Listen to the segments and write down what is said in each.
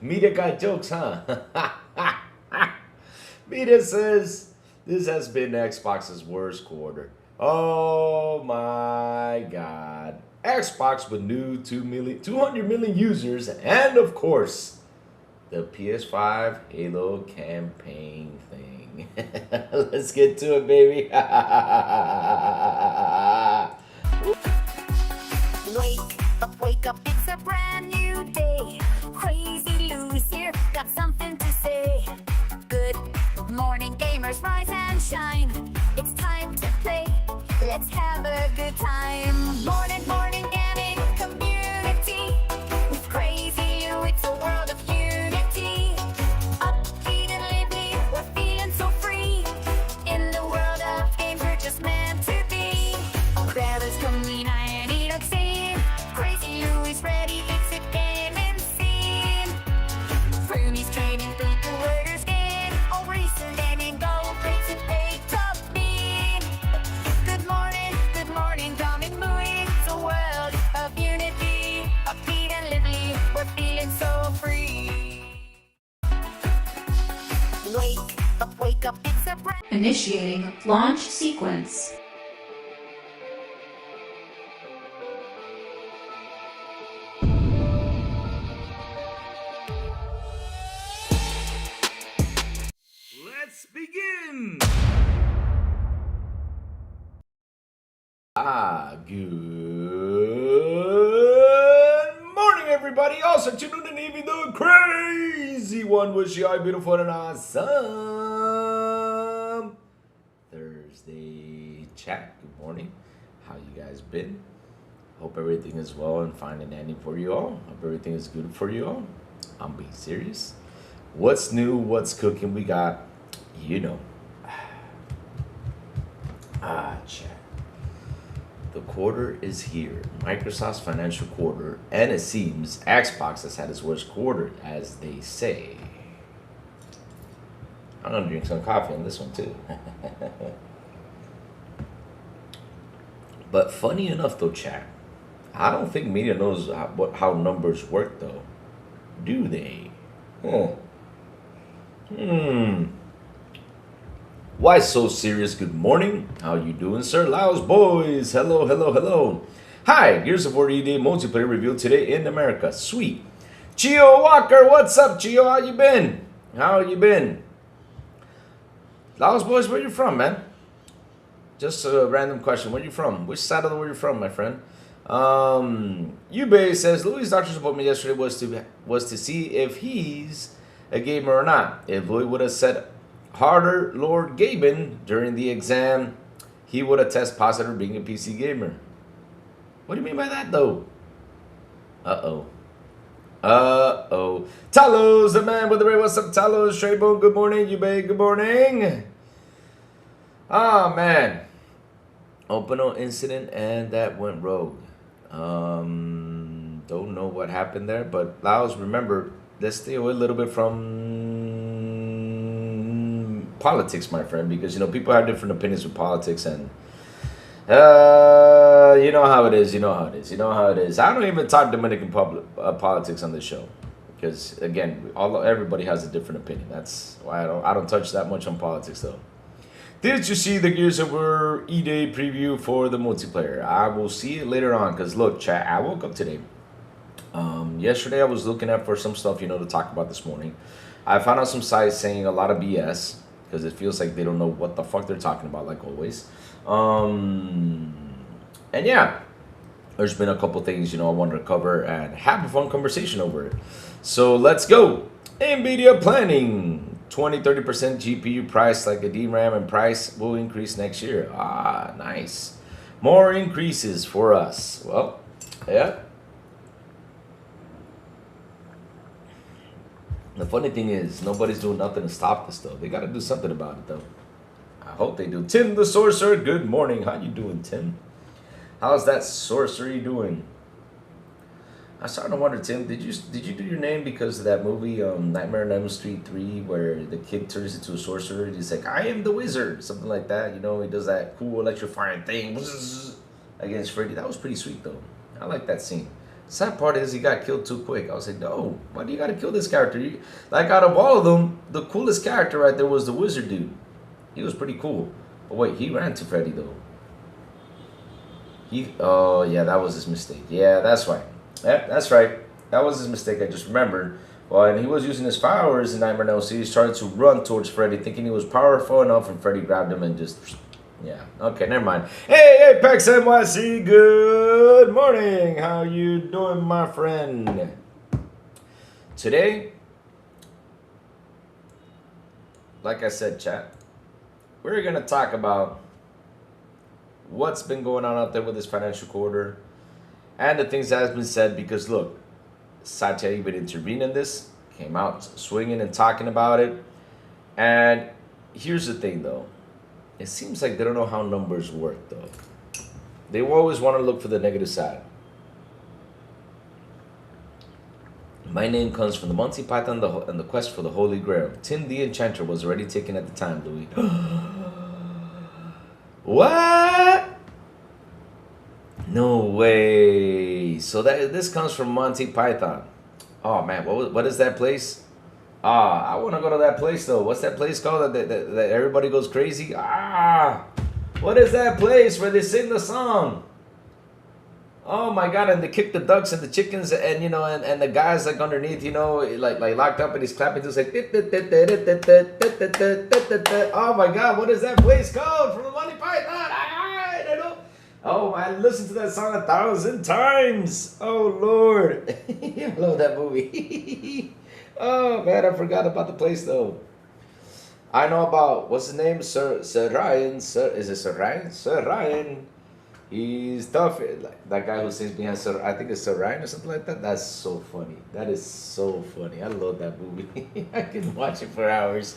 Media got jokes, huh? Media says this has been Xbox's worst quarter. Oh my god. Xbox with new 200 million users, and of course, the PS5 Halo campaign thing. Let's get to it, baby. Wake up, it's a brand new day. Crazy Lou's here, got something to say. Good morning, gamers, rise and shine. It's time to play, let's have a good time. Morning, gaming community. With Crazy Lou, it's a world of unity. Upbeat and lively, we're feeling so free. In the world of games, we're just meant to be. Grab us, come in, I need a scene. Crazy Lou is ready, it's a gaming scene. Roomies trading people, orders in. All recent gaming, go, breaks and pay top mean. Good morning, coming, moving. It's a world of unity. Upbeat and lively, we're feeling so free. Wake up, it's a brand. Initiating launch sequence. Let's begin. Good morning, everybody. Also tuned in, even the crazy one. Wish you all beautiful and awesome Thursday chat. Good morning. How you guys been? Hope everything is well and fine and dandy for you all. Hope everything is good for you all. I'm being serious. What's new? What's cooking? We got, chat. The quarter is here. Microsoft's financial quarter, and it seems Xbox has had its worst quarter, as they say. I'm gonna drink some coffee on this one too. But funny enough, though, chat, I don't think media knows how numbers work, though. Do they? Why so serious? Good morning. How you doing, sir? Laos boys. Hello. Hi. Gears of War ED multiplayer review today in America. Sweet. Gio Walker, what's up, Gio? How you been? Laos boys, where you from, man? Just a random question. Where you from? Which side of the world you from, my friend? Yubei says Louis' doctor's appointment yesterday was to see if he's a gamer or not. If Louis would have said harder Lord Gaben during the exam, he would have tested positive being a PC gamer. What do you mean by that, though? Uh-oh. Talos, the man with the ray. What's up, Talos? Traybone, good morning. Yubei, good morning. Ah, man. Openo incident, and that went rogue. Don't know what happened there, but Laos, remember, let's stay away a little bit from politics, my friend, because people have different opinions with politics, and you know how it is. I don't even talk Dominican politics on this show, because again, everybody has a different opinion. That's why I don't touch that much on politics, though. Did you see the Gears of War E-Day preview for the multiplayer? I will see it later on, because look, chat, I woke up today. Yesterday I was looking for some stuff, to talk about this morning. I found out some sites saying a lot of BS, because it feels like they don't know what the fuck they're talking about, like always. And yeah, there's been a couple things, I wanted to cover and have a fun conversation over it. So let's go. NVIDIA planning 20-30% GPU price like a DRAM, and price will increase next year. Ah, nice. More increases for us. Well, yeah. The funny thing is, nobody's doing nothing to stop this, though. They got to do something about it, though. I hope they do. Tim the Sorcerer, good morning. How you doing, Tim? How's that sorcery doing? I'm starting to wonder, Tim. Did you do your name because of that movie, Nightmare on Elm Street 3, where the kid turns into a sorcerer? And he's like, I am the wizard, something like that. You know, he does that cool electrifying thing against Freddy. That was pretty sweet, though. I like that scene. The sad part is he got killed too quick. I was like, no, why do you got to kill this character? Like, out of all of them, the coolest character right there was the wizard dude. He was pretty cool. But wait, he ran to Freddy, though. Oh, yeah, that was his mistake. Yeah, that's right. Yeah, that's right. That was his mistake. I just remembered. Well, and he was using his powers in Nightmare on Elm Street. He started to run towards Freddy, thinking he was powerful enough, and Freddy grabbed him and just... Yeah. Okay, never mind. Hey, Apex NYC, good morning. How you doing, my friend? Today, like I said, chat, we're going to talk about what's been going on out there with this financial quarter and the things that has been said, because look, Satya even intervened in this, came out swinging and talking about it. And here's the thing, though. It seems like they don't know how numbers work, though. They always want to look for the negative side. My name comes from the Monty Python and the Quest for the Holy Grail. Tim the Enchanter was already taken at the time, Louis. What? No way. So this comes from Monty Python. Oh man, what is that place? I want to go to that place though. What's that place called that everybody goes crazy? What is that place where they sing the song? Oh my God! And they kick the ducks and the chickens, and you know, and the guys like underneath, you know, like locked up, and he's clapping just like. Oh my God! What is that place called from the Monty Python? I don't know. Oh, I listened to that song 1,000 times. Oh Lord, I love that movie. Oh man, I forgot about the place though. I know about what's his name, Sir Ryan. Is it Sir Ryan? Sir Ryan. He's tough. Like that guy who sings behind Sir, I think it's Sir Ryan or something like that. That's so funny. That is so funny. I love that movie. I can watch it for hours.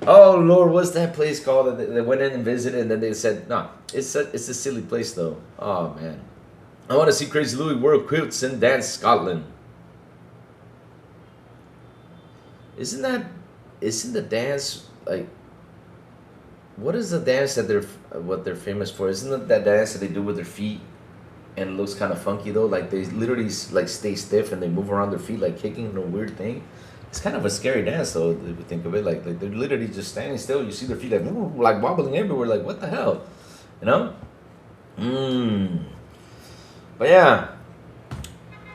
Oh Lord, what's that place called? They went in and visited, and then they said, "No, it's a silly place though." Oh man, I want to see Crazy Louis wear quilts and dance Scotland. Isn't the dance like? What is the dance that they're famous for? Isn't it that dance that they do with their feet, and it looks kind of funky though? Like they literally like stay stiff and they move around their feet like kicking a weird thing. It's kind of a scary dance though. If you think of it, like they're literally just standing still. You see their feet like wobbling everywhere. Like what the hell, you know? But yeah.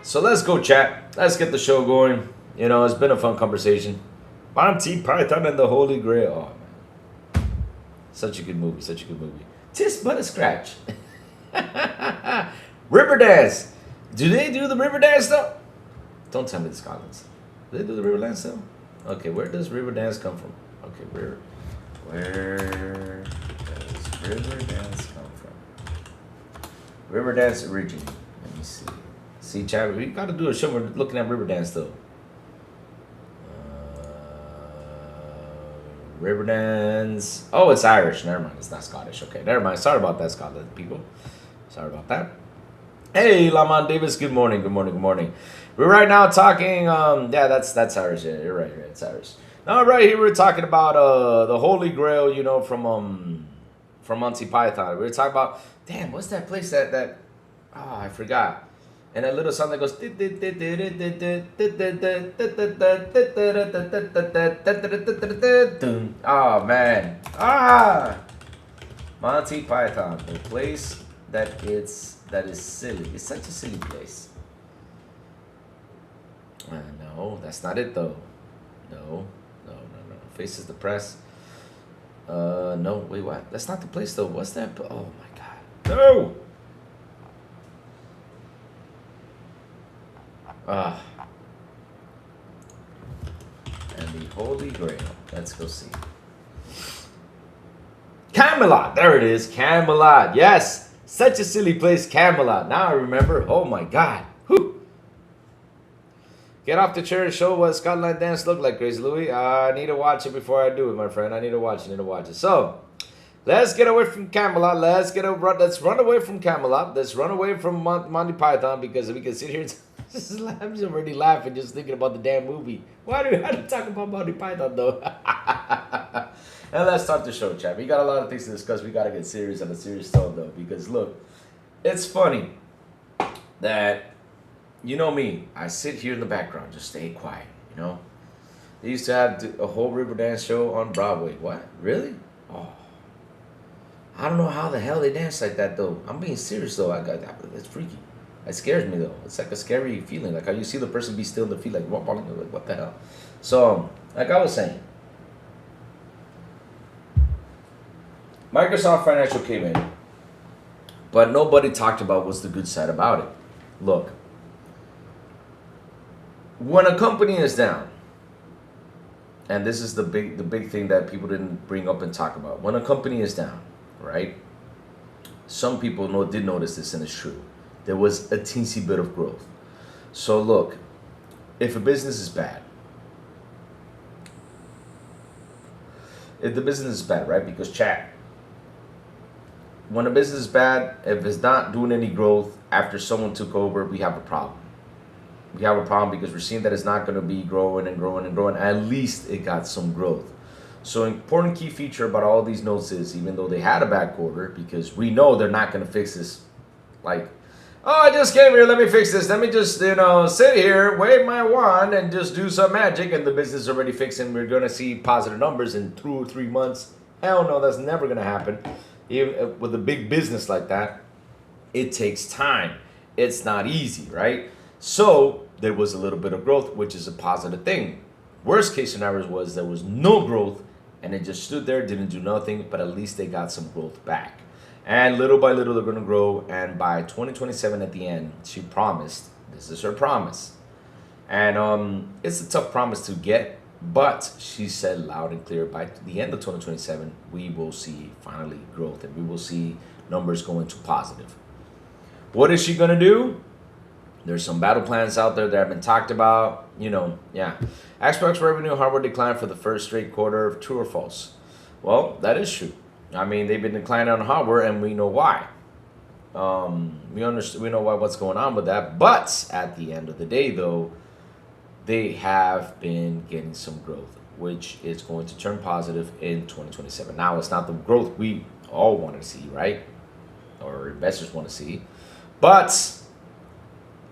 So let's go, chat. Let's get the show going. You know, it's been a fun conversation. Monty Python and the Holy Grail. Oh, man. Such a good movie. Such a good movie. Tis but a scratch. River dance. Do they do the river dance though? Don't tell me the Scotland's. Do they do the river dance though? Okay, where does river dance come from? Okay, where does river dance come from? River dance origin. Let me see. See, Chad, we got to do a show. We're looking at river dance though. River dance. Oh, it's Irish. Never mind. It's not Scottish. Okay, never mind. Sorry about that, Scotland people. Sorry about that. Hey, Lamont Davis. Good morning. Good morning. Good morning. We're right now talking. Yeah, that's Irish. Yeah, you're right. It's Irish. Now, right here, we're talking about the Holy Grail. You know, from Monty Python. We were talking about. Damn, what's that place that? Oh, I forgot. And that little song that goes. Oh man. Monty Python, the place that is silly. It's such a silly place. No, that's not it though. No. Faces the press. No, wait, what? That's not the place though. What's that? Oh my God. No. And the Holy Grail. Let's go see. Camelot. There it is. Camelot. Yes. Such a silly place, Camelot. Now I remember. Oh my God. Whew. Get off the chair and show what Scotland dance looked like, Crazy Louis. I need to watch it before I do it, my friend. I need to watch it. So, Let's get away from Camelot. Let's run away from Camelot. Let's run away from Monty Python because we can sit here. I'm just already laughing just thinking about the damn movie. Why do I talk about Monty Python though? And let's start the show, chat. We got a lot of things to discuss. We gotta get serious on a serious tone though, because look, it's funny that you know me. I sit here in the background, just stay quiet. You know, they used to have a whole Riverdance show on Broadway. What? Really? Oh. I don't know how the hell they dance like that though. I'm being serious though. It's freaky. It scares me though. It's like a scary feeling. Like how you see the person be still in the feet, like what the hell? So, like I was saying, Microsoft Financial came in, but nobody talked about what's the good side about it. Look, when a company is down, and this is the big thing that people didn't bring up and talk about. When a company is down, right? Some people did notice this, and it's true. There was a teensy bit of growth. So look, if a business is bad, right? Because chat, when a business is bad, if it's not doing any growth after someone took over, we have a problem. We have a problem because we're seeing that it's not going to be growing and growing and growing. At least it got some growth. So important key feature about all these notes is, even though they had a bad quarter, because we know they're not going to fix this. Like, oh, I just came here, let me fix this. Let me just, sit here, wave my wand, and just do some magic, and the business is already fixing. We're going to see positive numbers in 2 or 3 months. Hell no, that's never going to happen. Even with a big business like that, it takes time. It's not easy, right? So there was a little bit of growth, which is a positive thing. Worst case scenario was there was no growth, and it just stood there, didn't do nothing, but at least they got some growth back. And little by little, they're going to grow. And by 2027 at the end, she promised, this is her promise. And it's a tough promise to get, but she said loud and clear, by the end of 2027, we will see finally growth, and we will see numbers going to positive. What is she going to do? There's some battle plans out there that have been talked about. Yeah. Xbox revenue hardware declined for the first straight quarter. True or false? Well, that is true. I mean, they've been declining on hardware, and we know why. We know what's going on with that. But at the end of the day, though, they have been getting some growth, which is going to turn positive in 2027. Now, it's not the growth we all want to see, right? Or investors want to see. But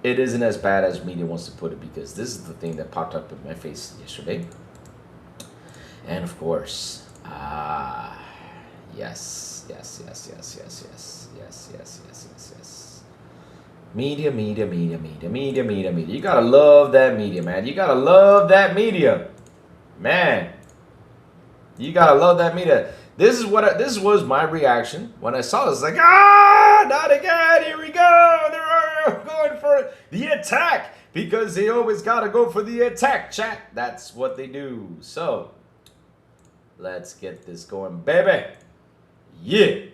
it isn't as bad as media wants to put it, because this is the thing that popped up in my face yesterday. And of course, yes. Media. You gotta love that media, man. You gotta love that media, man. You gotta love that media. This was my reaction when I saw this. Like, not again. Here we go. They're going for the attack, because they always gotta go for the attack, chat. That's what they do. So let's get this going, baby. Yeah.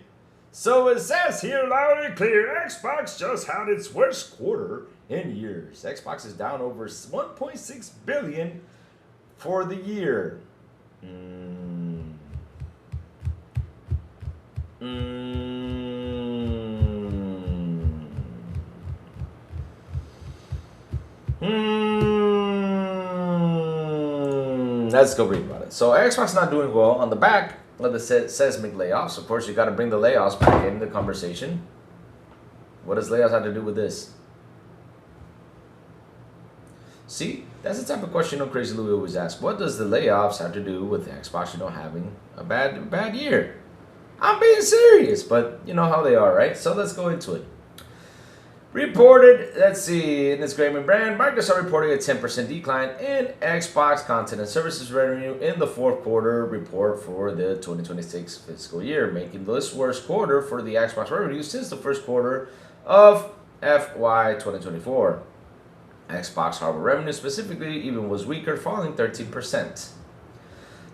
So it says here loud and clear, Xbox just had its worst quarter in years. Xbox is down over 1.6 billion for the year. Let's go read about it. So Xbox not doing well on the back of the seismic layoffs. Of course, you got to bring the layoffs back into the conversation. What does layoffs have to do with this? See, that's the type of question Crazy Louie always asks. What does the layoffs have to do with Xbox, having a bad year? I'm being serious, but you know how they are, right? So let's go into it. Reported, let's see, in this gaming brand, Microsoft reporting a 10% decline in Xbox content and services revenue in the fourth quarter report for the 2026 fiscal year, making this worst quarter for the Xbox revenue since the first quarter of FY 2024. Xbox hardware revenue specifically even was weaker, falling 13%.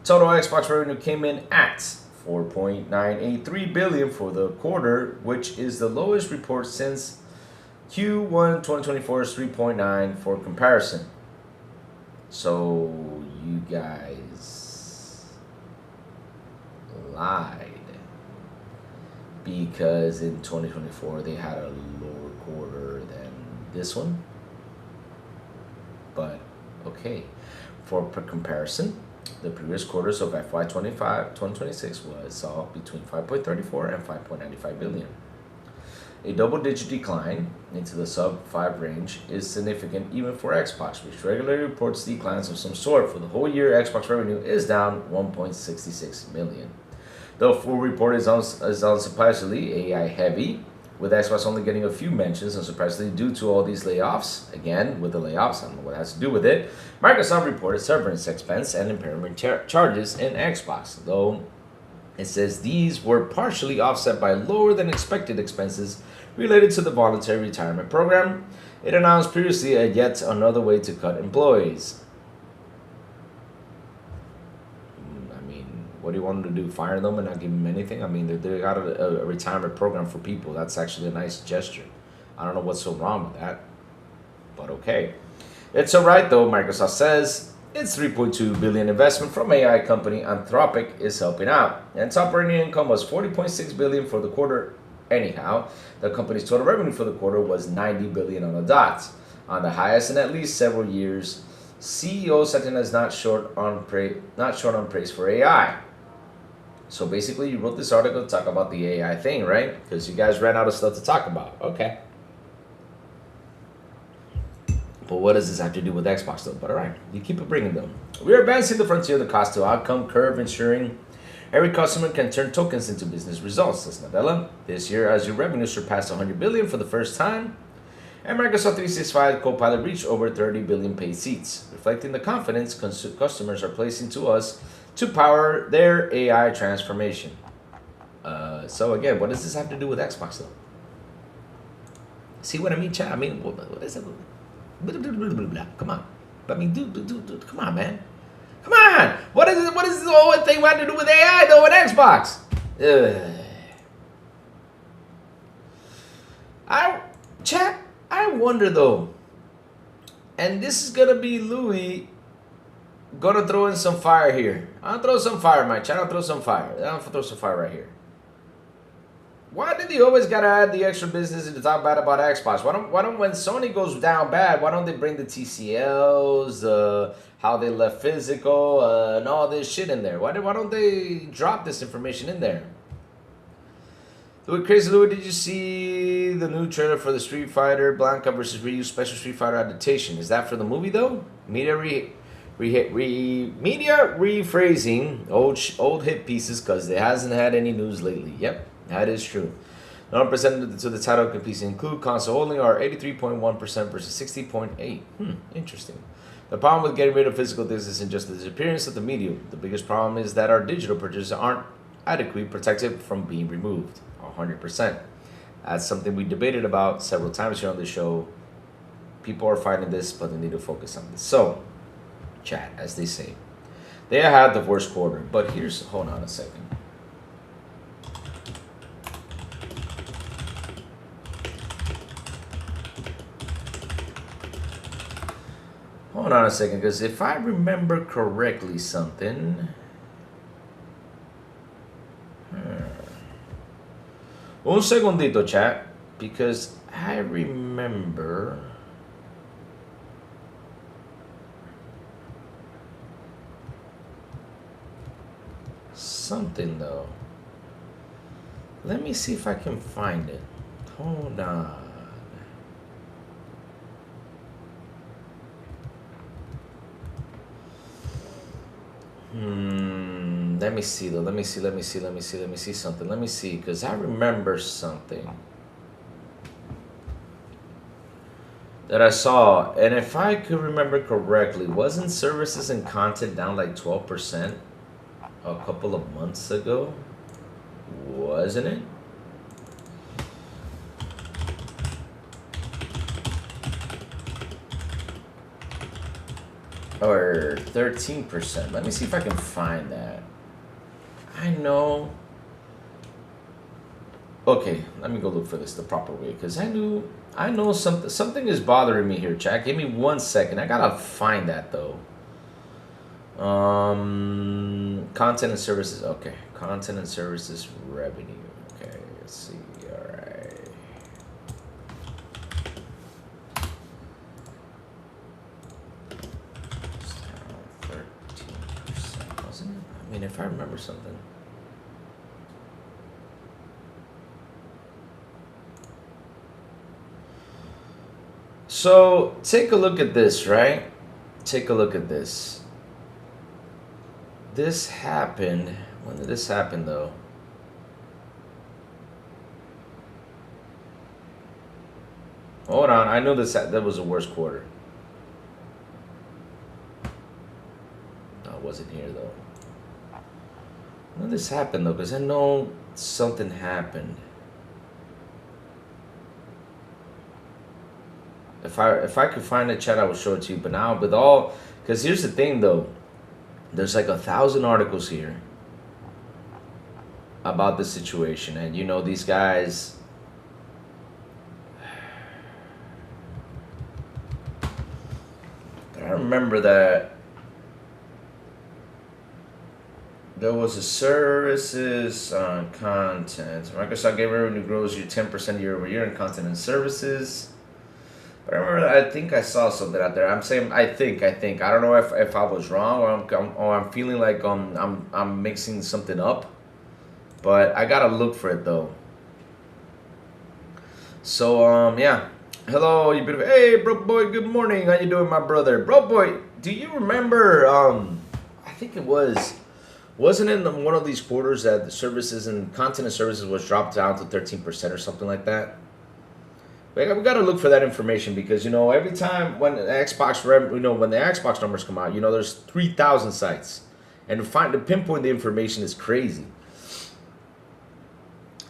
Total Xbox revenue came in at $4.983 billion for the quarter, which is the lowest report since Q1 2024's 3.9 for comparison. So, you guys lied. because in 2024 they had a lower quarter than this one. But okay, for comparison, the previous quarters of FY 2026 saw between 5.34 and 5.95 billion. A double-digit decline into the sub-5 range is significant even for Xbox, which regularly reports declines of some sort. For the whole year, Xbox revenue is down 1.66 million. The full report is unsurprisingly AI heavy, with Xbox only getting a few mentions, unsurprisingly due to all these layoffs. Again, with the layoffs, I don't know what it has to do with it. Microsoft reported severance expense and impairment charges in Xbox, though it says these were partially offset by lower than expected expenses related to the voluntary retirement program. It announced previously yet another way to cut employees. What do you want them to do? Fire them and not give them anything? I mean, they got a retirement program for people. That's actually a nice gesture. I don't know what's so wrong with that, but okay. It's all right though. Microsoft says its 3.2 billion investment from AI company Anthropic is helping out. And its operating income was 40.6 billion for the quarter. Anyhow, the company's total revenue for the quarter was 90 billion on the dot, on the highest in at least several years. CEO Satya is not short on praise for AI. So basically, you wrote this article to talk about the AI thing, right? Because you guys ran out of stuff to talk about. Okay. But what does this have to do with Xbox, though? But all right, you keep it bringing them. We are advancing the frontier of the cost-to-outcome curve, ensuring every customer can turn tokens into business results, says Nadella. This year, as your revenue surpassed 100 billion for the first time, and Microsoft 365 Copilot reached over 30 billion paid seats, reflecting the confidence customers are placing to us to power their AI transformation. So again, what does this have to do with Xbox though? See what I mean, chat? I mean, what is it? Blah, blah, blah, blah, blah. Come on. I mean, dude, come on, man. Come on. What is it? What is this whole thing have to do with AI though with Xbox? I wonder though, and this is gonna be Louis gonna throw in some fire here. I'll throw some fire, my chat. I'll throw some fire. I'll throw some fire right here. Why did they always gotta add the extra business to talk bad about Xbox? Why don't when Sony goes down bad, why don't they bring the TCLs, how they left physical, and all this shit in there? Why don't they drop this information in there? Crazy Louis, did you see the new trailer for the Street Fighter Blanca versus Ryu Special Street Fighter adaptation? Is that for the movie though? Media rephrasing old hit pieces because it hasn't had any news lately. Yep, that is true. Number presented to the title can piece include console holding are 83.1% versus 60.8%. Interesting. The problem with getting rid of physical discs isn't just the disappearance of the medium. The biggest problem is that our digital purchases aren't adequately protected from being removed. 100%. That's something we debated about several times here on the show. People are fighting this, but they need to focus on this. So, chat, as they say, they had the worst quarter. But here's, hold on a second. Hold on a second, because if I remember correctly something. Un segundito, chat, because I remember something though. Let me see if I can find it. Hold on. Let me see though. Let me see something. Let me see, because I remember something that I saw, and if I could remember correctly, wasn't services and content down like 12% a couple of months ago? Wasn't it? Or 13%. Let me see if I can find that. I know. Okay, let me go look for this the proper way, because I know something is bothering me here, chat. Give me 1 second. I gotta find that though. Content and services. Okay, content and services revenue. Okay, Let's see. All right. It's down 13%, wasn't it? I mean, if I remember something. So take a look at this, right? Take a look at this. This happened. When did this happen, though? Hold on. I know that was the worst quarter. No, it wasn't here, though. When did this happen, though? Because I know something happened. If I could find the chat, I would show it to you. But now, with all... Because here's the thing, though. There's like 1,000 articles here about the situation. And, you know, these guys... I remember that there was a services on content. Microsoft gave revenue grows you 10% year over year in content and services. But I remember, I think I saw something out there. I'm saying I think. I don't know if I was wrong or I'm feeling like I'm mixing something up. But I gotta look for it though. So yeah. Hello, you beautiful. Hey, bro boy. Good morning. How you doing, my brother? Bro boy, do you remember? I think it wasn't it in one of these quarters that the services and content and services was dropped down to 13% or something like that. We got to look for that information because, you know, every time when the Xbox when the Xbox numbers come out, you know, there's 3,000 sites, and to pinpoint the information is crazy.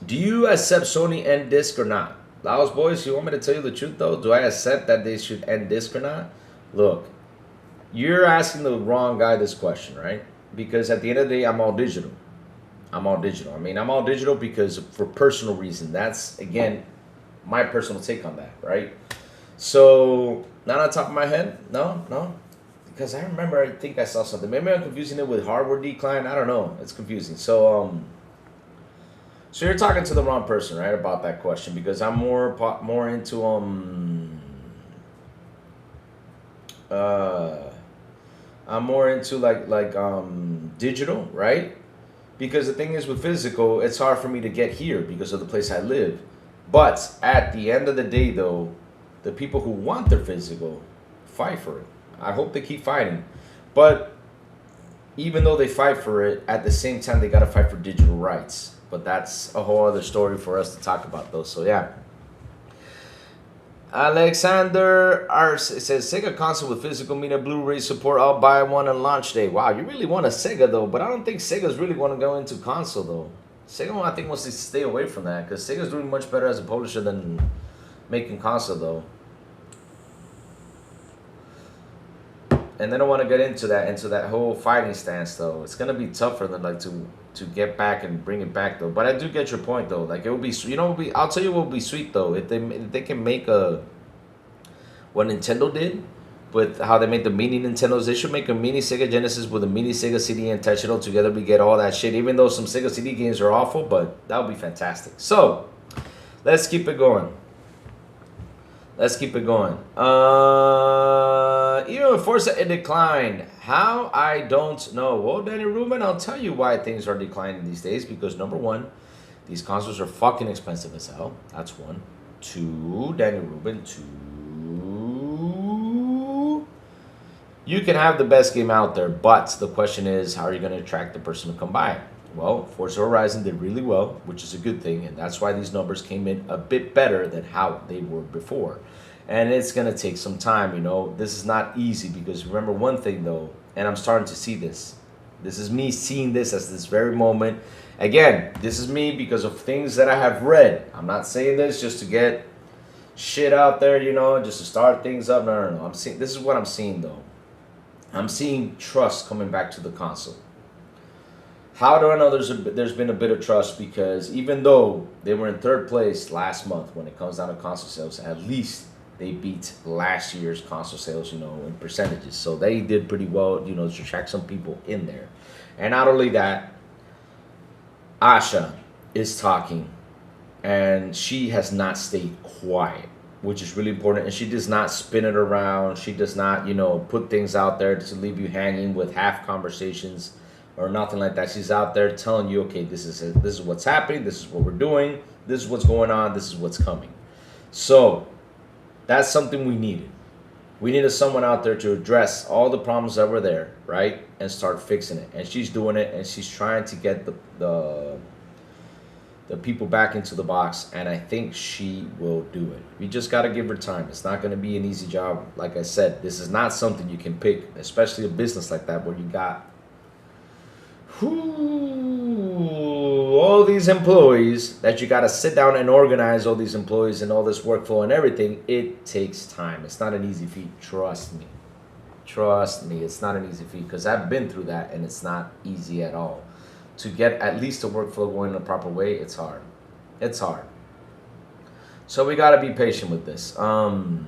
Do you accept Sony end disc or not? Laos boys, you want me to tell you the truth though? Do I accept that they should end disc or not? Look, you're asking the wrong guy this question, right? Because at the end of the day, I'm all digital. I mean, I'm all digital because for personal reason. That's again my personal take on that, right? So, not on top of my head, no, because I remember, I think I saw something. Maybe I'm confusing it with hardware decline. I don't know. It's confusing. So, so you're talking to the wrong person, right, about that question? Because I'm more into I'm more into like digital, right? Because the thing is with physical, it's hard for me to get here because of the place I live. But at the end of the day, though, the people who want their physical fight for it. I hope they keep fighting. But even though they fight for it, at the same time, they got to fight for digital rights. But that's a whole other story for us to talk about, though. So, yeah. Alexander R says, Sega console with physical media Blu-ray support. I'll buy one on launch day. Wow, you really want a Sega, though. But I don't think Sega's really want to go into console, though. Sega, I think, wants to stay away from that because Sega's doing much better as a publisher than making console, though. And they don't want to get into that whole fighting stance, though. It's gonna be tough for them, like to get back and bring it back, though. But I do get your point, though. Like it would be, you know, I'll tell you what would be sweet, though, if they can make what Nintendo did. With how they made the mini Nintendos, they should make a mini Sega Genesis with a mini Sega CD and touch it all together. We get all that shit, even though some Sega CD games are awful, but that would be fantastic. So, let's keep it going. Even with Forza, it declined. How? I don't know. Well, Danny Rubin, I'll tell you why things are declining these days. Because number one, these consoles are fucking expensive as hell. That's one. Two, Danny Rubin, you can have the best game out there, but the question is, how are you going to attract the person to come buy it? Well, Forza Horizon did really well, which is a good thing, and that's why these numbers came in a bit better than how they were before. And it's going to take some time, you know. This is not easy because remember one thing, though, and I'm starting to see this. This is me seeing this at this very moment. Again, this is me because of things that I have read. I'm not saying this just to get shit out there, you know, just to start things up. No. I'm seeing, this is what I'm seeing, though. I'm seeing trust coming back to the console. How do I know there's been a bit of trust? Because even though they were in third place last month when it comes down to console sales, at least they beat last year's console sales, you know, in percentages. So they did pretty well, you know, to attract some people in there. And not only that, Asha is talking and she has not stayed quiet, which is really important. And she does not spin it around. She does not, you know, put things out there to leave you hanging with half conversations or nothing like that. She's out there telling you, okay, this is what's happening. This is what we're doing. This is what's going on. This is what's coming. So that's something we needed. We needed someone out there to address all the problems that were there, right, and start fixing it. And she's doing it, and she's trying to get the people back into the box, and I think she will do it. We just got to give her time. It's not going to be an easy job. Like I said, this is not something you can pick, especially a business like that where you got all these employees that you got to sit down and organize all these employees and all this workflow and everything. It takes time. It's not an easy feat. Trust me. Trust me. It's not an easy feat because I've been through that, and it's not easy at all. To get at least a workflow going in a proper way, it's hard. It's hard. So we got to be patient with this. But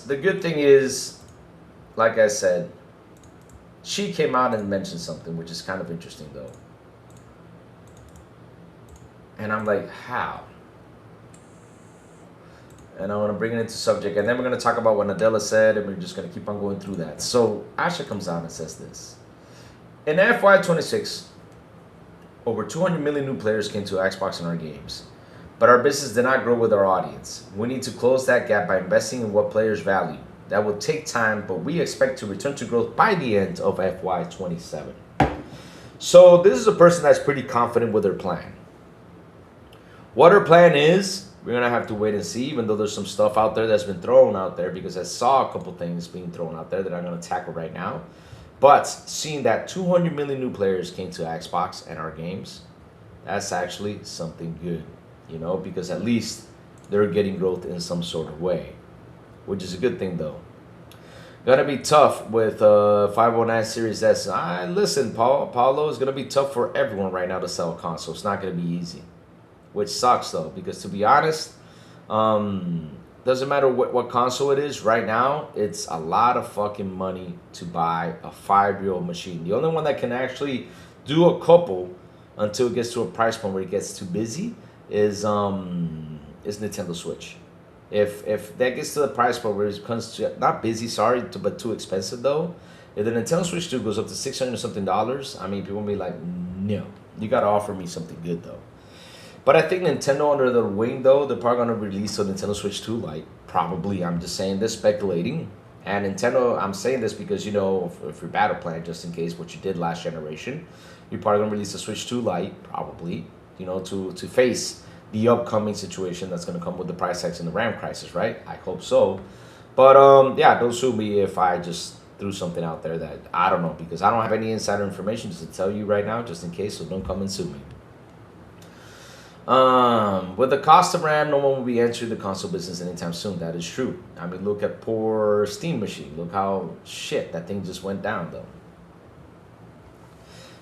the good thing is, like I said, she came out and mentioned something, which is kind of interesting, though. And I'm like, how? And I want to bring it into subject. And then we're going to talk about what Nadella said, and we're just going to keep on going through that. So Asha comes out and says this. In FY26, over 200 million new players came to Xbox in our games. But our business did not grow with our audience. We need to close that gap by investing in what players value. That will take time, but we expect to return to growth by the end of FY27. So this is a person that's pretty confident with her plan. What her plan is, we're going to have to wait and see, even though there's some stuff out there that's been thrown out there, because I saw a couple things being thrown out there that I'm going to tackle right now. But seeing that 200 million new players came to Xbox and our games, that's actually something good, you know, because at least they're getting growth in some sort of way, which is a good thing, though. Gonna be tough with 509 Series S. Listen, Paulo, is gonna be tough for everyone right now to sell a console. It's not gonna be easy, which sucks, though, because to be honest, doesn't matter what console it is right now, it's a lot of fucking money to buy a 5-year-old machine. The only one that can actually do a couple until it gets to a price point where it gets too busy is Nintendo Switch. If that gets to the price point where it comes to not busy, but too expensive though, if the Nintendo Switch 2 goes up to $600 something, I mean, people will be like, no, you gotta offer me something good though. But I think Nintendo under their wing, though, they're probably going to release a Nintendo Switch 2 Lite. Probably. I'm just saying this, speculating. And Nintendo, I'm saying this because, you know, if you're battle plan, just in case what you did last generation, you're probably going to release a Switch 2 Lite, probably, you know, to face the upcoming situation that's going to come with the price tags and the RAM crisis, right? I hope so. But, yeah, don't sue me if I just threw something out there that I don't know, because I don't have any insider information just to tell you right now, just in case, so don't come and sue me. With the cost of RAM, no one will be entering the console business anytime soon. That is true. I mean, look at poor Steam machine. Look how shit that thing just went down, though.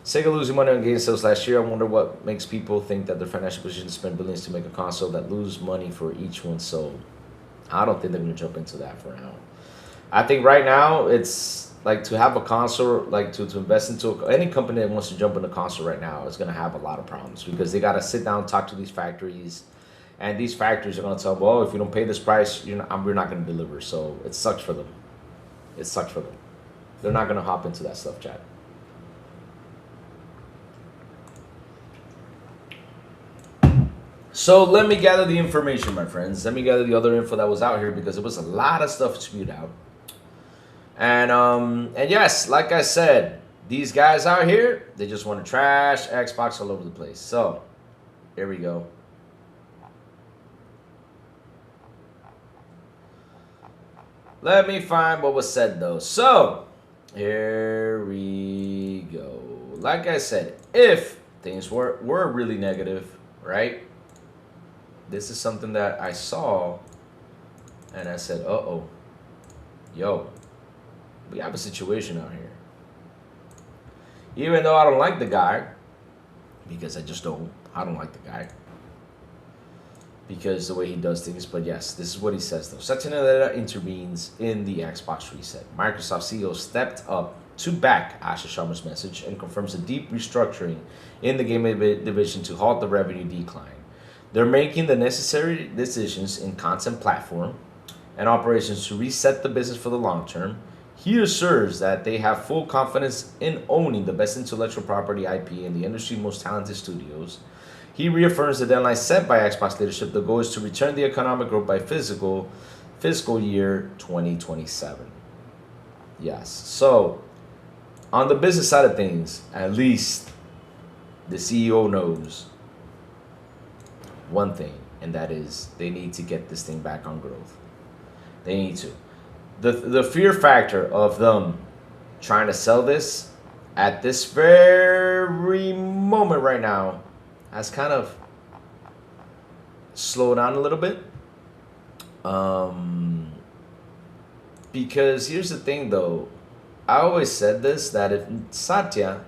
Sega losing money on game sales last year. I wonder what makes people think that their financial position to spend billions to make a console that lose money for each one sold. I don't think they're going to jump into that for now. I think right now it's like to have a console, like to invest into any company that wants to jump into console right now is going to have a lot of problems because they got to sit down and talk to these factories, and these factories are going to tell them, well, if you don't pay this price, we're not going to deliver. So it sucks for them. It sucks for them. They're not going to hop into that stuff, Chad. So let me gather the information, my friends. Let me gather the other info that was out here because there was a lot of stuff spewed out. And yes, like I said, these guys out here, they just want to trash Xbox all over the place. So, here we go. Let me find what was said, though. So, here we go. Like I said, if things were really negative, right? This is something that I saw, and I said, uh-oh, yo. We have a situation out here. Even though I don't like the guy, because I don't like the guy. Because the way he does things, but yes, this is what he says though. Satya Nadella intervenes in the Xbox reset. Microsoft CEO stepped up to back Asha Sharma's message and confirms a deep restructuring in the gaming division to halt the revenue decline. They're making the necessary decisions in content platform and operations to reset the business for the long term. He assures that they have full confidence in owning the best intellectual property IP in the industry's most talented studios. He reaffirms the deadline set by Xbox leadership. The goal is to return the economic growth by fiscal year 2027. Yes. So, on the business side of things, at least the CEO knows one thing, and that is they need to get this thing back on growth. They need to. The fear factor of them trying to sell this at this very moment right now has kind of slowed down a little bit. Because here's the thing though, I always said this, that if Satya,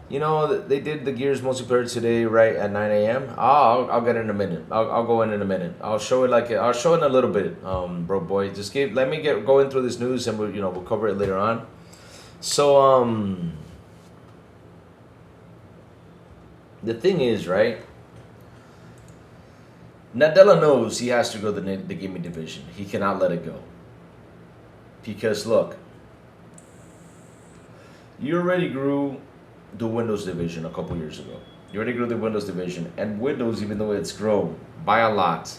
you know, they did the Gears multiplayer today, right, at 9 a.m. I'll get it in a minute. I'll go in a minute. I'll show it I'll show it in a little bit, bro boy. Just let me go in through this news, and we'll cover it later on. So the thing is, right, Nadella knows he has to grow the gaming division. He cannot let it go. Because look, you already grew the Windows division a couple years ago. You already grew the Windows division, and Windows, even though it's grown by a lot,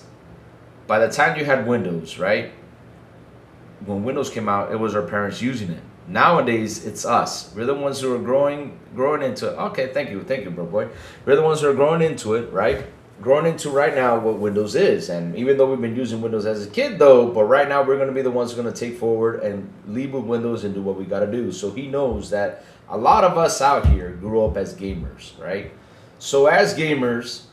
by the time you had Windows, right? When Windows came out, it was our parents using it. Nowadays, it's us. We're the ones who are growing into it. Okay, thank you, bro boy. We're the ones who are growing into it, right? Growing into right now what Windows is. And even though we've been using Windows as a kid though, but right now we're going to be the ones who are going to take forward and leave with Windows and do what we got to do. So he knows that a lot of us out here grew up as gamers, right? So as gamers,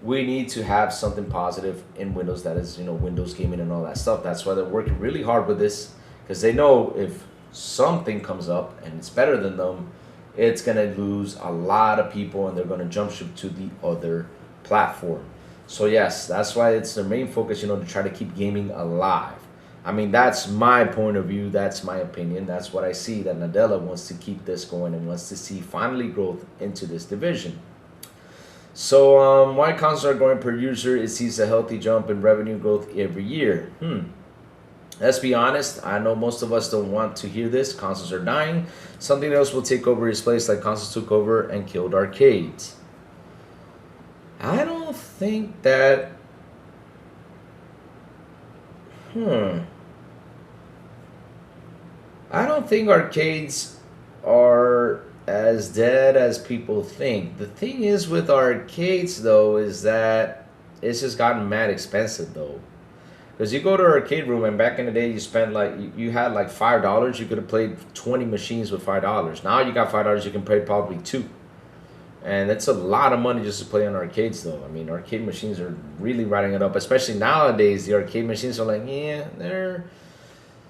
we need to have something positive in Windows, that is, Windows gaming and all that stuff. That's why they're working really hard with this, because they know if something comes up and it's better than them, it's going to lose a lot of people and they're going to jump ship to the other platform. So yes, that's why it's their main focus, to try to keep gaming alive. I mean, that's my point of view. That's my opinion. That's what I see, that Nadella wants to keep this going and wants to see finally growth into this division. So why consoles are growing per user? It sees a healthy jump in revenue growth every year. Let's be honest. I know most of us don't want to hear this. Consoles are dying. Something else will take over its place, like consoles took over and killed arcades. I don't think that... I don't think arcades are as dead as people think. The thing is with arcades, though, is that it's just gotten mad expensive, though. Because you go to an arcade room, and back in the day, you spent you had like $5. You could have played 20 machines with $5. Now you got $5, you can play probably 2. And it's a lot of money just to play on arcades, though. I mean, arcade machines are really riding it up. Especially nowadays, the arcade machines are like, yeah, they're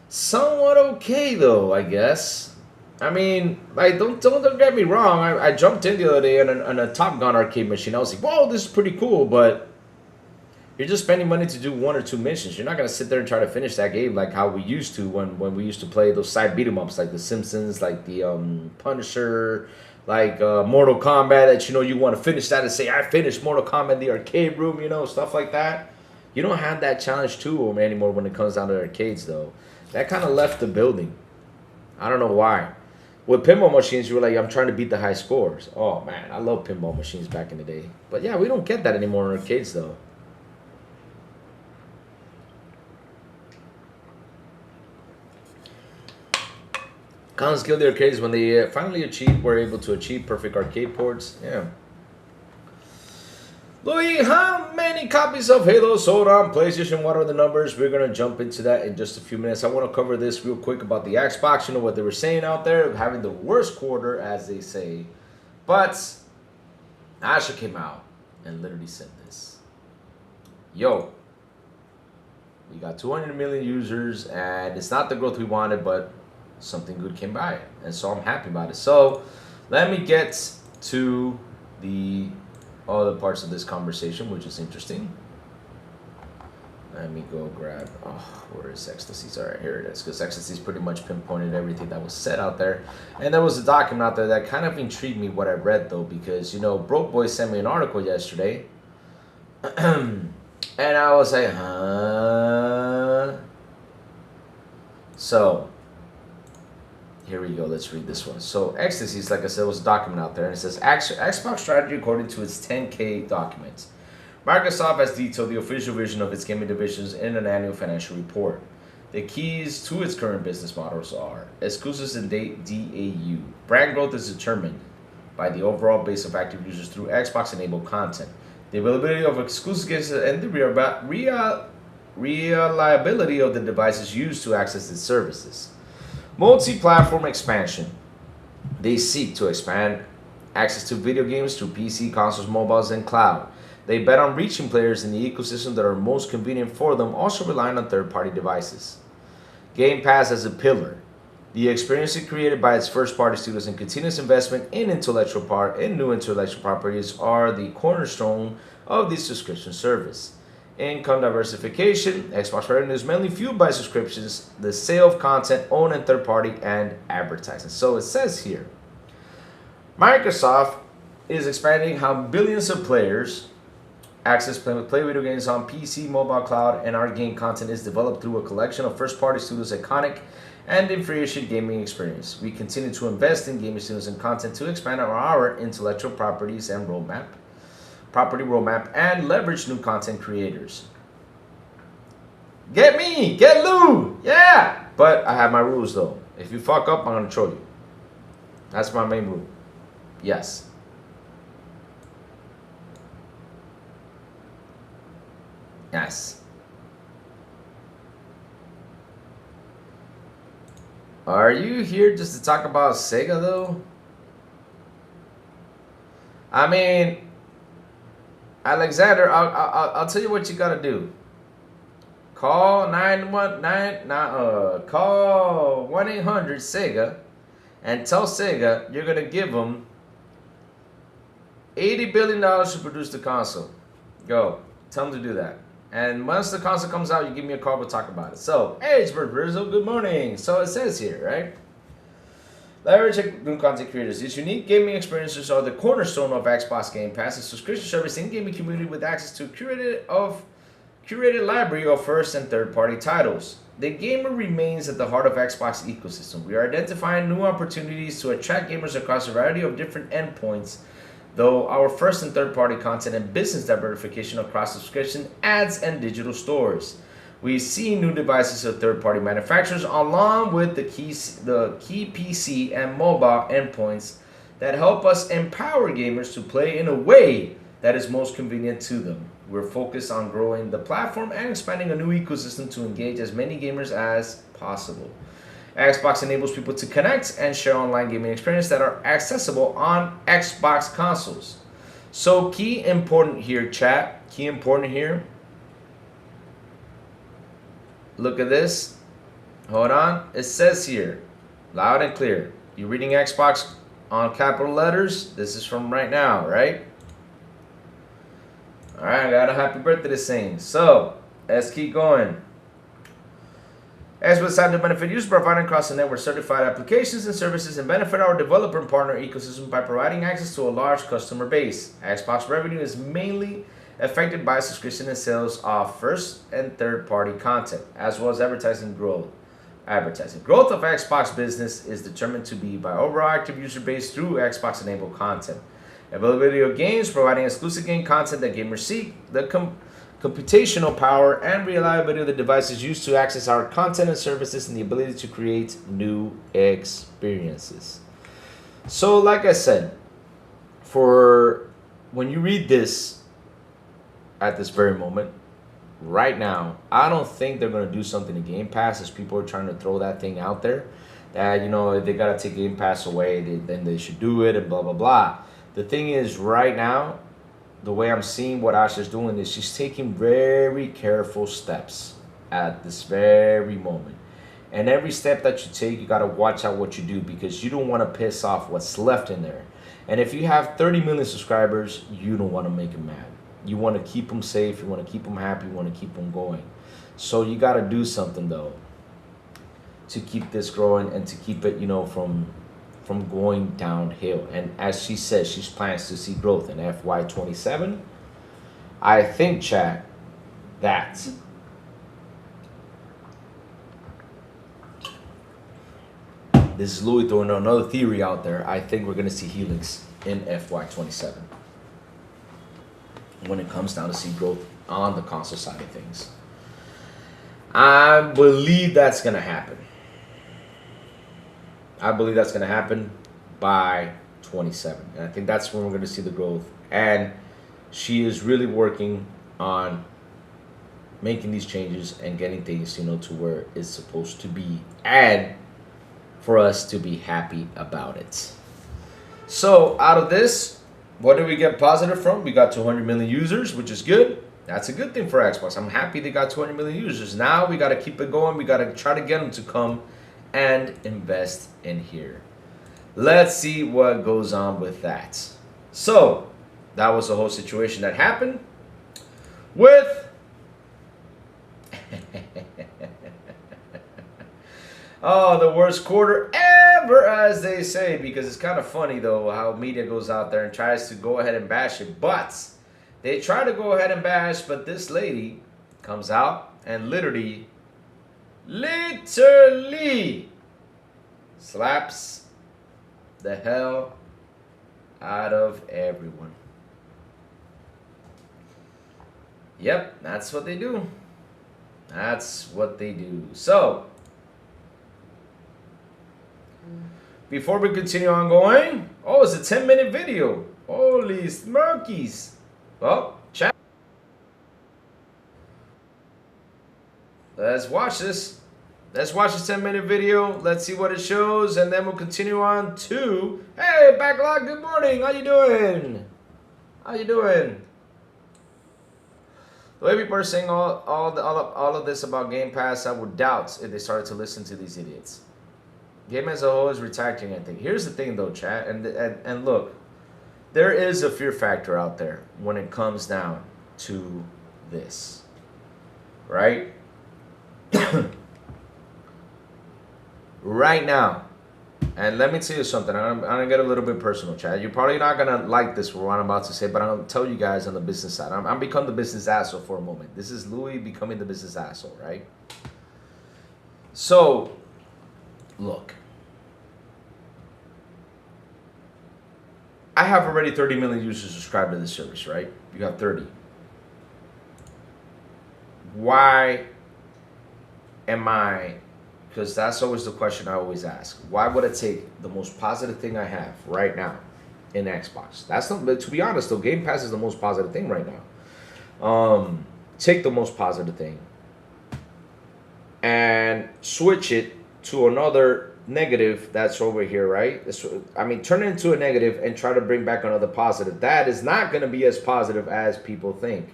somewhat okay, though, I guess. I mean, like, don't get me wrong. I jumped in the other day on a Top Gun arcade machine. I was like, whoa, this is pretty cool, but you're just spending money to do 1 or 2 missions. You're not going to sit there and try to finish that game like how we used to when we used to play those side beat-em-ups, like The Simpsons, like the Punisher, like Mortal Kombat, that you want to finish that and say, I finished Mortal Kombat in the arcade room, stuff like that. You don't have that challenge too anymore when it comes down to arcades, though. That kind of left the building. I don't know why. With pinball machines, you were like, I'm trying to beat the high scores. Oh man, I love pinball machines back in the day. But yeah, we don't get that anymore in arcades, though. Consoles killed the arcades when they finally were able to achieve perfect arcade ports. Yeah. Louis, how many copies of Halo sold on PlayStation? What are the numbers? We're going to jump into that in just a few minutes. I want to cover this real quick about the Xbox. What they were saying out there, having the worst quarter, as they say. But Asher came out and literally said this. Yo, we got 200 million users, and it's not the growth we wanted, but something good came by it, and so I'm happy about it. So let me get to the other parts of this conversation, which is interesting. Let me go grab, where is Ecstasy's? All right, here it is, because Ecstasy's pretty much pinpointed everything that was said out there. And there was a document out there that kind of intrigued me what I read, though, because, you know, Broke Boy sent me an article yesterday. And I was like, huh? So, here we go. Let's read this one. So, Ecstasy's, like I said, was a document out there. And it says, Xbox strategy according to its 10K documents. Microsoft has detailed the official vision of its gaming divisions in an annual financial report. The keys to its current business models are exclusives and DAU. Brand growth is determined by the overall base of active users through Xbox-enabled content. The availability of exclusive games and the reliability of the devices used to access its services. Multi-platform expansion. They seek to expand access to video games through PC, consoles, mobiles, and cloud. They bet on reaching players in the ecosystem that are most convenient for them, also relying on third-party devices. Game Pass as a pillar. The experience created by its first-party studios and continuous investment in new intellectual properties are the cornerstone of the subscription service. Income diversification. Xbox revenue is mainly fueled by subscriptions, the sale of content, owned and third-party, and advertising. So it says here, Microsoft is expanding how billions of players access play video games on PC, mobile, cloud, and our game content is developed through a collection of first-party studios' iconic and differentiated gaming experience. We continue to invest in gaming studios and content to expand our intellectual properties and property roadmap, and leverage new content creators. Get me! Get Lou! Yeah! But I have my rules, though. If you fuck up, I'm going to troll you. That's my main rule. Yes. Yes. Are you here just to talk about Sega, though? I mean, Alexander, I'll tell you what you gotta do. Call 1-800-SEGA and tell Sega you're gonna give them $80 billion to produce the console. Go. Tell them to do that. And once the console comes out, you give me a call, we'll talk about it. So, hey, it's Bert Rizzo, good morning. So it says here, right? Leverage new content creators. These unique gaming experiences are the cornerstone of Xbox Game Pass, a subscription service in gaming community with access to curated library of first and third-party titles. The gamer remains at the heart of Xbox ecosystem. We are identifying new opportunities to attract gamers across a variety of different endpoints, though our first and third-party content and business diversification across subscription, ads, and digital stores. We see new devices of third-party manufacturers along with the key PC and mobile endpoints that help us empower gamers to play in a way that is most convenient to them. We're focused on growing the platform and expanding a new ecosystem to engage as many gamers as possible. Xbox enables people to connect and share online gaming experiences that are accessible on Xbox consoles. So key important here, chat. Key important here. Look at this. Hold on. It says here, loud and clear. You're reading Xbox on capital letters. This is from right now, right? All right, I got a happy birthday to sing. So let's keep going. Xbox designed to benefit users, providing across the network certified applications and services, and benefit our developer and partner ecosystem by providing access to a large customer base. Xbox revenue is mainly affected by subscription and sales of first and third party content, as well as advertising growth. Growth of Xbox business is determined to be by overall active user base through Xbox enabled content. Availability of games, providing exclusive game content that gamers seek, the computational power and reliability of the devices used to access our content and services, and the ability to create new experiences. So like I said, for when you read this at this very moment, right now, I don't think they're going to do something to Game Pass as people are trying to throw that thing out there. That, you know, if they got to take Game Pass away, then they should do it and blah, blah, blah. The thing is, right now, the way I'm seeing what Asha's doing is she's taking very careful steps at this very moment. And every step that you take, you got to watch out what you do, because you don't want to piss off what's left in there. And if you have 30 million subscribers, you don't want to make them mad. You want to keep them safe. You want to keep them happy. You want to keep them going. So you got to do something though to keep this growing and to keep it, you know, from going downhill. And as she says, she plans to see growth in FY27. I think, chat, that this is Louis throwing another theory out there. I think we're going to see Helix in FY27 when it comes down to see growth on the console side of things. I believe that's going to happen. I believe that's going to happen by 27. And I think that's when we're going to see the growth. And she is really working on making these changes and getting things, you know, to where it's supposed to be. And for us to be happy about it. So out of this, what did we get positive from? We got 200 million users, which is good. That's a good thing for Xbox. I'm happy they got 200 million users. Now we got to keep it going. We got to try to get them to come and invest in here. Let's see what goes on with that. So that was the whole situation that happened with oh, the worst quarter ever, as they say, because it's kind of funny though how media goes out there and tries to go ahead and bash it. But they try to go ahead and bash, but this lady comes out and literally slaps the hell out of everyone. Yep, that's what they do. That's what they do. So, before we continue on going, oh, it's a 10-minute video. Holy smokies. Well, chat. Let's watch this. Let's watch this 10-minute video. Let's see what it shows, and then we'll continue on to, hey, Backlog, good morning. How you doing? How you doing? The way people are saying all of this about Game Pass, I would doubt if they started to listen to these idiots. Game as a whole is retracting, I think. Here's the thing, though, chat, and look, there is a fear factor out there when it comes down to this, right? Right now, and let me tell you something. I'm gonna get a little bit personal, chat. You're probably not gonna like this what I'm about to say, but I'm gonna tell you guys on the business side. I'm become the business asshole for a moment. This is Louis becoming the business asshole, right? So, look, I have already 30 million users subscribed to this service, right? You have 30. Why am I? Because that's always the question I always ask. Why would I take the most positive thing I have right now in Xbox? That's not, to be honest though, Game Pass is the most positive thing right now. Take the most positive thing and switch it to another negative that's over here, right? I mean, turn it into a negative and try to bring back another positive. That is not going to be as positive as people think.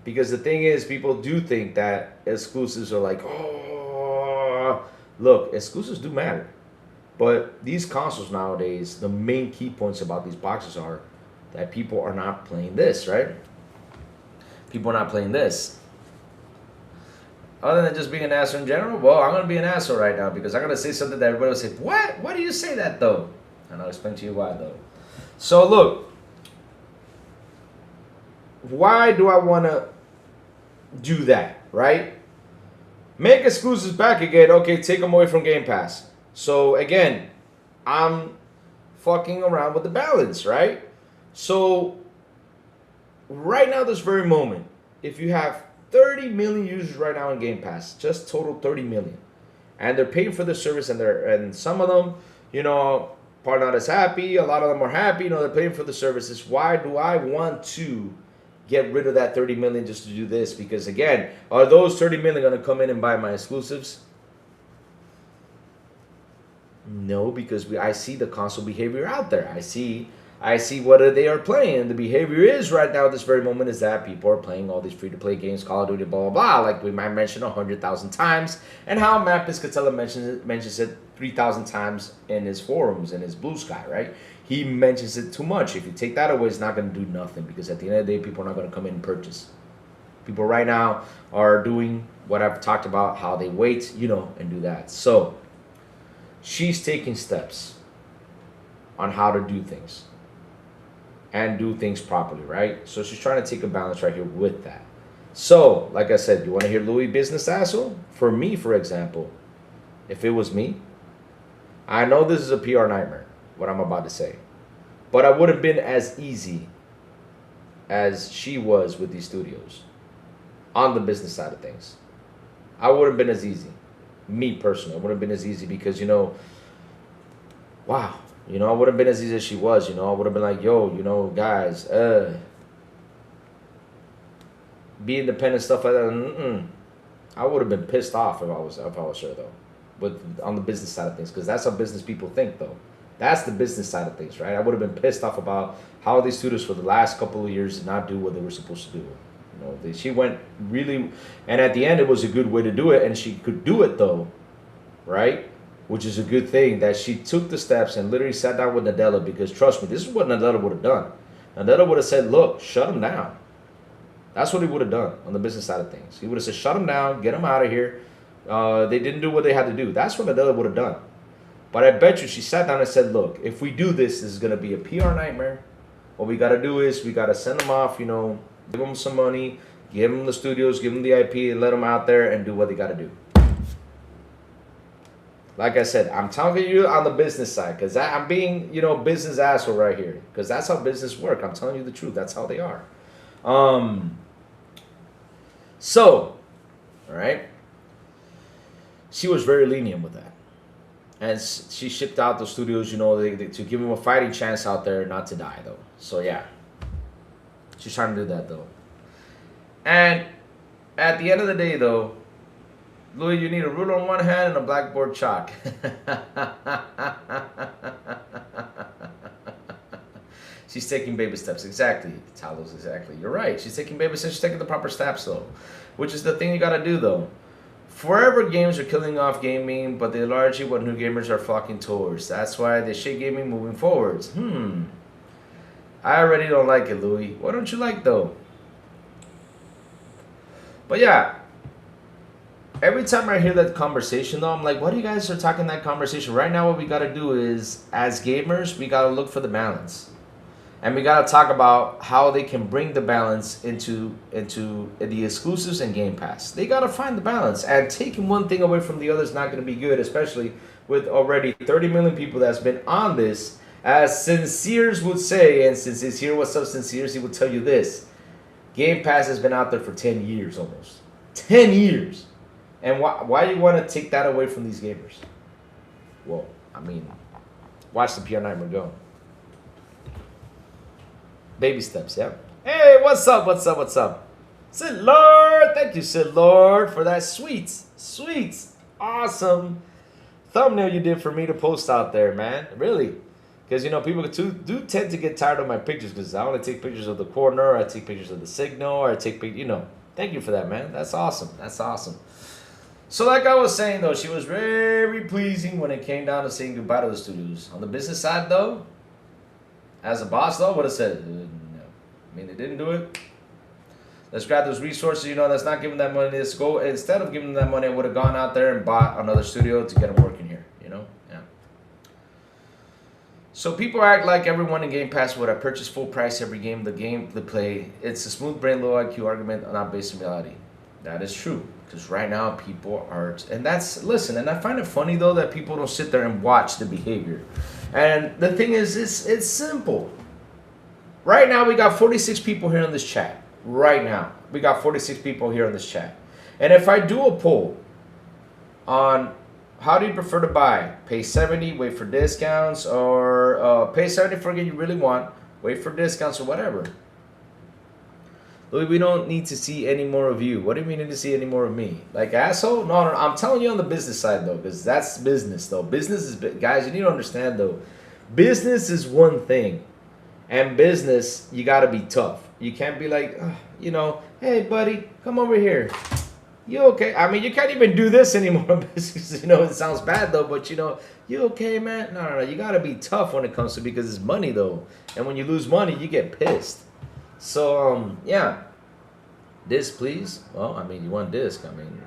Because the thing is, people do think that exclusives are like, oh, look, exclusives do matter. But these consoles nowadays, the main key points about these boxes are that people are not playing this, right? People are not playing this. Other than just being an asshole in general, well, I'm going to be an asshole right now because I'm going to say something that everybody will say, what? Why do you say that, though? And I'll explain to you why, though. So, look. Why do I want to do that, right? Make exclusives back again. Okay, take them away from Game Pass. So, again, I'm fucking around with the balance, right? So, right now, this very moment, if you have 30 million users right now in Game Pass, just total 30 million, and they're paying for the service, and some of them, you know, probably not as happy. A lot of them are happy. You know, they're paying for the services. Why do I want to get rid of that 30 million just to do this? Because again, are those 30 million going to come in and buy my exclusives? No, because I see the console behavior out there. I see what they are playing. And the behavior is right now, this very moment, is that people are playing all these free-to-play games, Call of Duty, blah, blah, blah, like we might mention 100,000 times, and how Matt Piscatella mentions it 3,000 times in his forums, in his Blue Sky, right? he mentions it too much. If you take that away, it's not going to do nothing, because at the end of the day, people are not going to come in and purchase. People right now are doing what I've talked about, how they wait, you know, and do that. So she's taking steps on how to do things and do things properly, right? So she's trying to take a balance right here with that. So, like I said, you want to hear Louis business asshole? For me, for example, if it was me, I know this is a PR nightmare, what I'm about to say, but I would have been as easy as she was with these studios on the business side of things. I would have been as easy. Me personally, I would have been as easy, because, you know, wow, you know, I would have been as easy as she was, you know. I would have been like, yo, you know, guys, be independent, stuff like that. I would have been pissed off if I was her, though, with on the business side of things, because that's how business people think, though. That's the business side of things, right? I would have been pissed off about how these studios for the last couple of years did not do what they were supposed to do. You know, she went really, and at the end, it was a good way to do it, and she could do it, though, right? Which is a good thing, that she took the steps and literally sat down with Nadella, because trust me, this is what Nadella would have done. Nadella would have said, look, shut him down. That's what he would have done on the business side of things. He would have said, shut him down, get him out of here. They didn't do what they had to do. That's what Nadella would have done. But I bet you she sat down and said, look, if we do this, this is going to be a PR nightmare. What we got to do is we got to send them off, you know, give them some money, give them the studios, give them the IP, and let them out there and do what they got to do. Like I said, I'm telling you on the business side, because I'm being, you know, business asshole right here, because that's how business work. I'm telling you the truth. That's how they are. So, all right, she was very lenient with that, and she shipped out the studios, you know, to give them a fighting chance out there, not to die, though. So yeah, she's trying to do that, though. And at the end of the day, though, Louis, you need a ruler on one hand and a blackboard chalk. She's taking baby steps. Exactly, Talos, exactly. You're right. She's taking baby steps. She's taking the proper steps, though. Which is the thing you got to do, though. Forever games are killing off gaming, but they're largely what new gamers are flocking towards. That's why they shake gaming moving forwards. I already don't like it, Louis. What don't you like, though? But yeah, every time I hear that conversation, though, I'm like, what do you guys are talking that conversation? Right now, what we got to do is, as gamers, we got to look for the balance. And we got to talk about how they can bring the balance into the exclusives and Game Pass. They got to find the balance. And taking one thing away from the other is not going to be good, especially with already 30 million people that's been on this. As Sinceres would say, and since he's here, what's up, Sinceres, he would tell you this. Game Pass has been out there for 10 years almost. 10 years. And why do you want to take that away from these gamers? Well, I mean, watch the PR Nightmare go. Baby steps, yeah. Hey, what's up, what's up, what's up? Sid Lord, thank you, Sid Lord, for that sweet, awesome thumbnail you did for me to post out there, man. Really. Because, you know, people do tend to get tired of my pictures, because I only take pictures of the corner, I take pictures of the signal, or I take pictures, you know. Thank you for that, man. That's awesome. That's awesome. So like I was saying, though, she was very pleasing when it came down to saying goodbye to the studios. On the business side, though, as a boss, though, would have said, no. I mean, they didn't do it. Let's grab those resources, you know, let's not give them that money. Let's go, instead of giving them that money, I would have gone out there and bought another studio to get them working here, you know? Yeah. So people act like everyone in Game Pass would have purchased full price every game they play. It's a smooth brain, low IQ argument, not based in reality. That is true. Because right now people are, and that's, listen, and I find it funny, though, that people don't sit there and watch the behavior. And the thing is, it's simple. Right now, we got 46 people here in this chat. Right now, we got 46 people here in this chat. And if I do a poll on how do you prefer to buy, pay 70, wait for discounts, or pay 70 for a game you really want, wait for discounts or whatever. We don't need to see any more of you. What do we need to see any more of me? Like, asshole? No, I'm telling you on the business side, though, because that's business, though. Business is, guys, you need to understand, though. Business is one thing. And business, you got to be tough. You can't be like, you know, hey, buddy, come over here. You okay? I mean, you can't even do this anymore because, you know, it sounds bad though, but you know, you okay, man? No. You gotta be tough when it comes to, because it's money though. And when you lose money, you get pissed. So, yeah. Disc, please. Well, I mean, you want disc. I mean,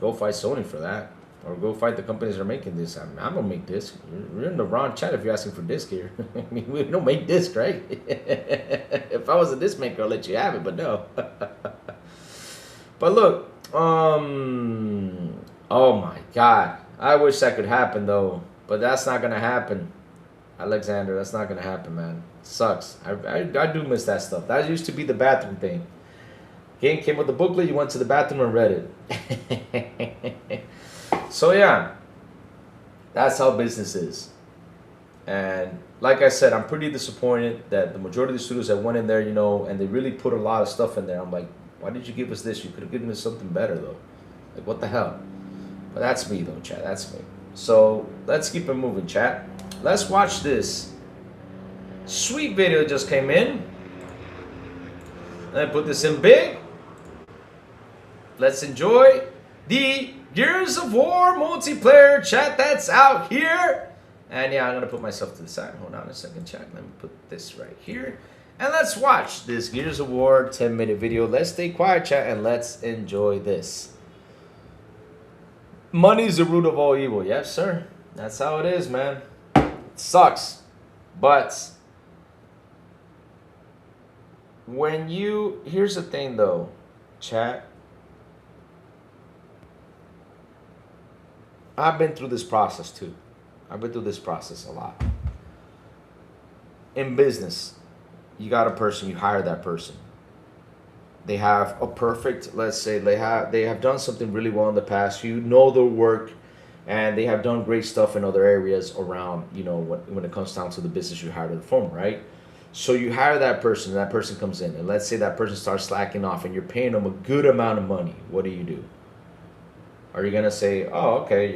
go fight Sony for that. Or go fight the companies that are making this. I mean, I'm gonna make disc. You're in the wrong chat if you're asking for disc here. I mean, we don't make disc, right? If I was a disc maker, I'll let you have it, but no. But look, oh my God. I wish that could happen though, but that's not gonna happen. Alexander, that's not gonna happen, man. Sucks. I do miss that stuff. That used to be the bathroom thing. Game came with the booklet, you went to the bathroom and read it. So yeah, that's how business is. And like I said, I'm pretty disappointed that the majority of the studios that went in there, you know, and they really put a lot of stuff in there. I'm like, why did you give us this? You could have given us something better though. Like, what the hell? But that's me though, chat. That's me. So let's keep it moving, chat. Let's watch this. Sweet video just came in. Let me put this in big. Let's enjoy the Gears of War multiplayer, chat, that's out here. And yeah, I'm gonna put myself to the side. Hold on a second, chat. Let me put this right here. And let's watch this Gears of War 10-minute video. Let's stay quiet, chat, and let's enjoy this. Money's the root of all evil. Yes, sir. That's how it is, man. It sucks. But when you... Here's the thing, though, chat. I've been through this process too. I've been through this process a lot. In business, you got a person, you hire that person. They have a perfect, let's say they have done something really well in the past. You know their work, and they have done great stuff in other areas around, you know, when it comes down to the business you hired to perform, right? So you hire that person, and that person comes in, and let's say that person starts slacking off, and you're paying them a good amount of money. What do? Are you gonna say, oh, okay,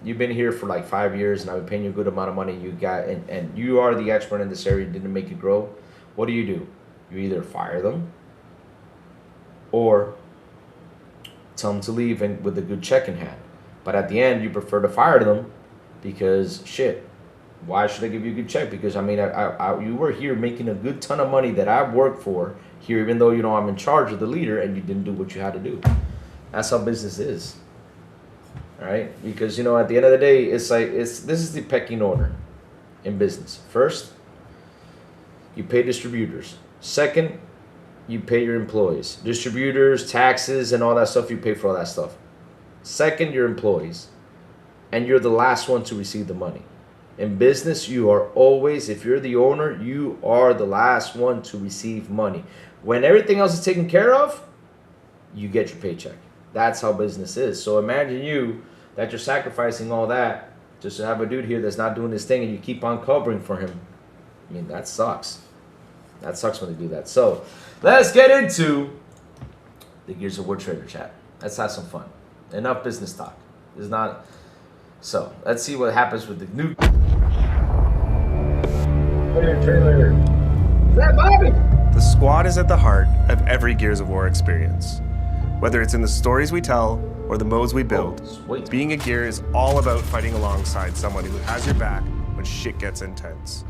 you've been here for like 5 years and I've been paying you a good amount of money, you got and you are the expert in this area, didn't make it grow? What do? You either fire them or tell them to leave and with a good check in hand. But at the end, you prefer to fire them because shit. Why should I give you a good check? Because I mean, you were here making a good ton of money that I've worked for here, even though you know I'm in charge of the leader, and you didn't do what you had to do. That's how business is. All right, because you know at the end of the day, this is the pecking order in business. First, you pay distributors. Second, you pay your employees. Distributors, taxes, and all that stuff, you pay for all that stuff. Second, your employees, and you're the last one to receive the money. In business, you are always, if you're the owner, you are the last one to receive money. When everything else is taken care of, you get your paycheck. That's how business is. So imagine that you're sacrificing all that just to have a dude here that's not doing his thing, and you keep on covering for him. I mean, that sucks. That sucks when they do that. So let's get into the Gears of War trailer, chat. Let's have some fun. Enough business talk. It's not. So let's see what happens with the new trailer. Is that Bobby? The squad is at the heart of every Gears of War experience. Whether it's in the stories we tell or the modes we build, being a Gear is all about fighting alongside someone who has your back when shit gets intense.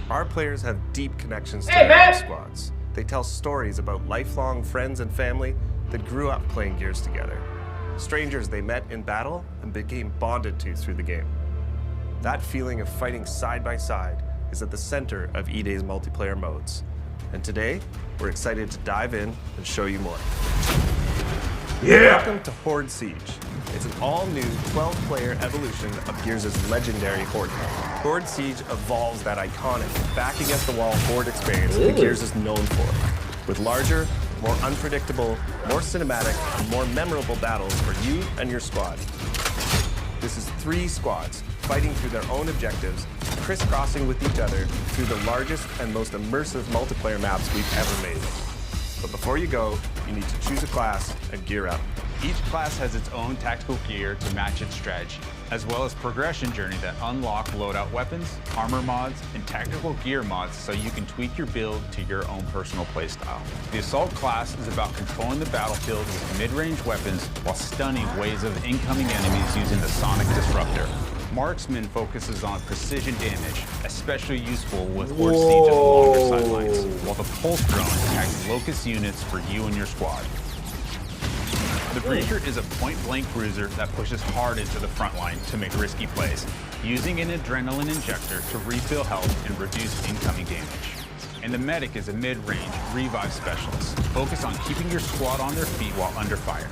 Our players have deep connections to their own squads. They tell stories about lifelong friends and family that grew up playing Gears together. Strangers they met in battle and became bonded to through the game. That feeling of fighting side by side is at the center of E-Day's multiplayer modes. And today, we're excited to dive in and show you more. Yeah! Welcome to Horde Siege. It's an all-new 12-player evolution of Gears' legendary Horde mode. Horde Siege evolves that iconic back-against-the-wall Horde experience that Gears is known for, with larger, more unpredictable, more cinematic, and more memorable battles for you and your squad. This is 3 squads fighting through their own objectives, crisscrossing with each other through the largest and most immersive multiplayer maps we've ever made. But before you go, you need to choose a class and gear up. Each class has its own tactical gear to match its strategy. as well as progression journey that unlock loadout weapons, armor mods, and tactical gear mods so you can tweak your build to your own personal playstyle. The Assault class is about controlling the battlefield with mid-range weapons while stunning waves of incoming enemies using the Sonic Disruptor. Marksman focuses on precision damage, especially useful with Horde Siege on the longer sidelines, while the Pulse Drone attacks Locust units for you and your squad. The Breacher is a point-blank cruiser that pushes hard into the front line to make risky plays, using an adrenaline injector to refill health and reduce incoming damage. And the Medic is a mid-range revive specialist, focused on keeping your squad on their feet while under fire.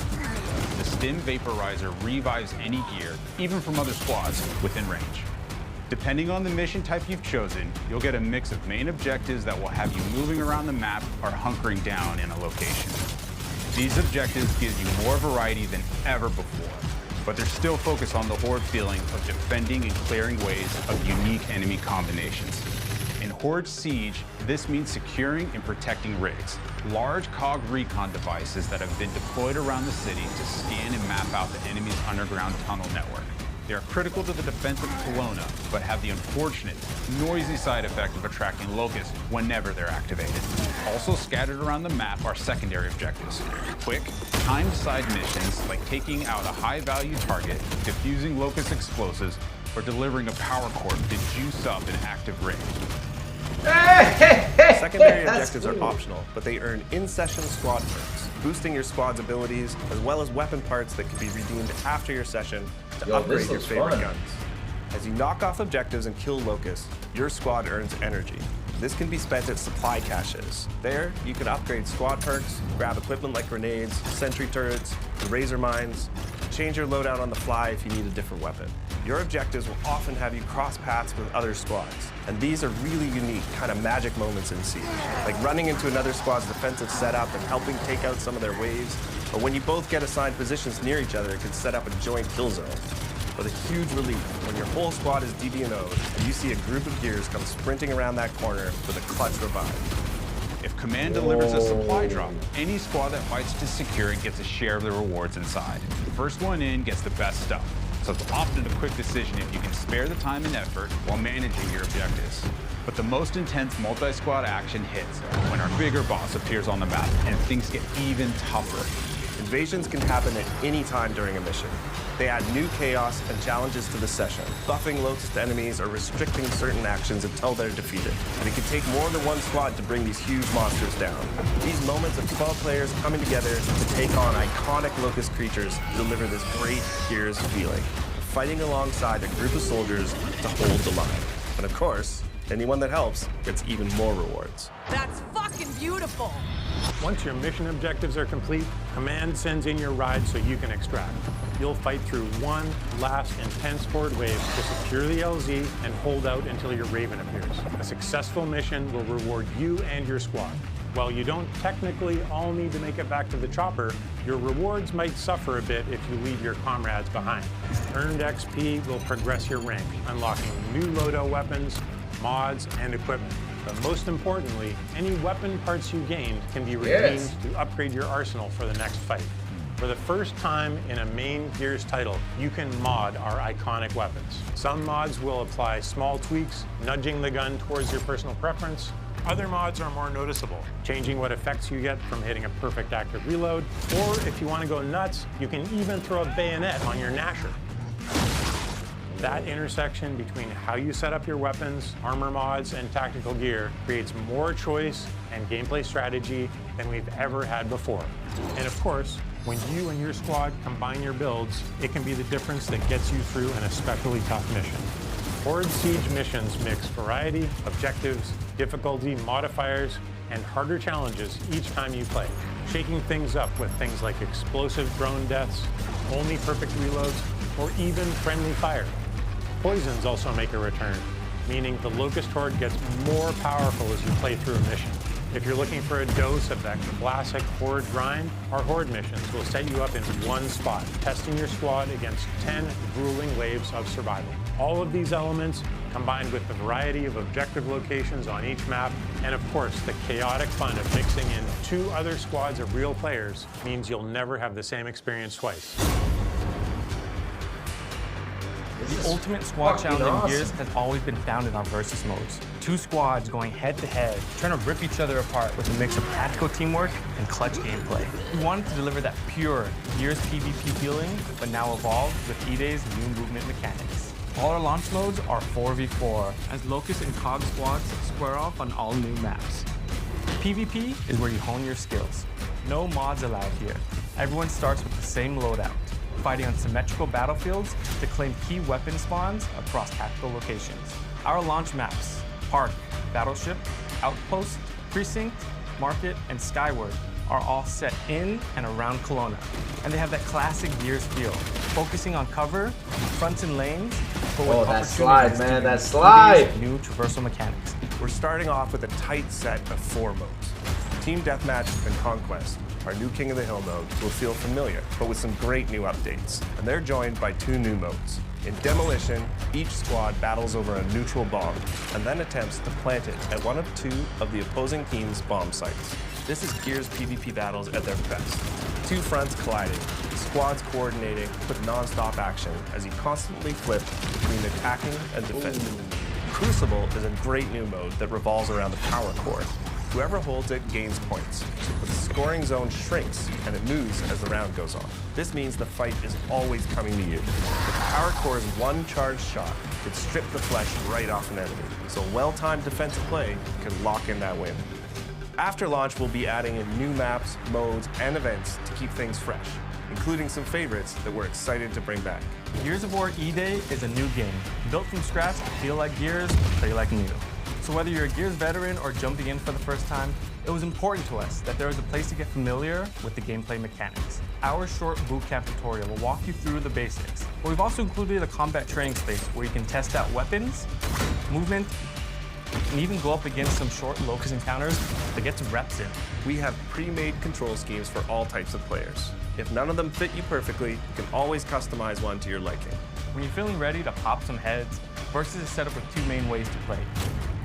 The Stim Vaporizer revives any gear, even from other squads, within range. Depending on the mission type you've chosen, you'll get a mix of main objectives that will have you moving around the map or hunkering down in a location. These objectives give you more variety than ever before, but they're still focused on the Horde feeling of defending and clearing waves of unique enemy combinations. In Horde Siege, this means securing and protecting rigs, large COG recon devices that have been deployed around the city to scan and map out the enemy's underground tunnel network. They are critical to the defense of Kelowna, but have the unfortunate, noisy side effect of attracting locusts whenever they're activated. Also scattered around the map are secondary objectives. Quick, timed side missions like taking out a high-value target, defusing locust explosives, or delivering a power cord to juice up an active rig. Secondary objectives are optional, but they earn in-session squad perks, boosting your squad's abilities, as well as weapon parts that can be redeemed after your session to upgrade your favorite guns. As you knock off objectives and kill locusts, your squad earns energy. This can be spent at supply caches. There, you can upgrade squad perks, grab equipment like grenades, sentry turrets, razor mines, change your loadout on the fly if you need a different weapon. Your objectives will often have you cross paths with other squads, and these are really unique kind of magic moments in Siege, like running into another squad's defensive setup and helping take out some of their waves, or when you both get assigned positions near each other, it can set up a joint kill zone. But a huge relief when your whole squad is DB&O'd and you see a group of gears come sprinting around that corner with a clutch revive. If Command delivers a supply drop, any squad that fights to secure it gets a share of the rewards inside. The first one in gets the best stuff, so it's often a quick decision if you can spare the time and effort while managing your objectives. But the most intense multi-squad action hits when our bigger boss appears on the map and things get even tougher. Invasions can happen at any time during a mission. They add new chaos and challenges to the session, buffing locust enemies or restricting certain actions until they're defeated. And it can take more than one squad to bring these huge monsters down. These moments of 12 players coming together to take on iconic locust creatures deliver this great Gears feeling, fighting alongside a group of soldiers to hold the line. And of course, anyone that helps gets even more rewards. That's fucking beautiful! Once your mission objectives are complete, Command sends in your ride so you can extract. You'll fight through one last intense horde wave to secure the LZ and hold out until your Raven appears. A successful mission will reward you and your squad. While you don't technically all need to make it back to the chopper, your rewards might suffer a bit if you leave your comrades behind. Earned XP will progress your rank, unlocking new loadout weapons, mods, and equipment. But most importantly, any weapon parts you gained can be redeemed to upgrade your arsenal for the next fight. For the first time in a main Gears title, you can mod our iconic weapons. Some mods will apply small tweaks, nudging the gun towards your personal preference. Other mods are more noticeable, changing what effects you get from hitting a perfect active reload. Or if you want to go nuts, you can even throw a bayonet on your Gnasher. That intersection between how you set up your weapons, armor mods, and tactical gear creates more choice and gameplay strategy than we've ever had before. And of course, when you and your squad combine your builds, it can be the difference that gets you through an especially tough mission. Horde Siege missions mix variety, objectives, difficulty, modifiers, and harder challenges each time you play, shaking things up with things like explosive drone deaths, only perfect reloads, or even friendly fire. Poisons also make a return, meaning the Locust Horde gets more powerful as you play through a mission. If you're looking for a dose of that classic Horde grind, our Horde missions will set you up in one spot, testing your squad against 10 grueling waves of survival. All of these elements, combined with the variety of objective locations on each map, and of course the chaotic fun of mixing in 2 other squads of real players, means you'll never have the same experience twice. Jesus ultimate squad fucking challenge in awesome. Gears has always been founded on versus modes. Two squads going head to head, trying to rip each other apart with a mix of practical teamwork and clutch gameplay. We wanted to deliver that pure Gears PvP feeling, but now evolved with E-Day's new movement mechanics. All our launch modes are 4v4, as Locust and COG squads square off on all new maps. PvP is where you hone your skills. No mods allowed here. Everyone starts with the same loadout, fighting on symmetrical battlefields to claim key weapon spawns across tactical locations. Our launch maps, Park, Battleship, Outpost, Precinct, Market, and Skyward, are all set in and around Kelowna. And they have that classic Gears feel, focusing on cover, fronts and lanes, but with that slide, opportunities man, to that use slide! new traversal mechanics. We're starting off with a tight set of 4 modes. Team Deathmatch and Conquest, our new King of the Hill mode, will feel familiar, but with some great new updates. And they're joined by 2 new modes. In Demolition, each squad battles over a neutral bomb, and then attempts to plant it at one of 2 of the opposing team's bomb sites. This is Gears PvP battles at their best. 2 fronts colliding, squads coordinating with non-stop action as you constantly flip between attacking and defending. Crucible is a great new mode that revolves around the power core. Whoever holds it gains points, but the scoring zone shrinks and it moves as the round goes on. This means the fight is always coming to you. The power core's one charged shot could strip the flesh right off an enemy, so well-timed defensive play can lock in that win. After launch, we'll be adding in new maps, modes, and events to keep things fresh, including some favorites that we're excited to bring back. Gears of War E-Day is a new game, built from scratch to feel like Gears, play like new. So whether you're a Gears veteran or jumping in for the first time, it was important to us that there was a place to get familiar with the gameplay mechanics. Our short bootcamp tutorial will walk you through the basics, but we've also included a combat training space where you can test out weapons, movement, and even go up against some short Locust encounters to get some reps in. We have pre-made control schemes for all types of players. If none of them fit you perfectly, you can always customize one to your liking. When you're feeling ready to pop some heads, Versus is set up with 2 main ways to play.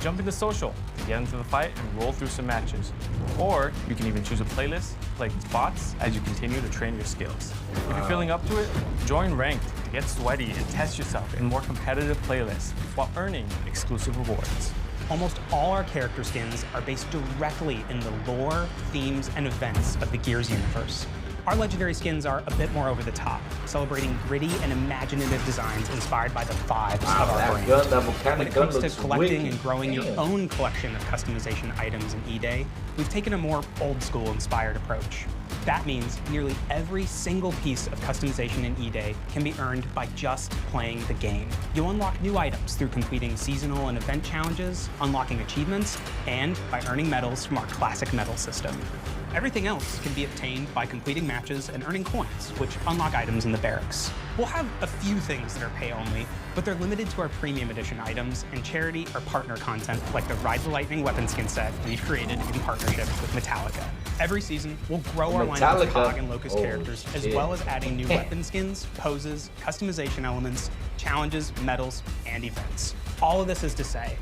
Jump into social to get into the fight and roll through some matches. Or you can even choose a playlist, play spots as you continue to train your skills. If you're feeling up to it, join Ranked to get sweaty and test yourself in more competitive playlists while earning exclusive rewards. Almost all our character skins are based directly in the lore, themes, and events of the Gears universe. Our legendary skins are a bit more over the top, celebrating gritty and imaginative designs inspired by the vibes of our brand. When it comes to collecting and growing your own collection of customization items in E-Day, we've taken a more old-school inspired approach. That means nearly every single piece of customization in E-Day can be earned by just playing the game. You'll unlock new items through completing seasonal and event challenges, unlocking achievements, and by earning medals from our classic medal system. Everything else can be obtained by completing matches and earning coins, which unlock items in the barracks. We'll have a few things that are pay-only, but they're limited to our premium edition items and charity or partner content like the Ride the Lightning weapon skin set we've created in partnership with Metallica. Every season, we'll grow our lineup of COG and Locust characters, as well as adding new weapon skins, poses, customization elements, challenges, medals, and events. All of this is to say,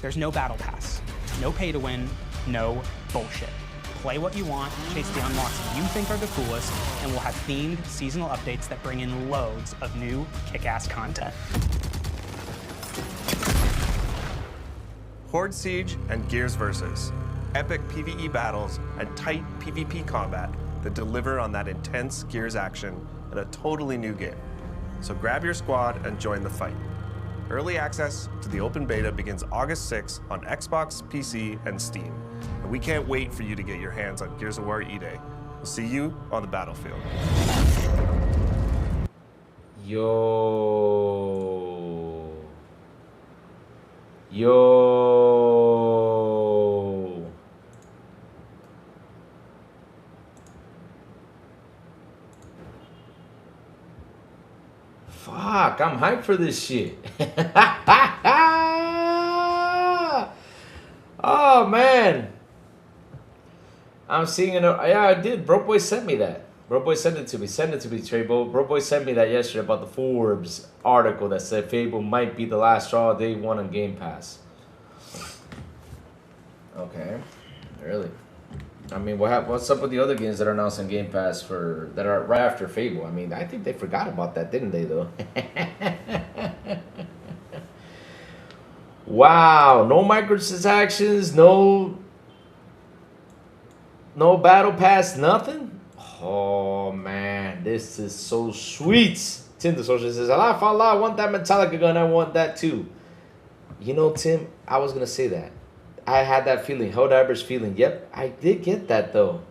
there's no battle pass, no pay to win, no bullshit. Play what you want, chase the unlocks you think are the coolest, and we'll have themed seasonal updates that bring in loads of new kick-ass content. Horde Siege and Gears Versus. Epic PvE battles and tight PvP combat that deliver on that intense Gears action in a totally new game. So grab your squad and join the fight. Early access to the open beta begins August 6th on Xbox, PC, and Steam. And we can't wait for you to get your hands on Gears of War E-Day. We'll see you on the battlefield. Yo. Fuck, I'm hyped for this shit. Oh, man. I'm seeing it. Yeah, I did. Bro Boy sent me that. Bro Boy sent it to me. Send it to me, Trebo. Bro Boy sent me that yesterday about the Forbes article that said Fable might be the last straw day one on Game Pass. Okay. Really? I mean, what's up with the other games that are announced on Game Pass that are right after Fable? I mean, I think they forgot about that, didn't they, though? Wow, no microtransactions, no battle pass, nothing. Oh man, this is so sweet. Tim the Social says, Allah, I want that Metallica gun. I want that too. You know, Tim, I was gonna say that. I had that feeling, Helldiver's feeling. Yep, I did get that though.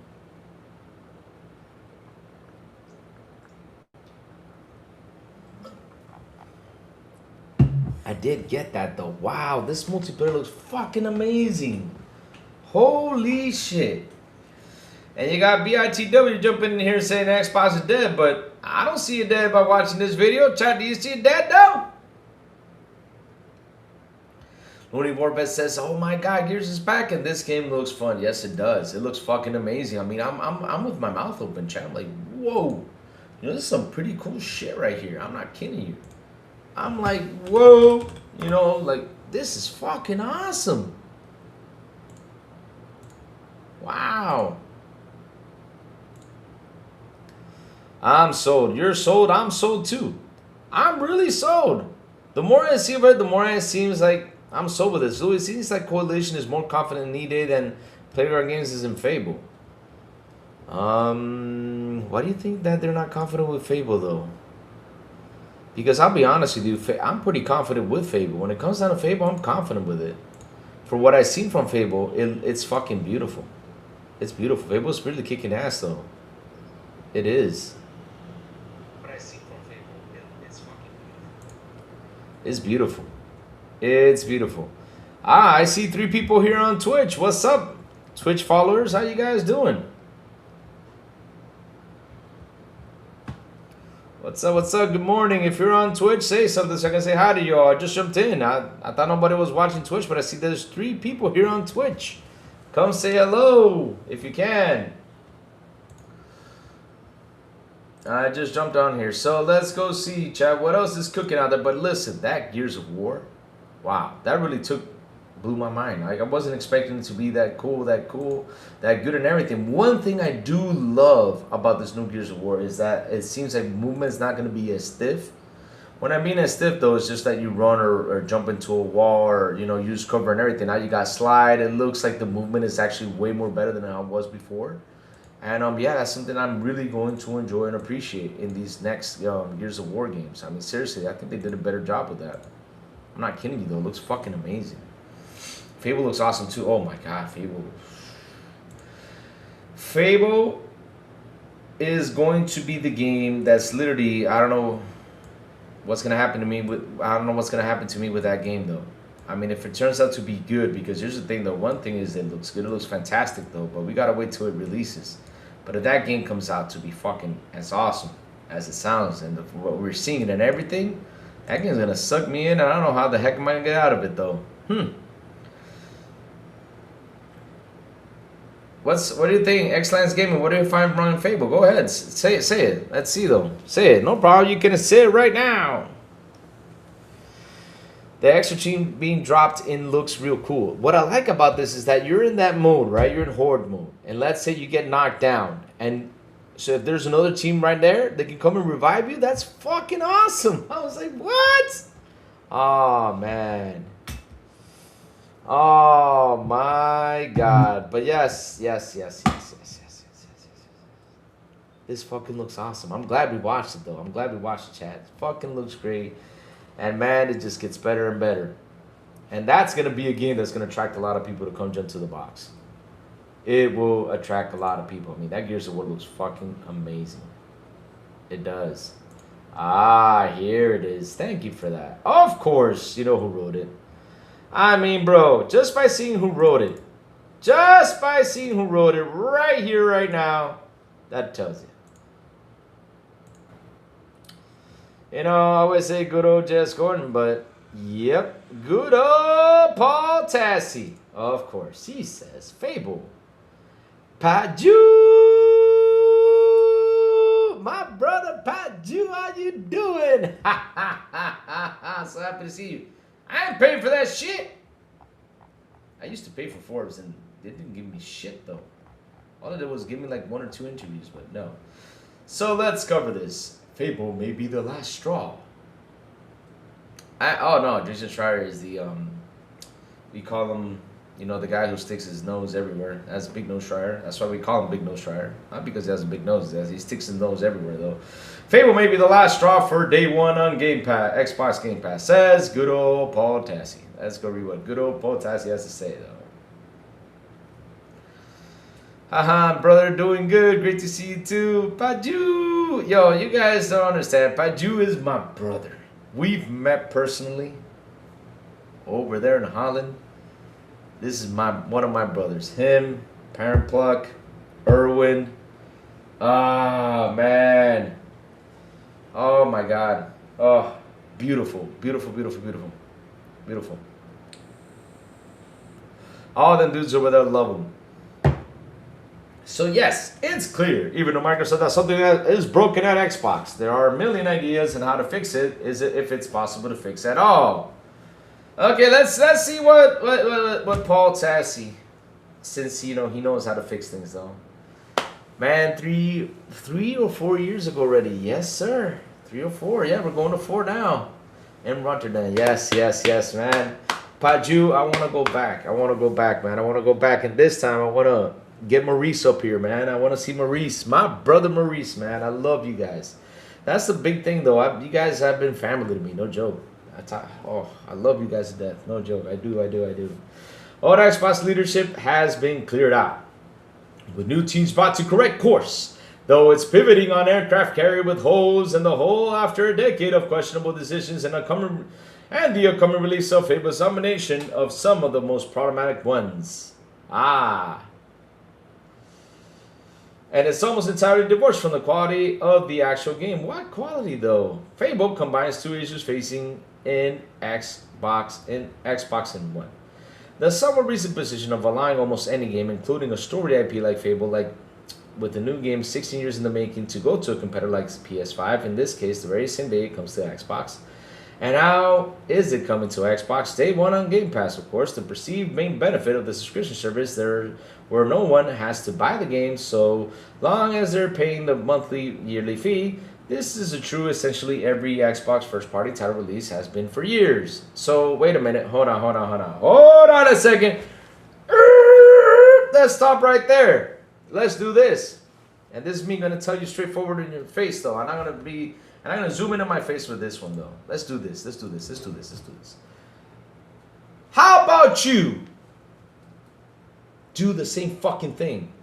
I did get that though. Wow, this multiplayer looks fucking amazing. Holy shit. And you got BITW jumping in here saying Xbox is dead, but I don't see it dead by watching this video. Chat, do you see it dead though? Looney Warbet says, "Oh my God, Gears is back and this game looks fun." Yes, it does. It looks fucking amazing. I mean, I'm with my mouth open, chat. I'm like, whoa, you know, this is some pretty cool shit right here. I'm not kidding you. I'm like, whoa, you know, like this is fucking awesome. Wow. I'm sold. You're sold. I'm sold too. I'm really sold. The more I see of it, the more it seems like I'm sold with this. So it seems like Coalition is more confident in needed than Playground Games is in Fable. Why do you think that they're not confident with Fable though? Because I'll be honest with you, I'm pretty confident with Fable. When it comes down to Fable, I'm confident with it. For what I've seen from Fable, it's fucking beautiful. It's beautiful. Fable's really kicking ass though. It is. What I see from Fable, it's fucking beautiful. It's beautiful. It's beautiful. Ah, I see 3 people here on Twitch. What's up, Twitch followers? How you guys doing? What's up? What's up? Good morning. If you're on Twitch, say something so I can say hi to you all. I just jumped in. I thought nobody was watching Twitch, but I see there's 3 people here on Twitch. Come say hello if you can. I just jumped on here. So let's go see, chat, what else is cooking out there. But listen, that Gears of War, wow, that really blew my mind. Like, I wasn't expecting it to be that cool, that good and everything. One thing I do love about this new Gears of War is that it seems like movement's not going to be as stiff. When I mean as stiff, though, it's just that you run or jump into a wall or, you know, use cover and everything. Now you got slide. It looks like the movement is actually way more better than it was before. And, yeah, that's something I'm really going to enjoy and appreciate in these next Gears of War games. I mean, seriously, I think they did a better job with that. I'm not kidding you, though. It looks fucking amazing. Fable looks awesome, too. Oh, my God, Fable. Fable is going to be the game that's literally, I don't know what's going to happen to me with that game, though. I mean, if it turns out to be good, because here's the thing, though. One thing is it looks good. It looks fantastic, though, but we got to wait till it releases. But if that game comes out to be fucking as awesome as it sounds and what we're seeing and everything, that game's going to suck me in. I don't know how the heck am I going to get out of it, though. What do you think, X-Lance Gaming? What do you find wrong in Fable? Go ahead, say it. Let's see, though. Say it. No problem. You can say it right now. The extra team being dropped in looks real cool. What I like about this is that you're in that mode, right? You're in horde mode. And let's say you get knocked down. And so if there's another team right there, they can come and revive you. That's fucking awesome. I was like, what? Oh, man. Oh, my God. But yes. This fucking looks awesome. I'm glad we watched it, though. I'm glad we watched the chat. It fucking looks great. And, man, it just gets better and better. And that's going to be a game that's going to attract a lot of people to come jump to the box. It will attract a lot of people. I mean, that Gears of War looks fucking amazing. It does. Ah, here it is. Thank you for that. Of course, you know who wrote it. I mean, bro, just by seeing who wrote it. Just by seeing who wrote it right here, right now, that tells you. You know, I always say good old Jess Gordon, but yep, good old Paul Tassi. Of course, he says Fable. Paju, my brother Paju, how you doing? Ha ha ha ha ha! So happy to see you. I ain't paying for that shit. I used to pay for Forbes, and they didn't give me shit though. All they did was give me like 1 or 2 interviews, but no. So let's cover this. Fable may be the last straw. Oh no, Jason Schreier is the We call him, you know, the guy who sticks his nose everywhere. That's Big Nose Schreier. That's why we call him Big Nose Schreier. Not because he has a big nose. He sticks his nose everywhere, though. Fable may be the last straw for day one on Game Pass, Xbox Game Pass, says good old Paul Tassi. Let's go read what good old Paul Tassi has to say, though. Haha, brother, doing good. Great to see you, too. Paju! Yo, you guys don't understand. Paju is my brother. We've met personally over there in Holland. This is one of my brothers. Him, Parent Pluck, Erwin. Ah, man. Oh, my God. Oh, beautiful. Beautiful, beautiful, beautiful. Beautiful. All them dudes over there love him. So, yes, it's clear. Even though Microsoft has something that is broken at Xbox, there are a million ideas on how to fix it. If it's possible to fix at all. Okay, let's see what Paul Tassi, since you know he knows how to fix things though. Man, three or 4 years ago already. Yes, sir. 3 or 4. Yeah, we're going to 4 now. In Rotterdam. Yes, man. Paju, I want to go back. Man. I want to go back, and this time I want to get Maurice up here, man. I want to see Maurice, my brother Maurice, man. I love you guys. That's the big thing, though. You guys have been family to me, no joke. I love you guys to death. No joke. I do. All the Xbox leadership has been cleared out, with new teams brought to correct course, though it's pivoting on aircraft carrier with holes in the hole after a decade of questionable decisions and the upcoming release of Fable's domination of some of the most problematic ones. And it's almost entirely divorced from the quality of the actual game. What quality, though? Fable combines 2 issues facing in Xbox in one. The somewhat recent position of allowing almost any game, including a storied IP like Fable, like with the new game 16 years in the making, to go to a competitor like PS5. In this case, the very same day it comes to Xbox. And how is it coming to Xbox? Day one on Game Pass, of course. The perceived main benefit of the subscription service there, where no one has to buy the game so long as they're paying the yearly fee. This is a true, essentially every Xbox first-party title release has been for years. So wait a minute, hold on a second. Let's stop right there. Let's do this. And this is me gonna tell you straightforward in your face, though. I'm not gonna zoom into my face with this one, though. Let's do this. How about you do the same fucking thing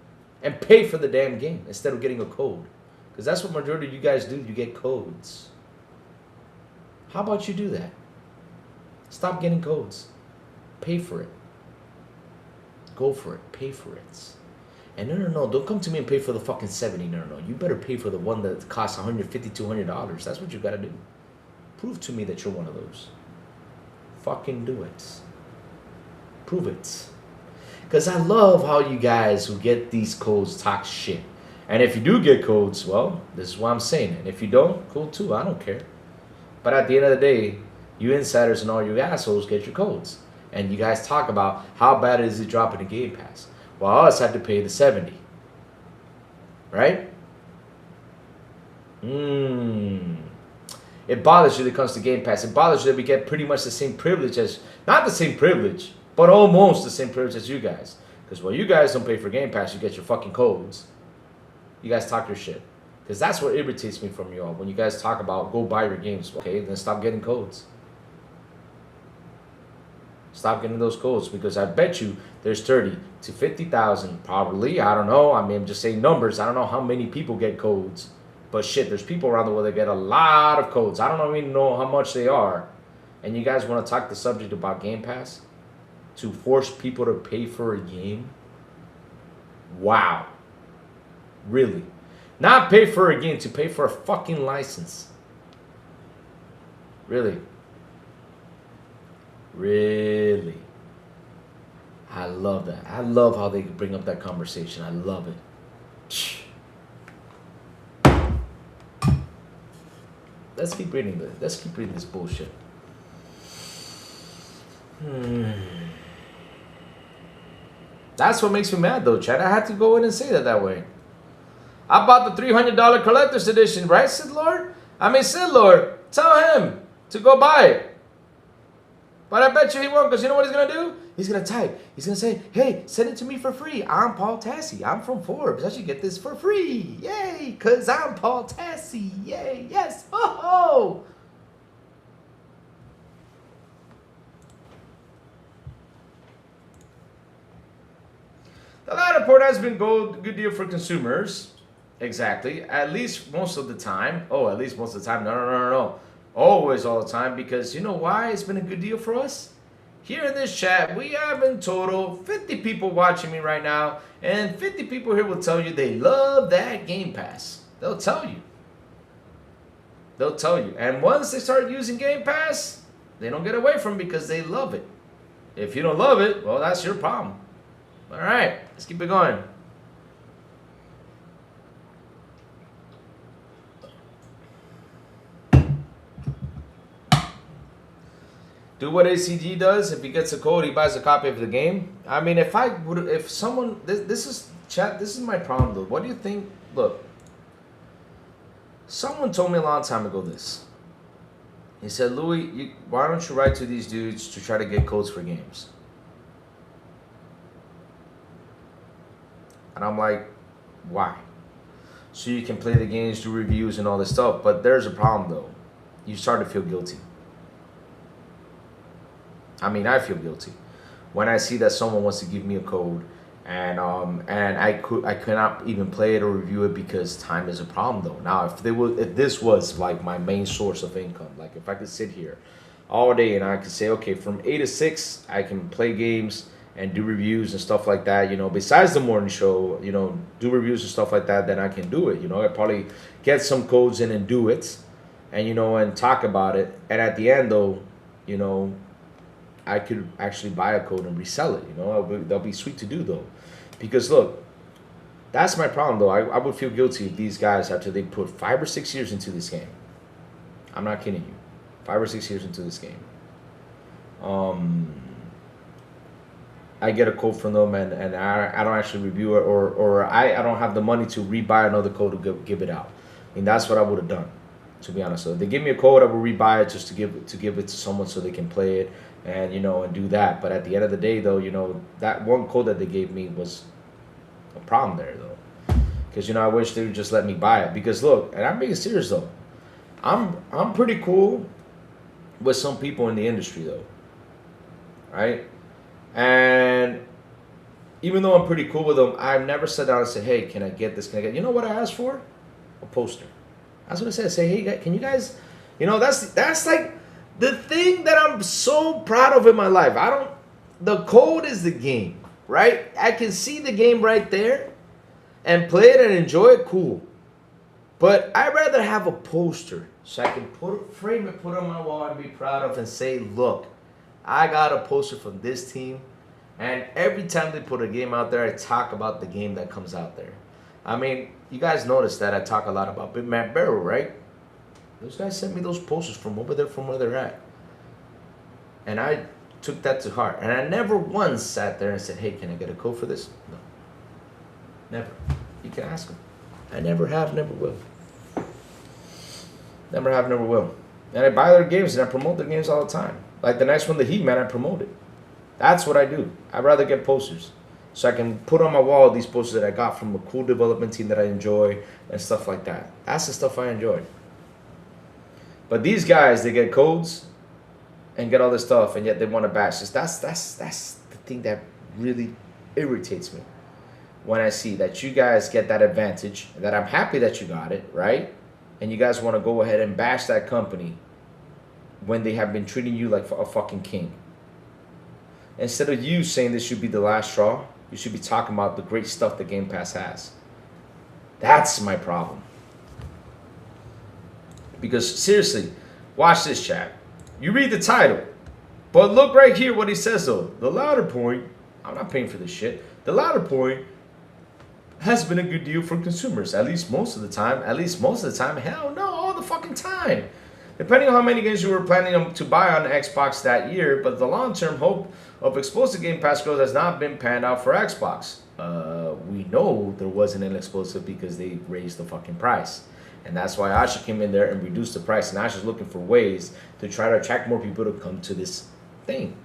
and pay for the damn game instead of getting a code? Because that's what majority of you guys do. You get codes. How about you do that? Stop getting codes. Pay for it. Go for it. Pay for it. And no. Don't come to me and pay for the fucking 70. No. You better pay for the one that costs $150, $200. That's what you got to do. Prove to me that you're one of those. Fucking do it. Prove it. Because I love how you guys who get these codes talk shit. And if you do get codes, well, this is what I'm saying. And if you don't, cool too. I don't care. But at the end of the day, you insiders and all you assholes get your codes. And you guys talk about how bad is it dropping the Game Pass. While us have to pay the 70. Right? It bothers you that it comes to Game Pass. It bothers you that we get pretty much the same privilege as, not the same privilege, but almost the same privilege as you guys. Because while you guys don't pay for Game Pass, you get your fucking codes. You guys talk your shit. Because that's what irritates me from you all. When you guys talk about go buy your games. Okay, then stop getting codes. Stop getting those codes. Because I bet you there's 30 to 50,000 probably. I don't know. I mean, I'm just saying numbers. I don't know how many people get codes. But shit, there's people around the world that get a lot of codes. I don't even know how much they are. And you guys want to talk the subject about Game Pass? To force people to pay for a game? Wow. Really? Not pay for a game, to pay for a fucking license. Really? Really? I love that. I love how they bring up that conversation. I love it. Let's keep reading this. Let's keep reading this bullshit. That's what makes me mad, though, Chad. I had to go in and say that way. I bought the $300 collector's edition, right, Sid Lord? Sid Lord, tell him to go buy it. But I bet you he won't, because you know what he's going to do? He's gonna type. He's gonna say, hey, send it to me for free. I'm Paul Tassi. I'm from Forbes. I should get this for free. Yay, because I'm Paul Tassi. Yay, yes. Oh. The ladder port has been good deal for consumers. Exactly. At least most of the time. Oh, at least most of the time. No. Always all the time. Because you know why it's been a good deal for us? Here in this chat, we have in total 50 people watching me right now. And 50 people here will tell you they love that Game Pass. They'll tell you. They'll tell you. And once they start using Game Pass, they don't get away from it because they love it. If you don't love it, well, that's your problem. All right, let's keep it going. Do what ACG does. If he gets a code, he buys a copy of the game. I mean, if someone, this is chat. This is my problem though. What do you think? Look, someone told me a long time ago this. He said, Louis, why don't you write to these dudes to try to get codes for games? And I'm like, why? So you can play the games, do reviews and all this stuff. But there's a problem though. You start to feel guilty. I mean, I feel guilty when I see that someone wants to give me a code and I cannot even play it or review it because time is a problem though. Now, if this was like my main source of income, like if I could sit here all day and I could say, okay, from 8 to 6, I can play games and do reviews and stuff like that, you know, besides the morning show, you know, do reviews and stuff like that, then I can do it. You know, I probably get some codes in and do it and, you know, and talk about it. And at the end though, you know, I could actually buy a code and resell it. You know, that'll be sweet to do though, because look, that's my problem though. I would feel guilty if these guys, after they put 5 or 6 years into this game, I'm not kidding you, 5 or 6 years into this game, I get a code from them and I don't actually review it or I don't have the money to rebuy another code to give it out. I mean, that's what I would have done, to be honest. So if they give me a code, I will rebuy it just to give it to someone so they can play it. And, you know, and do that. But at the end of the day, though, you know, that one code that they gave me was a problem there, though. Because, you know, I wish they would just let me buy it. Because, look, and I'm being serious, though. I'm pretty cool with some people in the industry, though. Right? And even though I'm pretty cool with them, I've never sat down and said, hey, can I get this? Can I get... You know what I asked for? A poster. That's what I said. I say, hey, can you guys... You know, that's like... The thing that I'm so proud of in my life, the code is the game, right? I can see the game right there and play it and enjoy it, cool. But I'd rather have a poster so I can frame it, put it on my wall and be proud of and say, look, I got a poster from this team. And every time they put a game out there, I talk about the game that comes out there. I mean, you guys notice that I talk a lot about Big Mac Barrel, right? Those guys sent me those posters from over there, from where they're at. And I took that to heart. And I never once sat there and said, hey, can I get a code for this? No. Never. You can ask them. I never have, never will. Never have, never will. And I buy their games and I promote their games all the time. Like the next one, the Heat, man, I promote it. That's what I do. I'd rather get posters. So I can put on my wall these posters that I got from a cool development team that I enjoy and stuff like that. That's the stuff I enjoy. But these guys, they get codes and get all this stuff, and yet they want to bash this. That's the thing that really irritates me when I see that you guys get that advantage, that I'm happy that you got it, right? And you guys want to go ahead and bash that company when they have been treating you like a fucking king. Instead of you saying this should be the last straw, you should be talking about the great stuff that Game Pass has. That's my problem. Because seriously, watch this, chat. You read the title, but look right here what he says though. The louder point, I'm not paying for this shit. The louder point has been a good deal for consumers, at least most of the time. At least most of the time. Hell no, all the fucking time. Depending on how many games you were planning to buy on Xbox that year, but the long-term hope of explosive Game Pass growth has not been panned out for Xbox. We know there wasn't an explosive because they raised the fucking price. And that's why Asha came in there and reduced the price. And Asha's looking for ways to try to attract more people to come to this thing.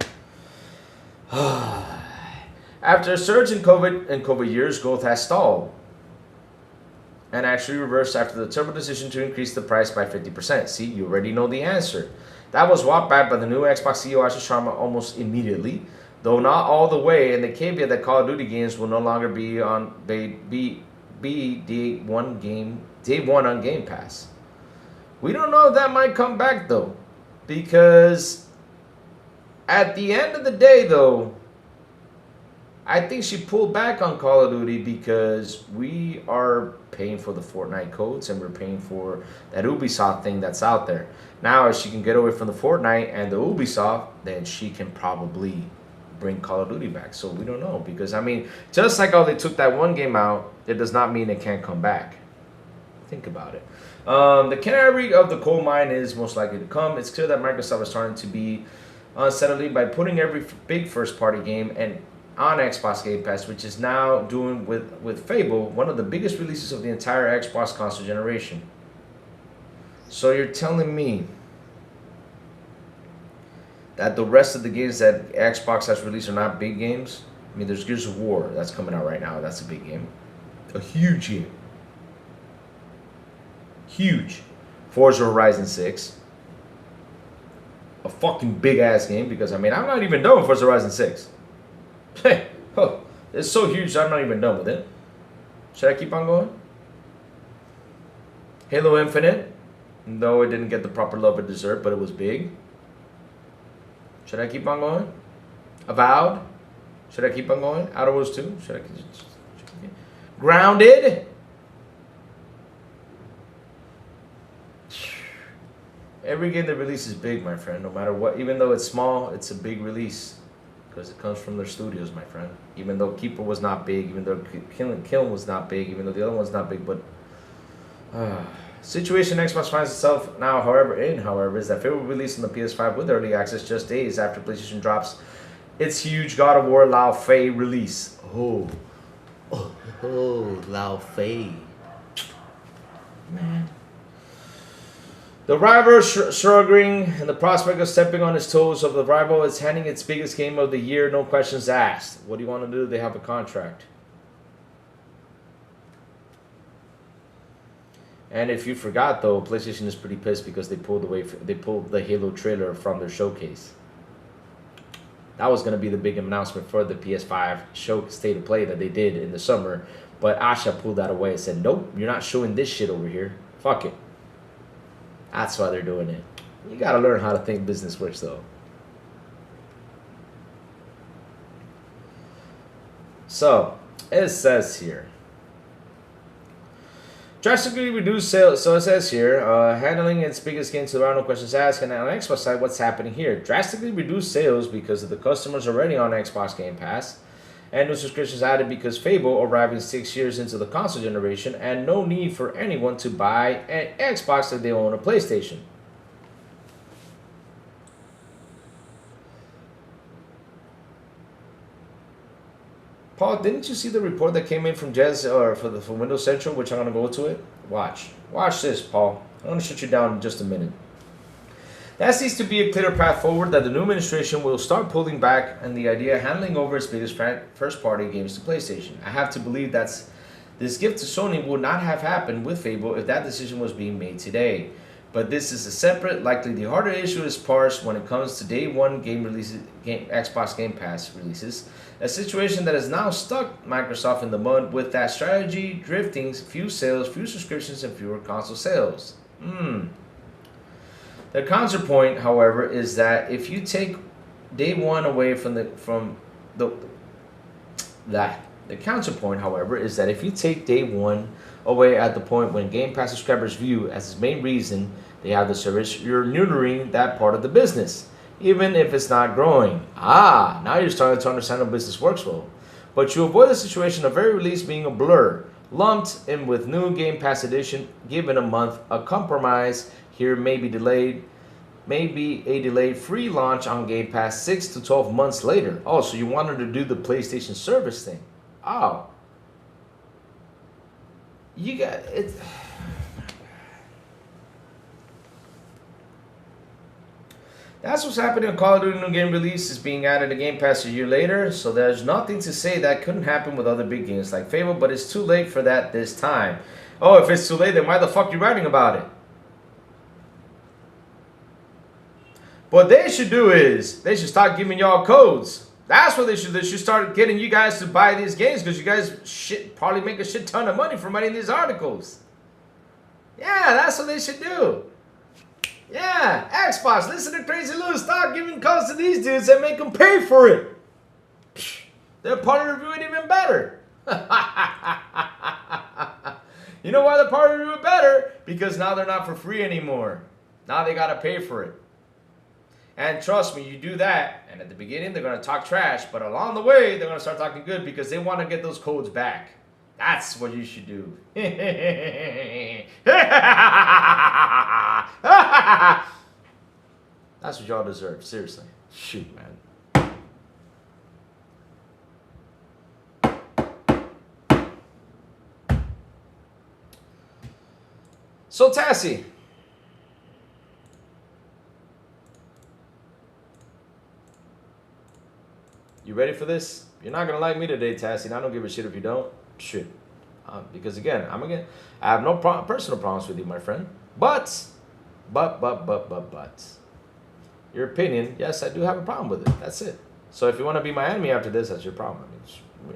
After a surge in COVID years, growth has stalled and actually reversed after the terrible decision to increase the price by 50%. See, you already know the answer. That was walked back by the new Xbox CEO Asher Sharma almost immediately, though not all the way, and the caveat that Call of Duty games will no longer be day one on Game Pass. We don't know if that might come back though, because at the end of the day though, I think she pulled back on Call of Duty because we are paying for the Fortnite codes and we're paying for that Ubisoft thing that's out there. Now, if she can get away from the Fortnite and the Ubisoft, then she can probably bring Call of Duty back. So we don't know, because I mean, just like how they took that one game out, it does not mean it can't come back. Think about it. The canary of the coal mine is most likely to come. It's clear that Microsoft is starting to be unsettling by putting every big first-party game and on Xbox Game Pass, which is now doing with Fable, one of the biggest releases of the entire Xbox console generation. So you're telling me that the rest of the games that Xbox has released are not big games? I mean, there's Gears of War that's coming out right now. That's a big game. A huge game. Huge. Forza Horizon 6. A fucking big-ass game, because, I mean, I'm not even done with Forza Horizon 6. Hey, oh, it's so huge I'm not even done with it. Should I keep on going? Halo Infinite, though it didn't get the proper love it deserved, but it was big. Should I keep on going? Avowed, should I keep on going? Outer Worlds 2, should I? Grounded. Every game they release is big, my friend, no matter what. Even though it's small, it's a big release. Because it comes from their studios, my friend. Even though Keeper was not big, even though Kiln was not big, even though the other one's not big, but situation Xbox finds itself now, however, is that Fable will release on the PS5 with early access just days after PlayStation drops its huge God of War Lao Fei release. Oh, Lao Fei, man. The rival shrugging and the prospect of stepping on his toes of the rival is handing its biggest game of the year, no questions asked. What do you want to do? They have a contract. And if you forgot though, PlayStation is pretty pissed because they pulled the Halo trailer from their showcase. That was going to be the big announcement for the PS5 show state of play that they did in the summer, but Asha pulled that away and said, "Nope, you're not showing this shit over here. Fuck it." That's why they're doing it. You gotta learn how to think business works, though. So, it says here. Drastically reduced sales. So it says here, handling its biggest game to the round, no questions asked. And on the Xbox side, what's happening here? Drastically reduced sales because of the customers already on Xbox Game Pass. And new subscriptions added because Fable arriving 6 years into the console generation, and no need for anyone to buy an Xbox if they own a PlayStation. Paul, didn't you see the report that came in from Jez or for Windows Central, which I'm gonna go to it? Watch this, Paul. I'm gonna shut you down in just a minute. That seems to be a clear path forward that the new administration will start pulling back on the idea of handing over its biggest first-party games to PlayStation. I have to believe that this gift to Sony would not have happened with Fable if that decision was being made today. But this is a separate, likely the harder issue is parsed when it comes to day one game releases, Xbox Game Pass releases, a situation that has now stuck Microsoft in the mud with that strategy drifting few sales, few subscriptions, and fewer console sales. The counterpoint, however, is that if you take day one away the counterpoint, however, is that if you take day one away at the point when Game Pass subscribers view as its main reason they have the service, you're neutering that part of the business, even if it's not growing. Now you're starting to understand how business works well. But you avoid the situation of very release being a blur, lumped in with new Game Pass edition, given a month, a compromise. Here may be a delayed free launch on Game Pass 6 to 12 months later. Oh, so you wanted to do the PlayStation service thing. Oh. You got it. That's what's happening on Call of Duty new game release is being added to Game Pass a year later, so there's nothing to say that couldn't happen with other big games like Fable, but it's too late for that this time. Oh, if it's too late, then why the fuck you writing about it? What they should do is, they should start giving y'all codes. That's what they should do. They should start getting you guys to buy these games, because you guys probably make a shit ton of money from writing these articles. Yeah, that's what they should do. Yeah, Xbox, listen to Crazy Lou. Stop giving codes to these dudes and make them pay for it. Their party review ain't even better. You know why the party review is better? Because now they're not for free anymore. Now they gotta pay for it. And trust me, you do that, and at the beginning they're gonna talk trash, but along the way they're gonna start talking good because they want to get those codes back. That's what you should do. That's what y'all deserve, seriously. Shoot, man. So, Tassie. You ready for this? You're not going to like me today, Tassie, and I don't give a shit if you don't. Shit. Because, again, I have no personal problems with you, my friend. But. Your opinion, yes, I do have a problem with it. That's it. So if you want to be my enemy after this, that's your problem.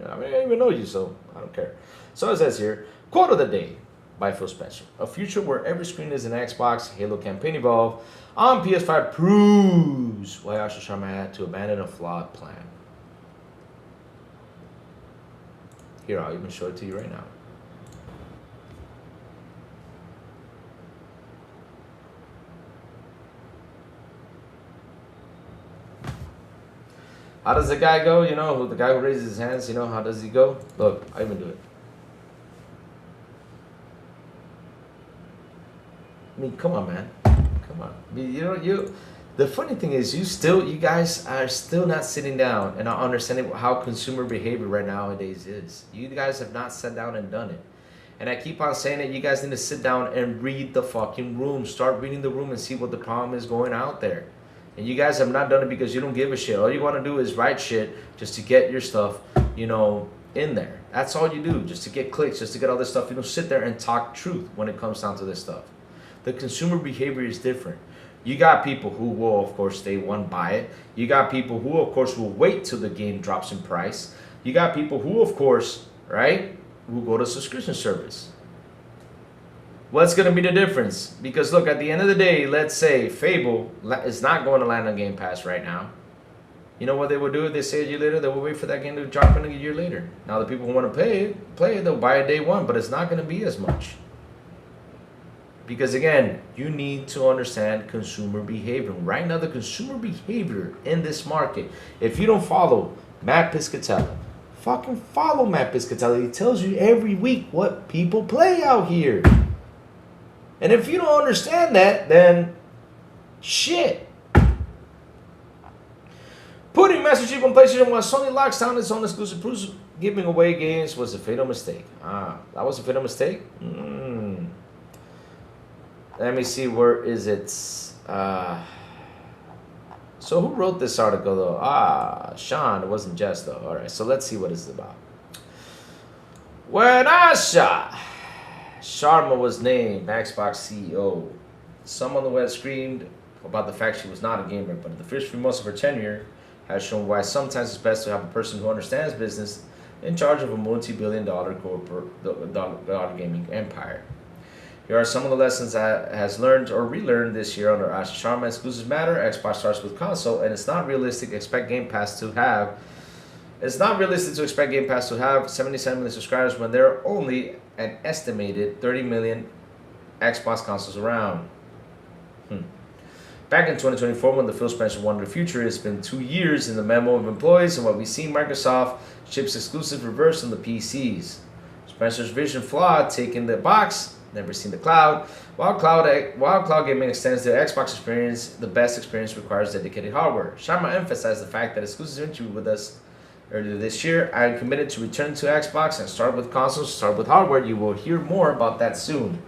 I don't even know you, so I don't care. So it says here, quote of the day by Phil Spencer. A future where every screen is an Xbox, Halo campaign evolve on PS5 proves why Asha Sharma had to abandon a flawed plan. Here, I'll even show it to you right now. How does the guy go? You know, the guy who raises his hands, you know, how does he go? Look, I even do it. I mean, come on, man. Come on. I mean, you know, the funny thing is, you guys are still not sitting down and not understanding how consumer behavior right nowadays is. You guys have not sat down and done it. And I keep on saying that you guys need to sit down and read the fucking room. Start reading the room and see what the problem is going out there. And you guys have not done it because you don't give a shit. All you want to do is write shit just to get your stuff, you know, in there. That's all you do, just to get clicks, just to get all this stuff. You don't sit there and talk truth when it comes down to this stuff. The consumer behavior is different. You got people who will, of course, day one buy it. You got people who, of course, will wait till the game drops in price. You got people who, of course, right, will go to subscription service. What's going to be the difference? Because look, at the end of the day, let's say Fable is not going to land on Game Pass right now. You know what they will do if they say a year later? They will wait for that game to drop in a year later. Now the people who want to play it, they'll buy it day one, but it's not going to be as much. Because again, you need to understand consumer behavior. Right now, the consumer behavior in this market, if you don't follow Matt Piscatella, fucking follow Matt Piscatella. He tells you every week what people play out here. And if you don't understand that, then shit. Putting Master Chief on PlayStation while Sony locks down its own exclusive proofs giving away games was a fatal mistake. That was a fatal mistake? Let me see, where is it? So who wrote this article though? Sean, it wasn't Jess though. Alright, so let's see what it's about. When Asha Sharma was named Xbox CEO, someone on the web screamed about the fact she was not a gamer, but in the first few months of her tenure has shown why sometimes it's best to have a person who understands business in charge of a multi-billion-dollar corporate gaming empire. Here are some of the lessons that has learned or relearned this year under Asha Sharma. Exclusives matter. Xbox starts with console, and it's not realistic to expect Game Pass to have. It's not realistic to expect Game Pass to have 77 million subscribers when there are only an estimated 30 million Xbox consoles around. Back in 2024, when the Phil Spencer wondered the future, it's been 2 years in the memo of employees, and what we've seen Microsoft ships exclusive reverse on the PCs. Spencer's vision flawed, taking the box, never seen the cloud. While cloud gaming extends the Xbox experience, the best experience requires dedicated hardware. Sharma emphasized the fact that exclusive interview with us earlier this year. I am committed to return to Xbox and start with consoles, start with hardware. You will hear more about that soon.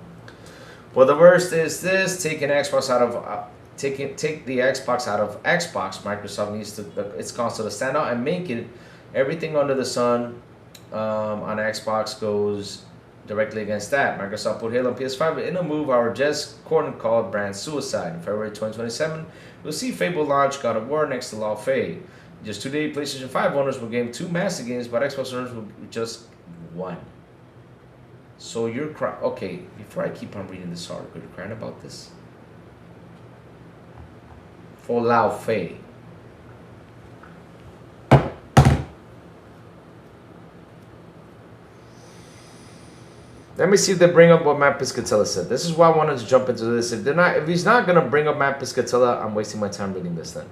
Well, the worst is this, taking Xbox out of take the Xbox out of Xbox. Microsoft needs to its console to stand out and make it everything under the sun on Xbox goes directly against that. Microsoft put Halo on PS5 in a move our just called brand suicide. In February 2027, we'll see Fable launch God of War next to Law Fade. Just today, PlayStation 5 owners will gain 2 massive games, but Xbox owners will just 1. So you're crying. Okay, before I keep on reading this article, you're crying about this? For Lao Fei. Let me see if they bring up what Matt Piscatella said. This is why I wanted to jump into this. If he's not gonna bring up Matt Piscatella, I'm wasting my time reading this then.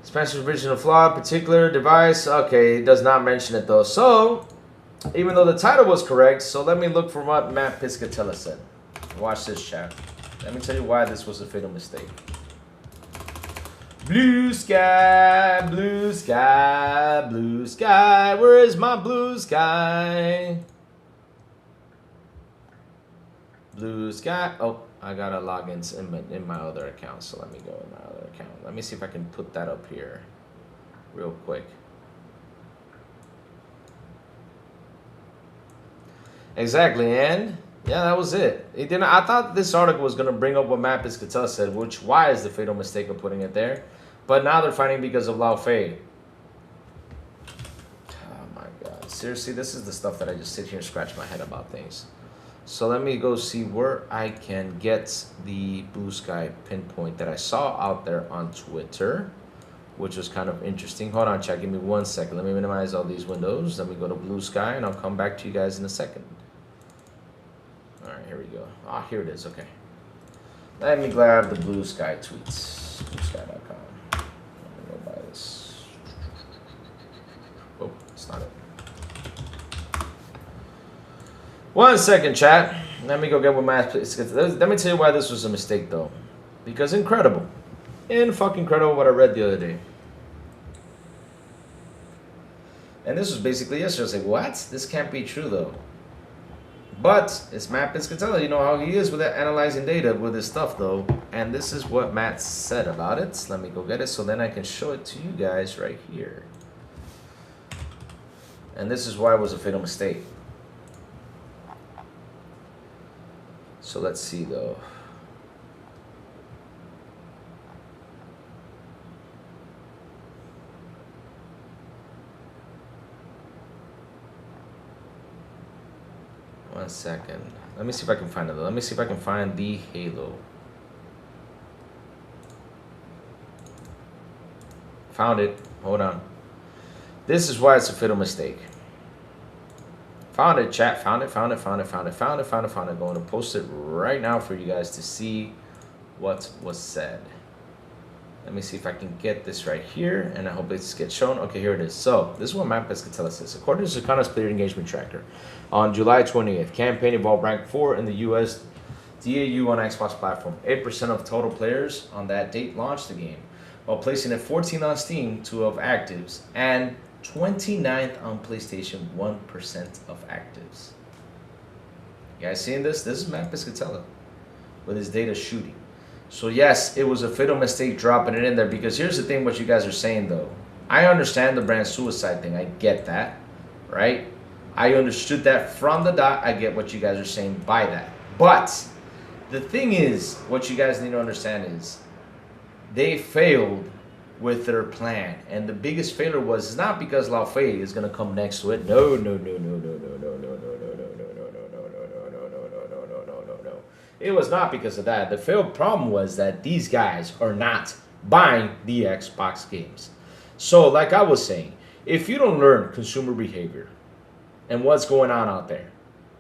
Spencer's original flaw, particular device. Okay, he does not mention it though. So, even though the title was correct, so let me look for what Matt Piscatella said. Watch this, chat. Let me tell you why this was a fatal mistake. Blue sky, blue sky, blue sky. Where is my blue sky? Blue sky. Oh, I gotta log in my other account. So let me go in my other account. Let me see if I can put that up here real quick. Exactly, and yeah, that was it. It didn't. I thought this article was gonna bring up what Matt Piscatella said, why is the fatal mistake of putting it there? But now they're fighting because of Lao Fei. Oh my God! Seriously, this is the stuff that I just sit here and scratch my head about things. So let me go see where I can get the blue sky pinpoint that I saw out there on Twitter, which was kind of interesting. Hold on, chat. Give me 1 second. Let me minimize all these windows. Let me go to blue sky, and I'll come back to you guys in a second. All right, here we go. Ah, here it is. Okay. Let me grab the blue sky tweets. Bluesky.com. Let me go buy this. Oh, it's not it. 1 second, chat. Let me go get what Matt. Let me tell you why this was a mistake, though. Because incredible. Fucking incredible what I read the other day. And this was basically yesterday. I was like, what? This can't be true, though. But it's Matt Piscatella. You know how he is with that analyzing data with his stuff, though. And this is what Matt said about it. Let me go get it so then I can show it to you guys right here. And this is why it was a fatal mistake. So let's see, though. One second. Let me see if I can find it. Let me see if I can find the Halo. Found it. Hold on. This is why it's a fatal mistake. Found it, chat. Found it. Going to post it right now for you guys to see what was said. Let me see if I can get this right here, and I hope this gets shown. Okay, here it is. So, this is what Matt Piscatella says. According to Sakana's player engagement tracker, on July 20th, campaign involved rank 4 in the US DAU on Xbox platform. 8% of total players on that date launched the game, while placing at 14 on Steam, 2 of actives, and 29th on PlayStation, 1% of actives. You guys seeing this? This is Matt Piscatella with his data shooting. So yes, it was a fatal mistake dropping it in there, because here's the thing what you guys are saying though. I understand the brand suicide thing. I get that, right? I understood that from the dot. I get what you guys are saying by that. But the thing is, what you guys need to understand is they failed with their plan. And the biggest failure was not because Lao Fei is going to come next to it. No. It was not because of that. The failed problem was that these guys are not buying the Xbox games. So, like I was saying, if you don't learn consumer behavior and what's going on out there,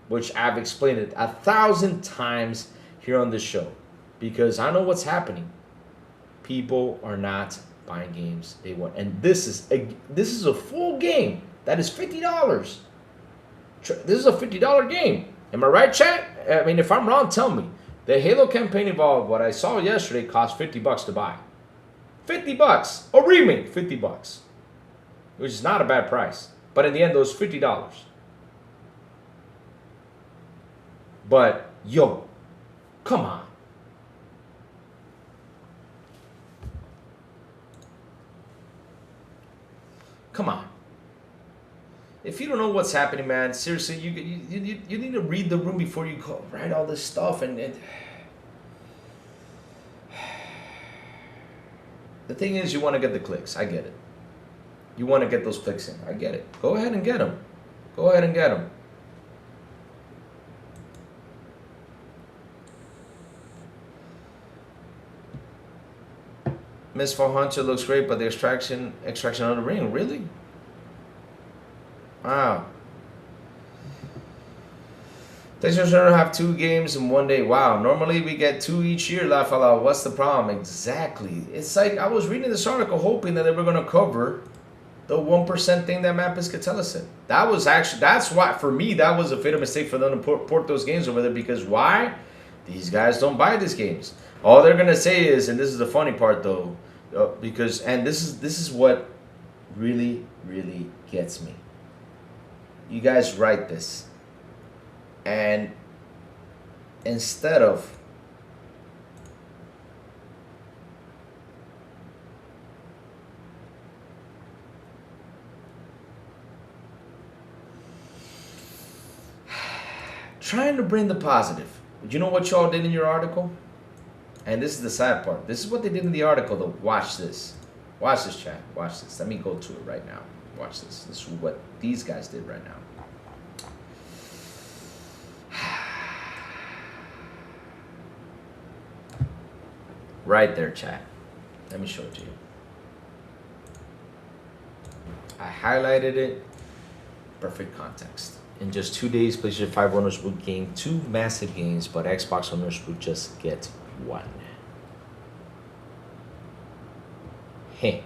which I've explained it 1,000 times here on this show, because I know what's happening. People are not buying games they want, and this is a full game that is $50. This is a $50 game. Am I right, chat? I mean, if I'm wrong, tell me. The Halo campaign involved, what I saw yesterday, cost $50 to buy. $50. A remake, $50. Which is not a bad price. But in the end, it was $50. But Yo, come on. Come on. If you don't know what's happening, man, seriously, you need to read the room before you write all this stuff. And the thing is, you want to get the clicks. I get it. You want to get those clicks in. I get it. Go ahead and get them. Go ahead and get them. Miss Hunter looks great, but the extraction of the ring, really? Wow. Texas Runner have 2 games in one day. Wow. Normally we get 2 each year, laugh out loud. What's the problem? Exactly. It's like I was reading this article hoping that they were going to cover the 1% thing that Matt Piscatella said. That was actually, that's why, for me, that was a fatal mistake for them to port those games over there, because why? These guys don't buy these games. All they're going to say is, and this is the funny part though, because, and this is what really, really gets me. You guys write this, and instead of trying to bring the positive, you know what y'all did in your article? And this is the sad part. This is what they did in the article, though. Watch this. Watch this, chat. Watch this. Let me go to it right now. Watch this. This is what these guys did right now. Right there, chat. Let me show it to you. I highlighted it. Perfect context. In just 2 days, PlayStation 5 owners would gain 2 massive games, but Xbox owners would just get 1. Hey.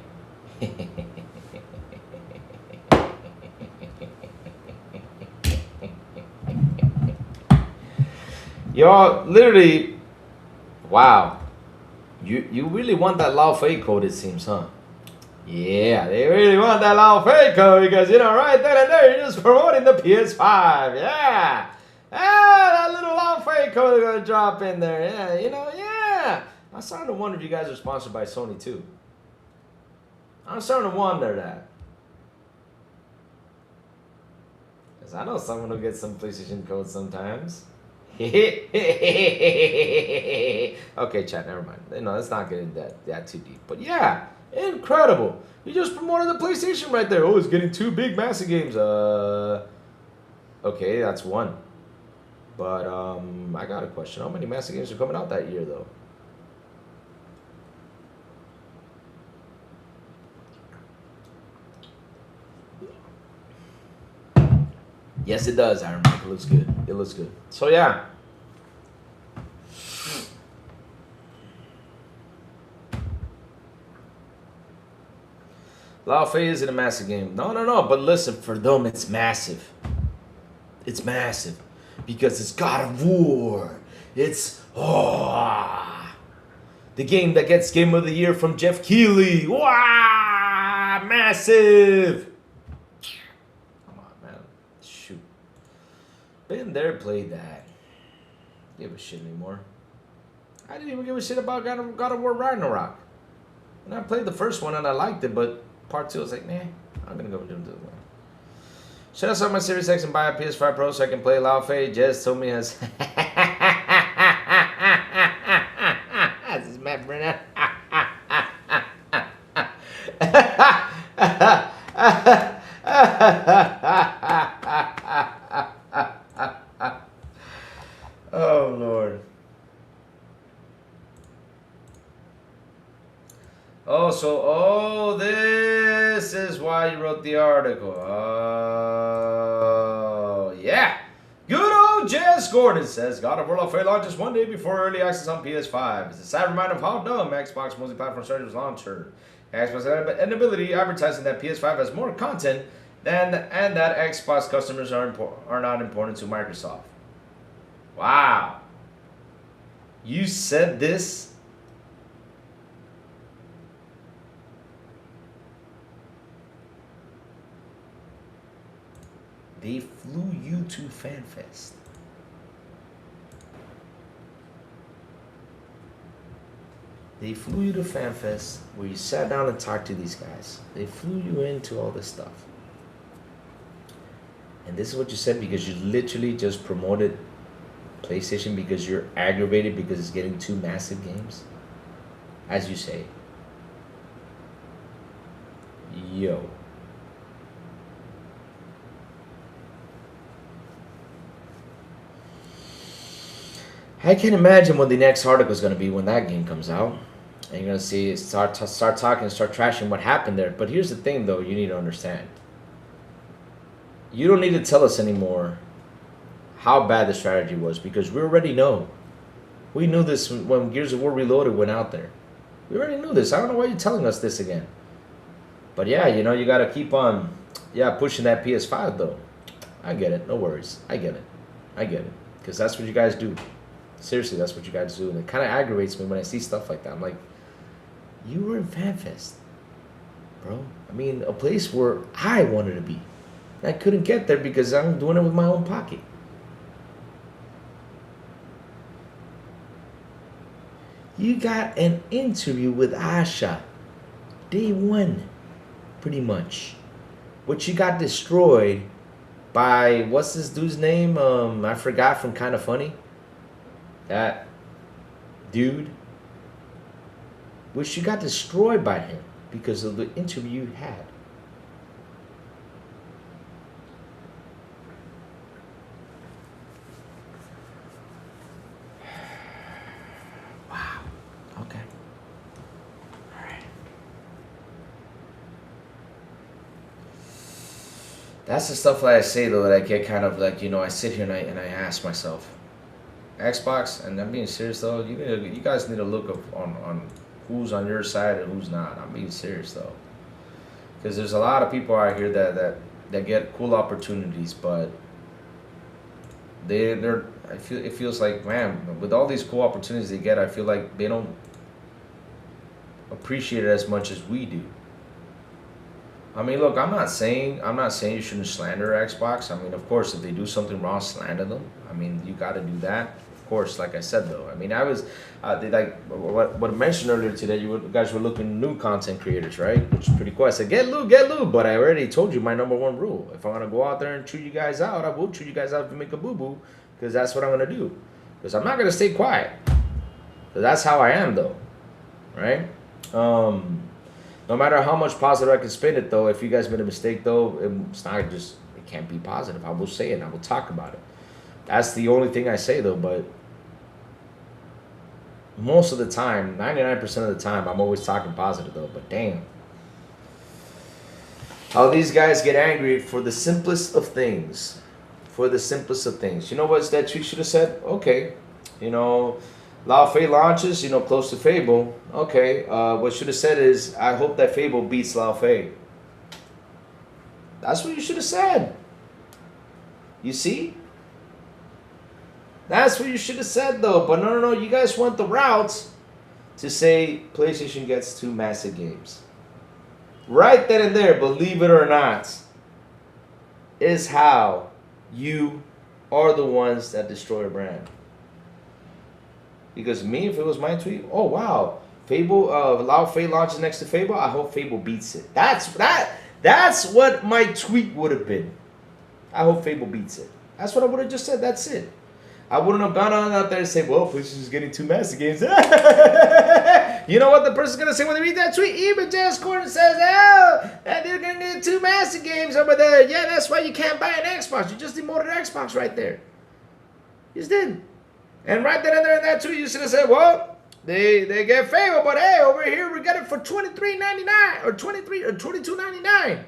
Y'all, literally, wow. You really want that Lao Fei code, it seems, huh? Yeah, they really want that Lao Fei code because, you know, right then and there, you're just promoting the PS5. Yeah. Ah, that little Lao Fei code is going to drop in there. Yeah, you know, yeah. I'm starting to wonder if you guys are sponsored by Sony, too. I'm starting to wonder that. Because I know someone who gets some PlayStation codes sometimes. Okay, chat, never mind. No, let's not get into that too deep. But yeah, incredible. You just promoted the PlayStation right there. Oh, it's getting 2 big massive games. Okay, that's 1. But I got a question. How many massive games are coming out that year, though? Yes, it does, Iron Man. It looks good. It looks good. So, yeah. Lao Fei isn't a massive game. No. But listen, for them, it's massive. It's massive. Because it's God of War. It's, the game that gets Game of the Year from Jeff Keighley. Wow, massive. Been there, played that. Give a shit anymore. I didn't even give a shit about God of War Ragnarok. And I played the first one and I liked it, but part 2 I was like, nah, I'm gonna go do this one. Should I sell my Series X and buy a PS5 Pro so I can play Lao Fei? Jez told me as this is Matt Brennan. Oh, Lord. Oh, this is why you wrote the article. Oh, yeah. Good old Jess Gordon says, God of War Lao Fei launches 1 day before early access on PS5. It's a sad reminder of how dumb Xbox multi-platform strategy was launched. Xbox inability advertising that PS5 has more content and that Xbox customers are not important to Microsoft. Wow. You said this? They flew you to FanFest. They flew you to FanFest where you sat down and talked to these guys. They flew you into all this stuff. And this is what you said because you literally just promoted PlayStation because you're aggravated because it's getting 2 massive games. As you say. Yo. I can imagine what the next article is going to be when that game comes out. And you're going to see start talking, start trashing what happened there. But here's the thing, though, you need to understand. You don't need to tell us anymore how bad the strategy was because we already know. We knew this when Gears of War Reloaded went out there. We already knew this. I don't know why you're telling us this again. But yeah, you know, you got to keep on, pushing that PS5, though. I get it. No worries. I get it. I get it. Because that's what you guys do. Seriously, that's what you guys do. And it kind of aggravates me when I see stuff like that. I'm like, you were in FanFest, bro. I mean, a place where I wanted to be. I couldn't get there because I'm doing it with my own pocket. You got an interview with Asha. Day 1, pretty much. Which you got destroyed by, what's this dude's name? I forgot from Kinda Funny. That dude. Which you got destroyed by him because of the interview you had. Wow. Okay. All right. That's the stuff that I say, though, that I get kind of like, you know, I sit here and I ask myself, Xbox, and I'm being serious, though, you guys need to look up on who's on your side and who's not. I'm being serious, though. Because there's a lot of people out here that get cool opportunities, but they're it feels like, man, with all these cool opportunities they get, I feel like they don't appreciate it as much as we do. I mean, look, I'm not saying you shouldn't slander Xbox. I mean, of course, if they do something wrong, slander them. I mean, you got to do that. Of course, like I said, though. I mean, I was, like what I mentioned earlier today, you guys were looking new content creators, right? Which is pretty cool. I said, get Lou. But I already told you my #1 rule. If I'm going to go out there and chew you guys out, I will chew you guys out if you make a boo-boo. Because that's what I'm going to do. Because I'm not going to stay quiet. Because that's how I am, though. Right? No matter how much positive I can spin it, though, if you guys made a mistake, though, it's not just, it can't be positive. I will say it and I will talk about it. That's the only thing I say, though, but most of the time, 99% of the time, I'm always talking positive, though, but damn. How these guys get angry for the simplest of things. For the simplest of things. You know what that tweet should have said? Okay, you know, Lao Fei launches, you know, close to Fable. Okay, what should have said is, I hope that Fable beats Lao Fei. That's what you should have said. You see? That's what you should have said, though. But no, you guys want the route to say PlayStation gets 2 massive games. Right then and there, believe it or not, is how you are the ones that destroy a brand. Because me, if it was my tweet, oh wow, Fable, Lao Fei launches next to Fable. I hope Fable beats it. That's what my tweet would have been. I hope Fable beats it. That's what I would have just said. That's it. I wouldn't have gone on out there and say, well, PlayStation's getting 2 massive games. You know what the person's going to say when they read that tweet? Even Jazz Gordon says, oh, they're going to get 2 massive games over there. Yeah, that's why you can't buy an Xbox. You just demoted Xbox right there. You just did. And right there and there in that tweet, you should have said, well, they get Fable, but hey, over here we got it for $23.99 or $22.99.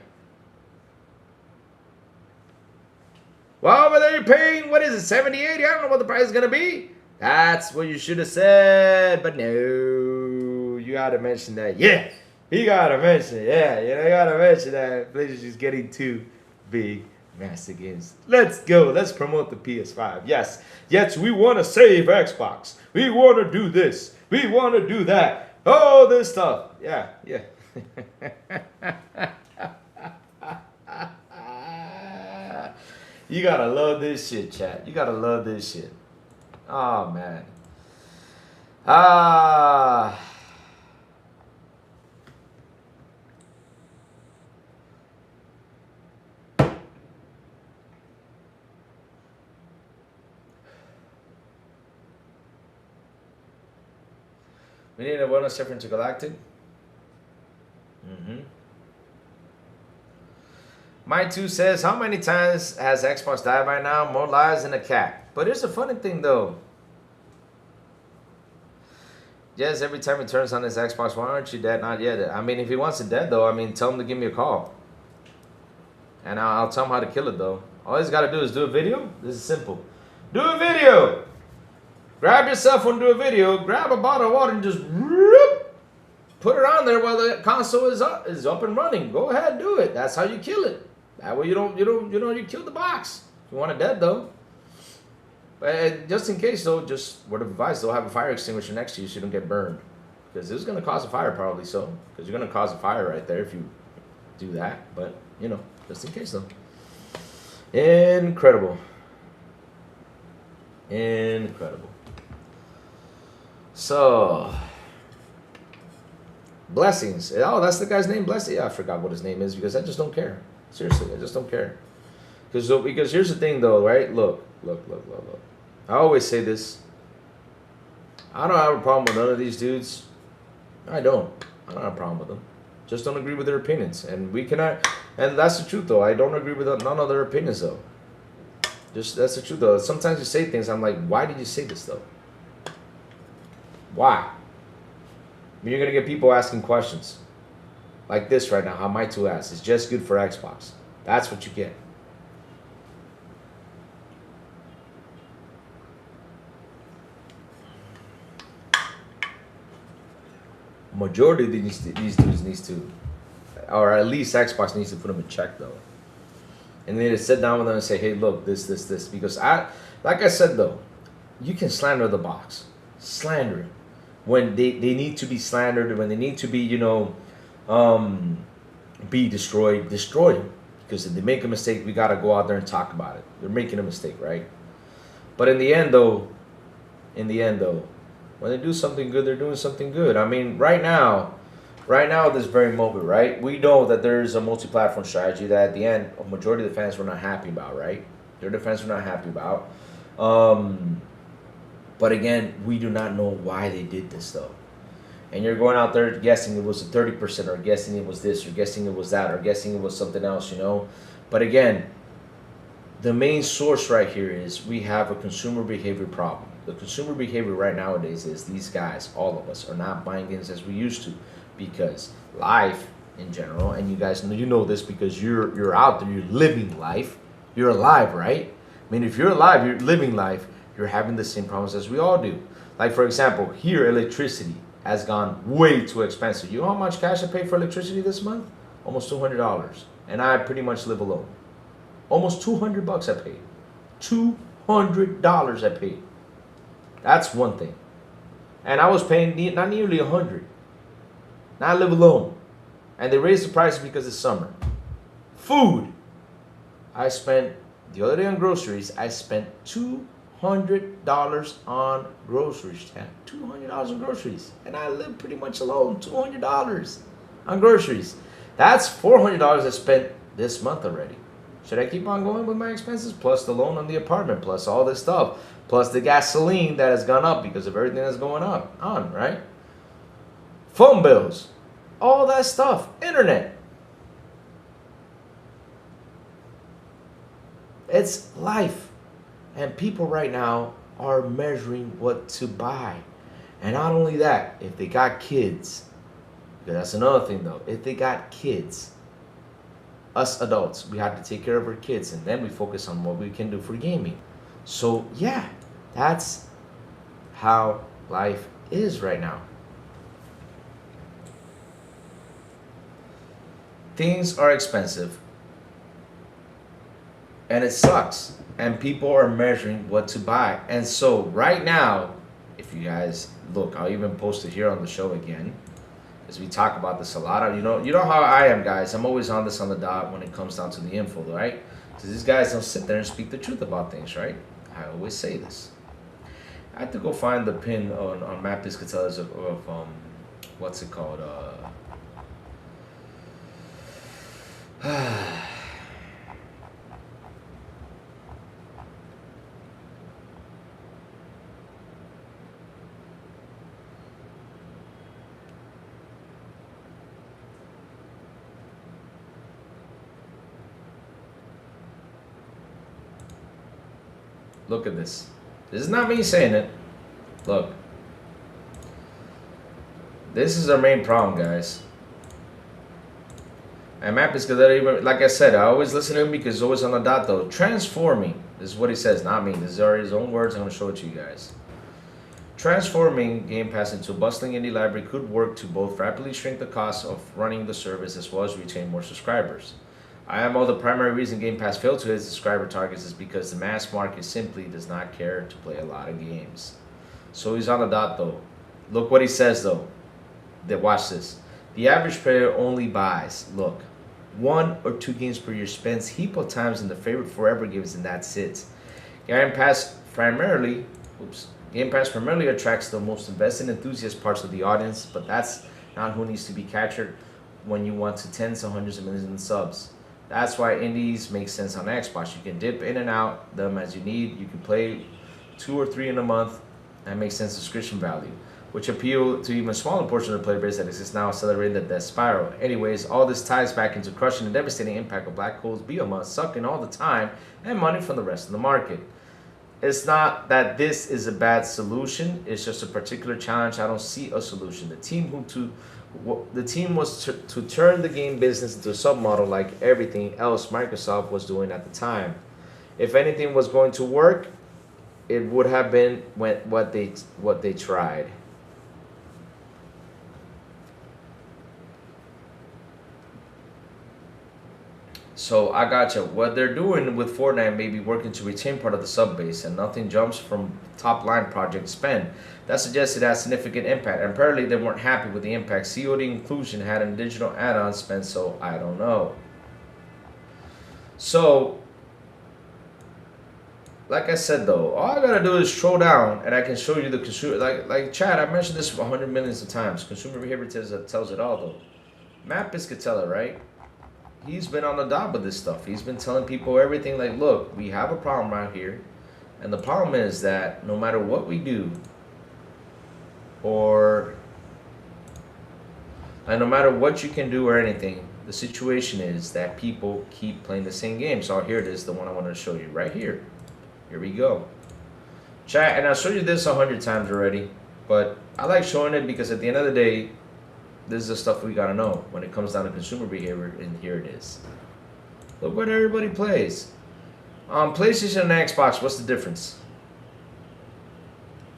Well, over there you're paying, what is it, $70, $80? I don't know what the price is going to be. That's what you should have said. But no, you got to mention that. Yeah, you got to mention it. Yeah, you got to mention that. PlayStation's getting 2 big massive games. Let's go. Let's promote the PS5. Yes, we want to save Xbox. We want to do this. We want to do that. Oh, this stuff. Yeah. You gotta love this shit, chat. You gotta love this shit. Oh, man. We need a bonus step intergalactic. My two says, how many times has Xbox died by now? More lives than a cat. But here's the funny thing though. Yes, every time he turns on his Xbox, why aren't you dead? Not yet. I mean, if he wants it dead though, I mean, tell him to give me a call. And I'll tell him how to kill it though. All he's got to do is do a video. This is simple. Do a video. Grab your cell phone, do a video. Grab a bottle of water and just whoop, put it on there while the console is up and running. Go ahead, do it. That's how you kill it. That way you kill the box. If you want it dead though. But just in case though, just word of advice, they'll have a fire extinguisher next to you so you don't get burned. Because this is going to cause a fire probably so. Because you're going to cause a fire right there if you do that. But, you know, just in case though. Incredible. Incredible. So, Blessings. Oh, that's the guy's name, Blessing. Yeah, I forgot what his name is because I just don't care. Seriously, I just don't care. Because here's the thing though, right? Look. I always say this. I don't have a problem with none of these dudes. I don't have a problem with them. Just don't agree with their opinions. And we cannot, and that's the truth though. I don't agree with none of their opinions though. Just, that's the truth though. Sometimes you say things, I'm like, why did you say this though? Why? I mean, you're going to get people asking questions. Like this right now, how my two asks. It's just good for Xbox. That's what you get. Majority of these dudes needs to, or at least Xbox needs to put them in check though. And they need to sit down with them and say, hey, look, this. Because like I said though, you can slander the box. Slander it. When they need to be slandered, when they need to be, be destroyed, destroy them. Because if they make a mistake, we got to go out there and talk about it. They're making a mistake, right? But in the end though, when they do something good, they're doing something good. I mean, right now, this very moment, right? We know that there's a multi-platform strategy that at the end, a majority of the fans were not happy about, right? The fans were not happy about. But again, we do not know why they did this though. And you're going out there guessing it was a 30%, or guessing it was this, or guessing it was that, or guessing it was something else, But again, the main source right here is we have a consumer behavior problem. The consumer behavior right nowadays is these guys, all of us, are not buying games as we used to, because life in general, and you guys know this because you're out there, you're living life, you're alive, right? I mean, if you're alive, you're living life, you're having the same problems as we all do. Like for example, here electricity has gone way too expensive. You know how much cash I paid for electricity this month? Almost $200, and I pretty much live alone. Almost $200 I paid. $200 I paid. That's one thing. And I was paying not nearly 100. Now I live alone. And they raised the prices because it's summer. Food. I spent, the other day on groceries, I spent $200 on groceries. $200 on groceries. And I live pretty much alone. $200 on groceries. That's $400 I spent this month already. Should I keep on going with my expenses? Plus the loan on the apartment, plus all this stuff. Plus the gasoline that has gone up because of everything that's going on, right? Phone bills, all that stuff, internet. It's life. And people right now are measuring what to buy. And not only that, if they got kids, because that's another thing though, if they got kids, us adults, we have to take care of our kids, and then we focus on what we can do for gaming. So yeah, that's how life is right now. Things are expensive, and it sucks, and people are measuring what to buy. And so right now, if you guys look, I'll even post it here on the show again, as we talk about this a lot. You know how I am, guys. I'm always on this on the dot when it comes down to the info, right? Because these guys don't sit there and speak the truth about things, right? I always say this. I have to go find the pin on Matt Piscatella's of what's it called? Look at this. This is not me saying it. Look. This is our main problem, guys. And Map is because, like I said, I always listen to him because he's always on the dot, though. Transforming. This is what he says, not me. These are his own words. I'm going to show it to you guys. Transforming Game Pass into a bustling indie library could work to both rapidly shrink the cost of running the service as well as retain more subscribers. IMO, the primary reason Game Pass failed to hit its subscriber targets is because the mass market simply does not care to play a lot of games. So he's on the dot, though. Look what he says, though. Watch this. The average player only buys, look, 1 or 2 games per year, spends heap of times in the favorite forever games, and that's it. Game Pass primarily attracts the most invested enthusiast parts of the audience, but that's not who needs to be captured when you want to tens of hundreds of millions in subs. That's why indies make sense on Xbox. You can dip in and out them as you need. You can play 2 or 3 in a month and make sense of subscription value, which appeal to even smaller portion of the player base that exists now, accelerating the death spiral. Anyways, all this ties back into crushing the devastating impact of black holes behemoths, sucking all the time and money from the rest of the market. It's not that this is a bad solution. It's just a particular challenge. I don't see a solution. The team was to turn the game business into a submodel like everything else Microsoft was doing at the time. If anything was going to work, it would have been what they tried. So I gotcha. What they're doing with Fortnite may be working to retain part of the sub base, and nothing jumps from top line project spend. That suggests it has significant impact. And apparently they weren't happy with the impact COD inclusion had in digital add-on spend, so I don't know. So, like I said though, all I gotta do is scroll down and I can show you the consumer, like Chad, I mentioned this 100 millions of times. Consumer behavior tells it all though. Matt Piscatella, right? He's been on the dot with this stuff. He's been telling people everything like, look, we have a problem right here. And the problem is that no matter what we do, no matter what you can do or anything, the situation is that people keep playing the same game. So here it is, the one I want to show you right here. Here we go. Chat, and I'll show you this 100 times already, but I like showing it because at the end of the day, this is the stuff we gotta know when it comes down to consumer behavior, and here it is. Look what everybody plays. PlayStation and Xbox, what's the difference?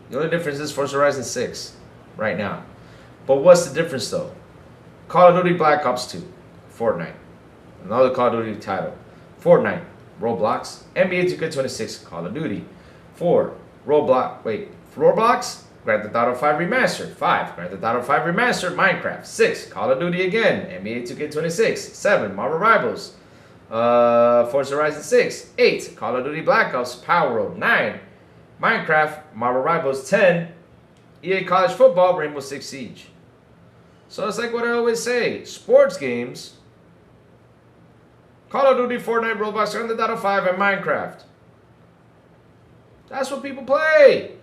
The only difference is Forza Horizon 6 right now. But what's the difference though? Call of Duty Black Ops 2, Fortnite. Another Call of Duty title. Fortnite, Roblox, NBA 2K26, Call of Duty. 4, Roblox, Grand Theft Auto 5 Remastered. 5, Grand Theft Auto 5 Remastered, Minecraft. 6, Call of Duty again, NBA 2K26. 7, Marvel Rivals, Forza Horizon 6. 8, Call of Duty Black Ops, Power Road. 9, Minecraft, Marvel Rivals. 10, EA College Football, Rainbow Six Siege. So it's like what I always say, sports games, Call of Duty, Fortnite, Roblox, Grand Theft Auto 5, and Minecraft. That's what people play.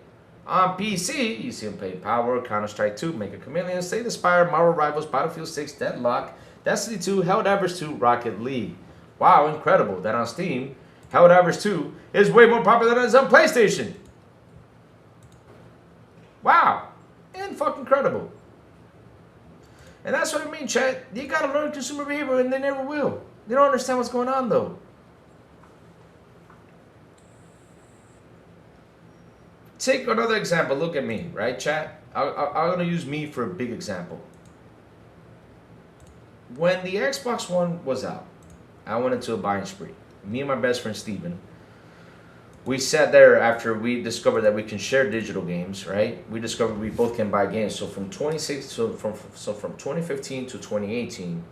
On PC, you see them play Power, Counter-Strike 2, Make a Chameleon, Slay the Spire, Marvel Rivals, Battlefield 6, Deadlock, Destiny 2, Helldivers 2, Rocket League. Wow, incredible that on Steam, Helldivers 2 is way more popular than it's on PlayStation. Wow, and fucking incredible. And that's what I mean, chat. You gotta learn consumer behavior, and they never will. They don't understand what's going on, though. Take another example. Look at me, right, chat? I'm going to use me for a big example. When the Xbox One was out, I went into a buying spree. Me and my best friend, Steven, we sat there after we discovered that we can share digital games, right? We discovered we both can buy games. So from 2015 to 2018,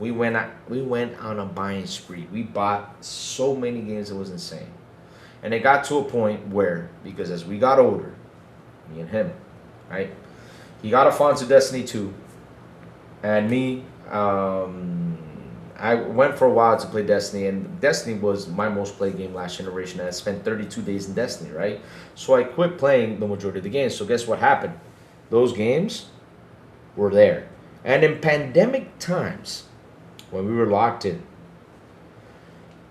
we went on a buying spree. We bought so many games, it was insane. And it got to a point where, because as we got older, me and him, right? He got a fall into Destiny 2. And me, I went for a while to play Destiny. And Destiny was my most played game last generation. And I spent 32 days in Destiny, right? So I quit playing the majority of the games. So guess what happened? Those games were there. And in pandemic times, when we were locked in,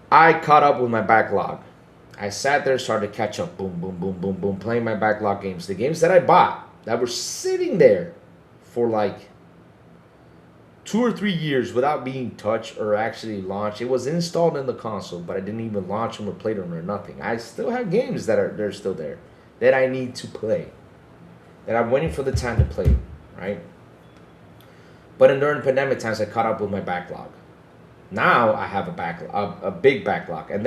I caught up with my backlog. I sat there, started to catch up. Boom, boom, boom, boom, boom. Playing my backlog games. The games that I bought that were sitting there for like 2 or 3 years without being touched or actually launched. It was installed in the console, but I didn't even launch them or play them or nothing. I still have games that they're still there that I need to play, that I'm waiting for the time to play, right? But during pandemic times, I caught up with my backlog. Now I have a backlog, a big backlog, and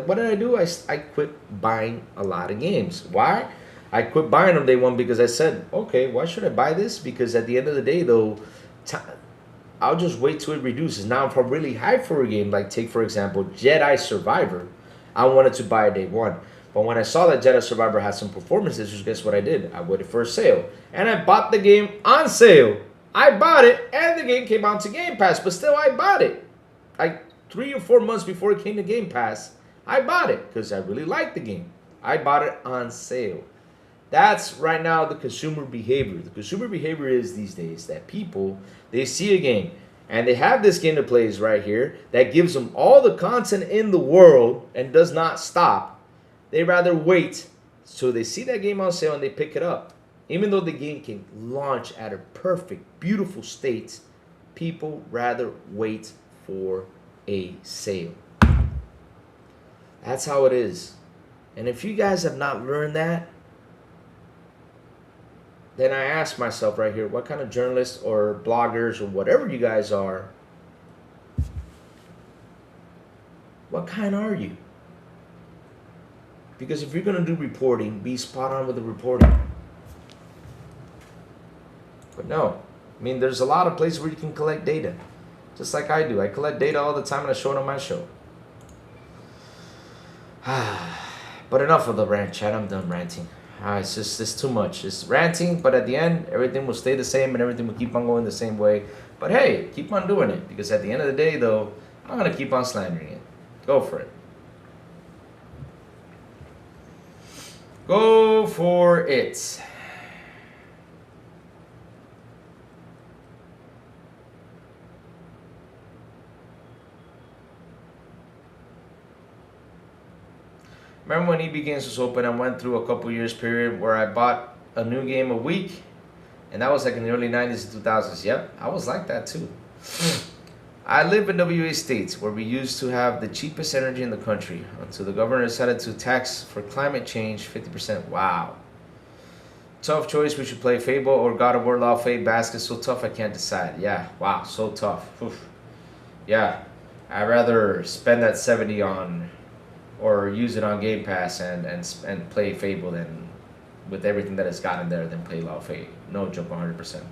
what did I do? I quit buying a lot of games. Why? I quit buying them day one because I said, okay, why should I buy this? Because at the end of the day, though, I'll just wait till it reduces. Now, if I'm really hyped for a game, like take for example Jedi Survivor, I wanted to buy it day one. But when I saw that Jedi Survivor had some performance issues, guess what I did? I waited for a sale, and I bought the game on sale. I bought it, and the game came out to Game Pass, but still I bought it. Like 3 or 4 months before it came to Game Pass, I bought it because I really liked the game. I bought it on sale. That's right now the consumer behavior. The consumer behavior is these days that people, they see a game and they have this game to play right here that gives them all the content in the world and does not stop. They rather wait so they see that game on sale and they pick it up. Even though the game can launch at a perfect, beautiful state, people rather wait for a sale. That's how it is. And if you guys have not learned that, then I ask myself right here, what kind of journalists or bloggers or whatever you guys are, what kind are you? Because if you're going to do reporting, be spot on with the reporting. But no, I mean, there's a lot of places where you can collect data. Just like I do. I collect data all the time and I show it on my show. But enough of the rant, chat. I'm done ranting. It's too much. It's ranting, but at the end, everything will stay the same and everything will keep on going the same way. But hey, keep on doing it. Because at the end of the day, though, I'm going to keep on slandering it. Go for it. Go for it. Remember when EB Games was open, I went through a couple years period where I bought a new game a week, and that was like in the early 90s and 2000s. Yep, I was like that too. I live in WA states where we used to have the cheapest energy in the country until the governor decided to tax for climate change 50%. Wow. Tough choice. We should play Fable or God of War Law Fate Basket. So tough I can't decide. Yeah, wow, so tough. Oof. Yeah, I'd rather spend that 70 on or use it on Game Pass and play Fable than with everything that it's got in there than play Law Fate. No joke, 100%.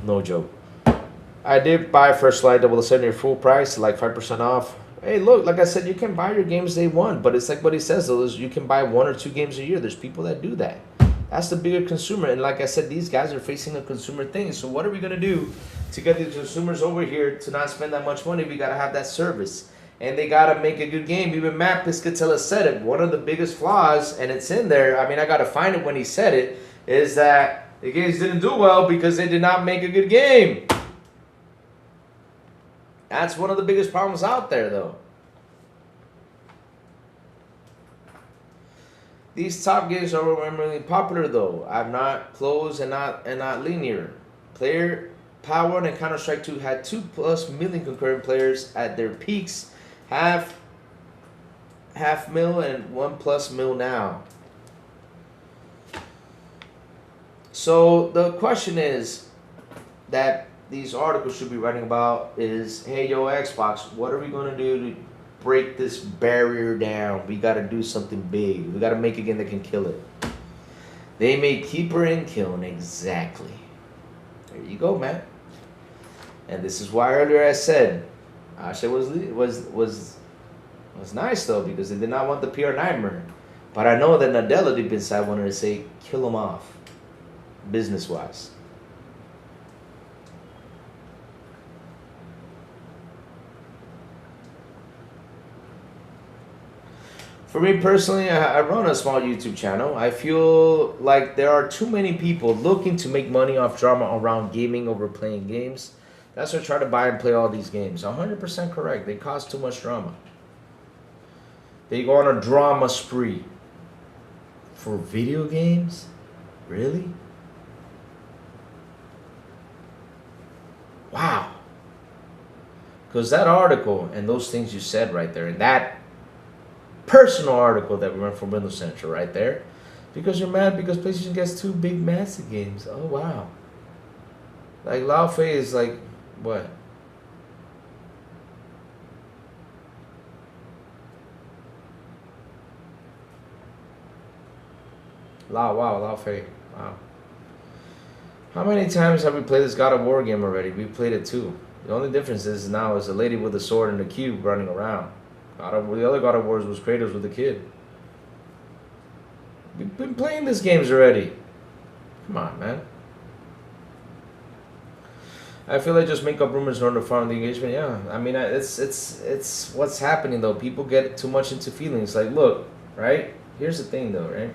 No joke. I did buy First Light 007 full price, like 5% off. Hey, look, like I said, you can buy your games day one, but it's like what he says, though, is you can buy 1 or 2 games a year. There's people that do that. That's the bigger consumer. And like I said, these guys are facing a consumer thing. So what are we going to do to get these consumers over here to not spend that much money? We got to have that service. And they got to make a good game. Even Matt Piscatella said it. One of the biggest flaws, and it's in there, I mean, I got to find it when he said it, is that the games didn't do well because they did not make a good game. That's one of the biggest problems out there, though. These top games are overwhelmingly popular, though. I'm not closed and not linear. Player Power and Counter-Strike 2 had 2+ million concurrent players at their peaks. Half mil and 1+ mil now. So the question is that these articles should be writing about is, hey, yo, Xbox, what are we going to do to break this barrier down? We got to do something big. We got to make a game that can kill it. They made Keeper and Kill. Exactly. There you go, man. And this is why earlier I said Asha was nice, though, because they did not want the PR nightmare. But I know that Nadella deep inside wanted to say, kill them off, business-wise. For me personally, I run a small YouTube channel. I feel like there are too many people looking to make money off drama around gaming over playing games. That's why I try to buy and play all these games. 100% correct. They cause too much drama. They go on a drama spree for video games? Really? Wow. Because that article and those things you said right there, and that personal article that we went from Windows Central right there, because you're mad because PlayStation gets 2 big massive games. Oh, wow. Like, Lao Fei is like, what? Lao Fei. Wow. How many times have we played this God of War game already? We played it too. The only difference is now is a lady with a sword and a cube running around. The other God of Wars was Kratos with a kid. We've been playing these games already. Come on, man. I feel like just make up rumors in order to farm the engagement. Yeah, I mean, it's what's happening though. People get too much into feelings. Like, look, right? Here's the thing though, right?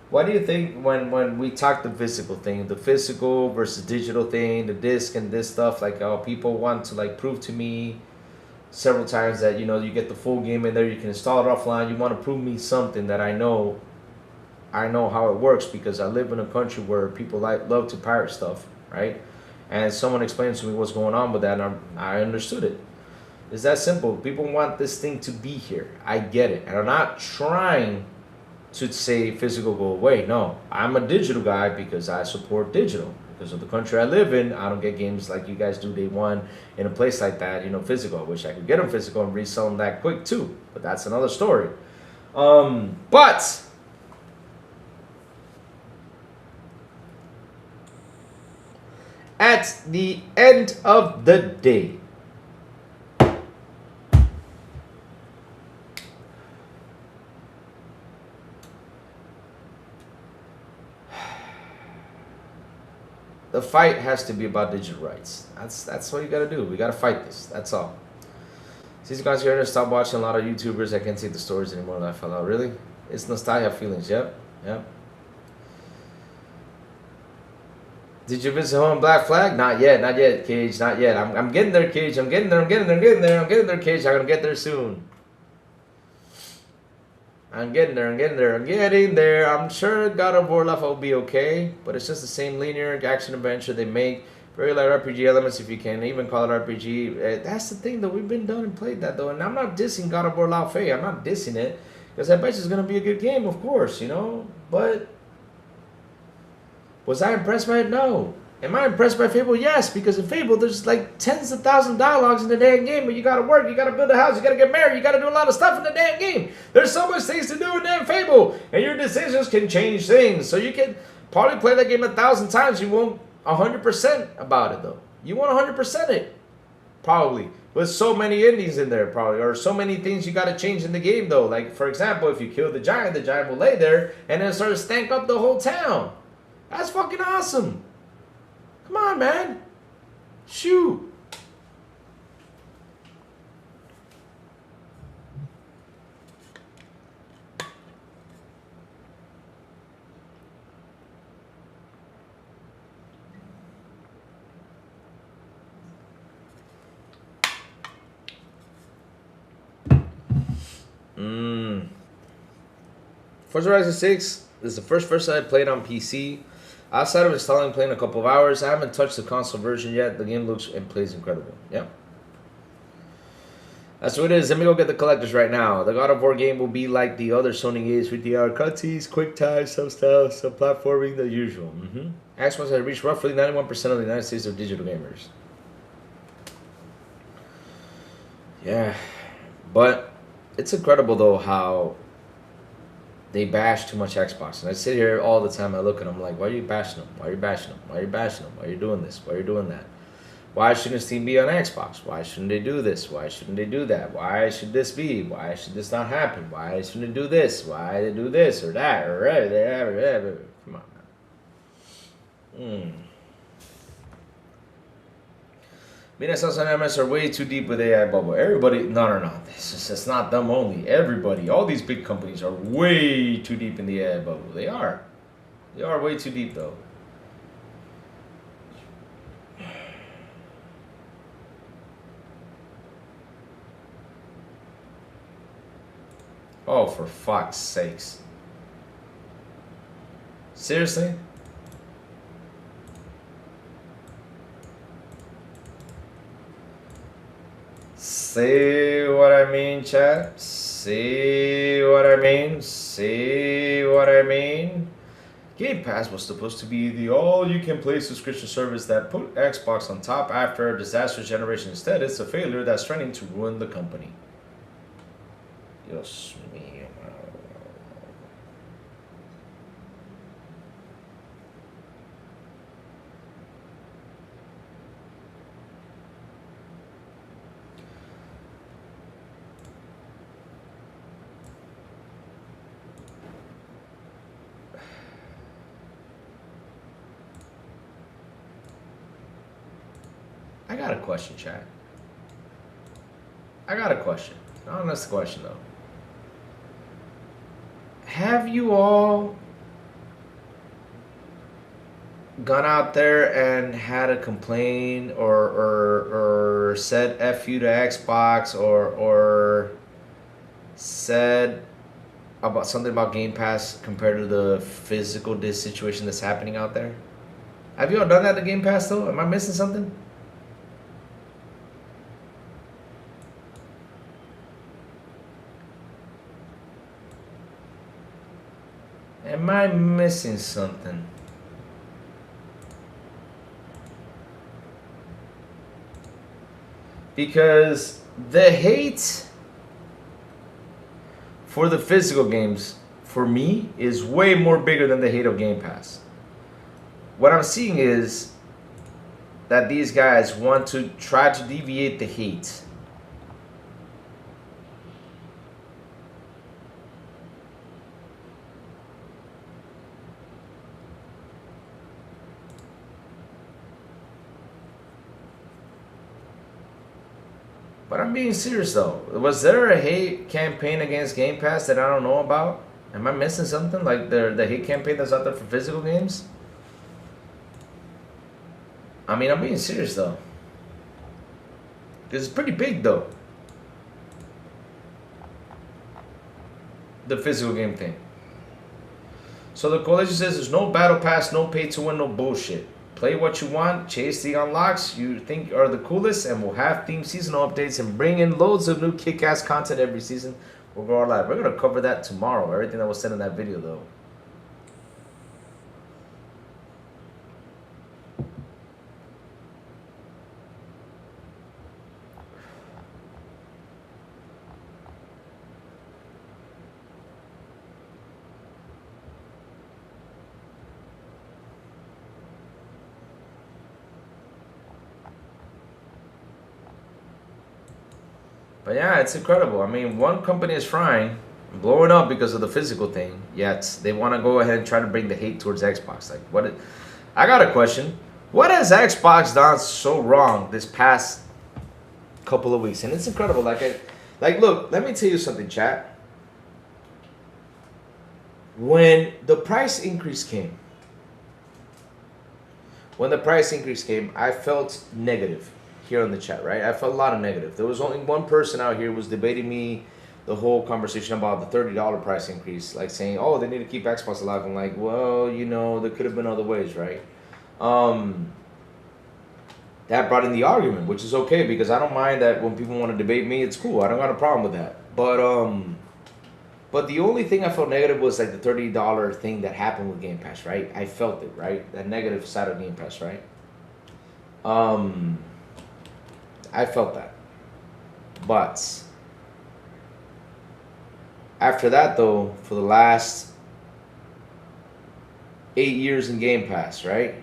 Why do you think when we talk the physical thing, the physical versus digital thing, the disc and this stuff, like people want to like prove to me several times that, you know, you get the full game in there, you can install it offline, you want to prove me something that I know how it works because I live in a country where people love to pirate stuff, right? And someone explained to me what's going on with that, and I understood it. It's that simple. People want this thing to be here. I get it. And I'm not trying to say physical go away. No, I'm a digital guy because I support digital. Because of the country I live in, I don't get games like you guys do day one in a place like that, you know, physical. I wish I could get them physical and resell them that quick too. But that's another story. But at the end of the day, the fight has to be about digital rights. That's what you gotta do. We gotta fight this. That's all. Since you guys here to stop watching a lot of YouTubers, I can't see the stories anymore. I fell out. Really? It's nostalgia feelings. Yep. Did you visit home Black Flag? Not yet, Cage. Not yet. I'm getting there, Cage. I'm getting there, Cage. I'm gonna get there soon. I'm getting there. I'm sure God of War Left will be okay, but it's just the same linear action adventure they make. Very light RPG elements, if you can even call it RPG. That's the thing, though. We've been done and played that, though. And I'm not dissing God of War Lao Fei. I'm not dissing it, because I bet it's going to be a good game, of course, you know. But was I impressed by it? No. Am I impressed by Fable? Yes, because in Fable, there's like tens of thousands of dialogues in the damn game, but you gotta work, you gotta build a house, you gotta get married, you gotta do a lot of stuff in the damn game. There's so much things to do in damn Fable, and your decisions can change things. So you can probably play that game 1,000 times, you won't 100% about it though. You won't 100% it, probably. With so many endings in there, probably, or so many things you gotta change in the game though. Like, for example, if you kill the giant will lay there, and then start to stank up the whole town. That's fucking awesome. Come on, man. Shoot. Forza Horizon 6 is the first version I played on PC. Outside of installing and playing a couple of hours, I haven't touched the console version yet. The game looks and plays incredible. Yeah. That's what it is. Let me go get the collectors right now. The God of War game will be like the other Sony games, 50-hour cutscenes, quick time, some style, some platforming, the usual. Xbox has reached roughly 91% of the United States of digital gamers. Yeah. But it's incredible, though, how they bash too much Xbox. And I sit here all the time, I look at them like, why are you bashing them? Why are you bashing them? Why are you bashing them? Why are you doing this? Why are you doing that? Why shouldn't Steam be on Xbox? Why shouldn't they do this? Why shouldn't they do that? Why should this be? Why should this not happen? Why shouldn't they do this? Why they do this or that or whatever? Come on, man. Minnesota and MS are way too deep with AI bubble. Everybody, no. It's not them only. Everybody, all these big companies are way too deep in the AI bubble. They are way too deep, though. Oh, for fuck's sakes. Seriously? See what I mean, chat? See what I mean? See what I mean? Game Pass was supposed to be the all-you-can-play subscription service that put Xbox on top after a disastrous generation. Instead, it's a failure that's threatening to ruin the company. Dios mío. I got a question, chat. I got a question. Honest question, though. Have you all gone out there and had a complaint or said F you to Xbox or said about something about Game Pass compared to the physical disc situation that's happening out there? Have you all done that to Game Pass, though? Am I missing something? Am I missing something? Because the hate for the physical games, for me, is way more bigger than the hate of Game Pass. What I'm seeing is that these guys want to try to deviate the hate. But I'm being serious though. Was there a hate campaign against Game Pass that I don't know about? Am I missing something? Like the hate campaign that's out there for physical games? I mean, I'm being serious though. Because it's pretty big though. The physical game thing. So the coalition says there's no battle pass, no pay to win, no bullshit. Play what you want, chase the unlocks you think are the coolest, and we'll have themed seasonal updates and bring in loads of new kick-ass content every season. We'll go live. We're going to cover that tomorrow, everything that was said in that video, though. But yeah, it's incredible. I mean, one company is frying, blowing up because of the physical thing, yet they want to go ahead and try to bring the hate towards Xbox. Like, what? I got a question. What has Xbox done so wrong this past couple of weeks? And it's incredible. Like, look, let me tell you something, chat. When the price increase came, I felt negative here on the chat, right? I felt a lot of negative. There was only one person out here who was debating me the whole conversation about the $30 price increase, like saying, oh, they need to keep Xbox alive. I'm like, well, you know, there could have been other ways, right? That brought in the argument, which is okay, because I don't mind that when people want to debate me, it's cool. I don't got a problem with that. But the only thing I felt negative was like the $30 thing that happened with Game Pass, right? I felt it, right? That negative side of Game Pass, right? I felt that. But after that, though, for the last 8 years in Game Pass, right?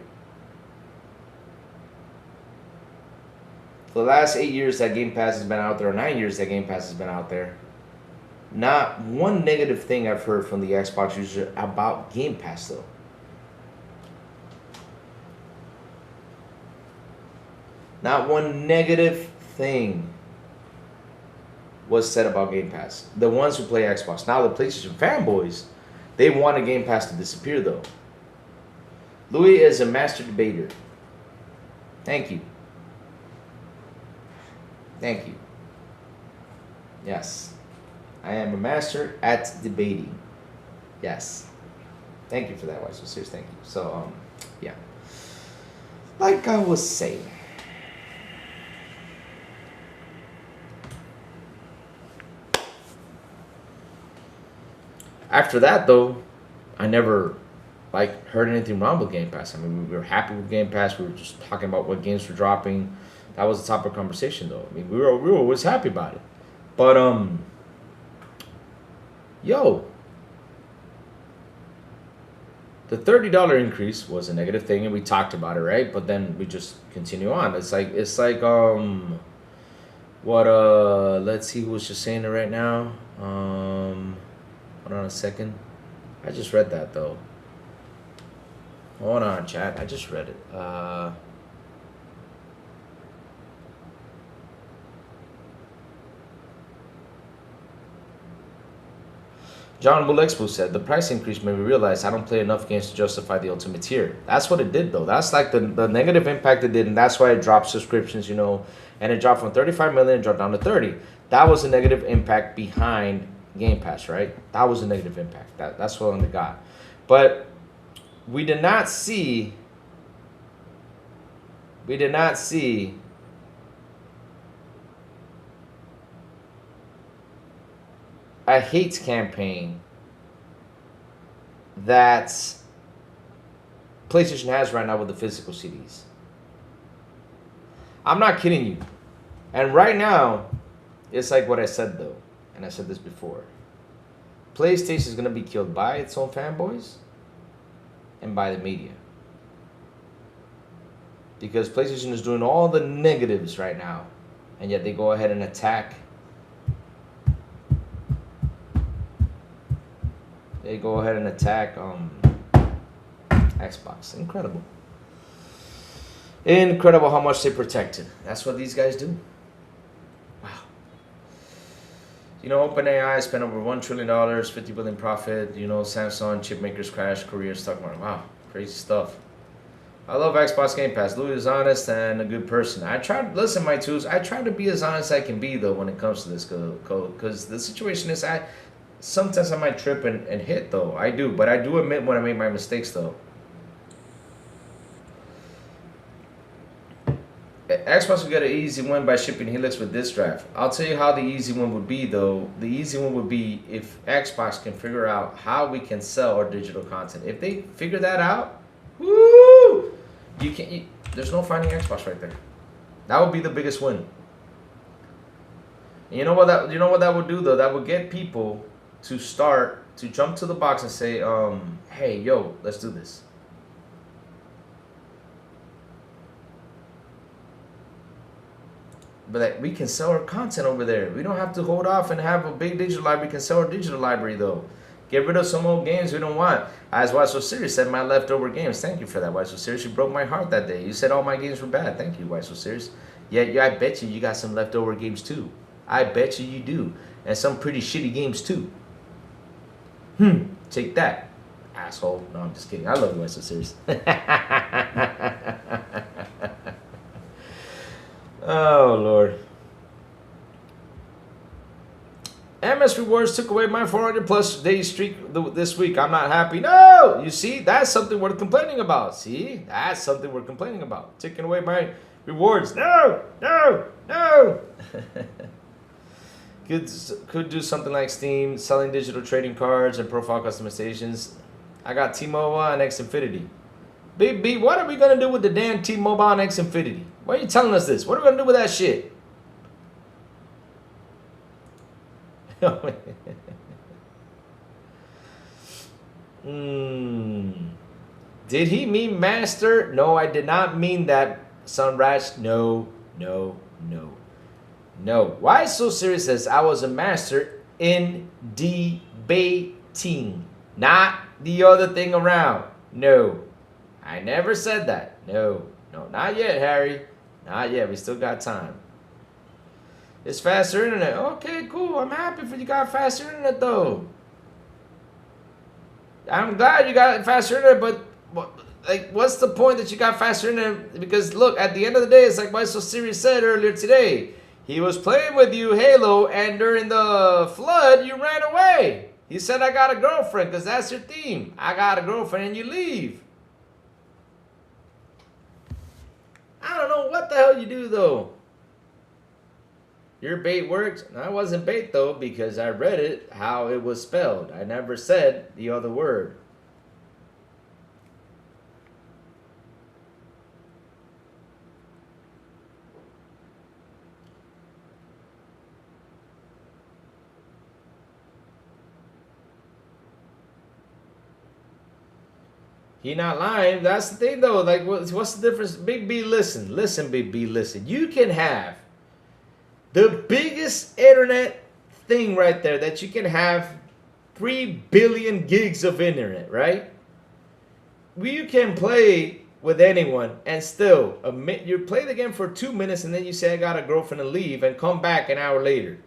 For the last 8 years that Game Pass has been out there, or 9 years that Game Pass has been out there, not one negative thing I've heard from the Xbox user about Game Pass, though. Not one negative thing was said about Game Pass. The ones who play Xbox. Now the PlayStation fanboys, they want a Game Pass to disappear, though. Louis is a master debater. Thank you. Thank you. Yes. I am a master at debating. Yes. Thank you for that, Why So Serious. Thank you. So, yeah. Like I was saying. After that, though, I never heard anything wrong with Game Pass. I mean, we were happy with Game Pass. We were just talking about what games were dropping. That was the topic of conversation, though. I mean, we were always happy about it. But yo, the $30 increase was a negative thing, and we talked about it, right? But then we just continue on. It's like what let's see who was just saying it right now. Hold on a second. I just read that though. Hold on, chat. I just read it. John Bull Expo said, the price increase made me realize I don't play enough games to justify the ultimate tier. That's what it did, though. That's like the negative impact it did, and that's why it dropped subscriptions, you know, and it dropped from 35 million, it dropped down to 30. That was a negative impact behind Game Pass, right? That was a negative impact. That's what only got. But we did not see a hate campaign that PlayStation has right now with the physical CDs. I'm not kidding you. And right now, it's like what I said though, and I said this before. PlayStation is going to be killed by its own fanboys and by the media. Because PlayStation is doing all the negatives right now, and yet they go ahead and attack. They go ahead and attack Xbox. Incredible. Incredible how much they protected. That's what these guys do. Wow. You know, OpenAI spent over $1 trillion, 50 billion profit. You know, Samsung chip makers crash, Korea stock market. Wow, crazy stuff. I love Xbox Game Pass. Louis is honest and a good person. I try to be as honest as I can be though when it comes to this code, because the situation is sometimes I might trip and hit though. I do, but I do admit when I make my mistakes though. Xbox will get an easy win by shipping Helix with this draft. I'll tell you how the easy one would be though. The easy one would be if Xbox can figure out how we can sell our digital content. If they figure that out, woo! There's no finding Xbox right there. That would be the biggest win. And you know what that would do though? That would get people to start to jump to the box and say, hey, yo, let's do this. But like, we can sell our content over there. We don't have to hold off and have a big digital library. We can sell our digital library though. Get rid of some old games we don't want. As Why So Serious said, my leftover games. Thank you for that, Why So Serious. You broke my heart that day. You said all my games were bad. Thank you, Why So Serious. Yeah, I bet you got some leftover games too. I bet you do. And some pretty shitty games too. Take that, asshole. No, I'm just kidding. I love you, Why So Serious. Oh, Lord. MS Rewards took away my 400 plus day streak this week. I'm not happy. No! You see, that's something worth complaining about. See? That's something we're complaining about. Taking away my rewards. No! No! No! Could do something like Steam, selling digital trading cards and profile customizations. I got T-Mobile and Xfinity. B, what are we going to do with the damn T-Mobile and Xfinity? Why are you telling us this? What are we going to do with that shit? Did he mean master? No, I did not mean that, Sunrise. No. Why So Serious says I was a master in debating, not the other thing around. No, I never said that. No, not yet, Harry. Not yet. We still got time. It's faster internet. Okay, cool. I'm happy for you got faster internet, though. I'm glad you got faster internet, but like, what's the point that you got faster internet? Because, look, at the end of the day, it's like Why So Serious said earlier today. He was playing with you, Halo, and during the flood, you ran away. He said, I got a girlfriend, because that's your theme. I got a girlfriend, and you leave. I don't know what the hell you do, though. Your bait worked. I wasn't bait, though, because I read it how it was spelled. I never said the other word. He not lying. That's the thing, though. Like, what's the difference? Big B, listen. Listen, Big B, listen. You can have the biggest internet thing right there that you can have 3 billion gigs of internet, right? You can play with anyone and still admit you play the game for 2 minutes and then you say, I got a girlfriend and leave and come back an hour later.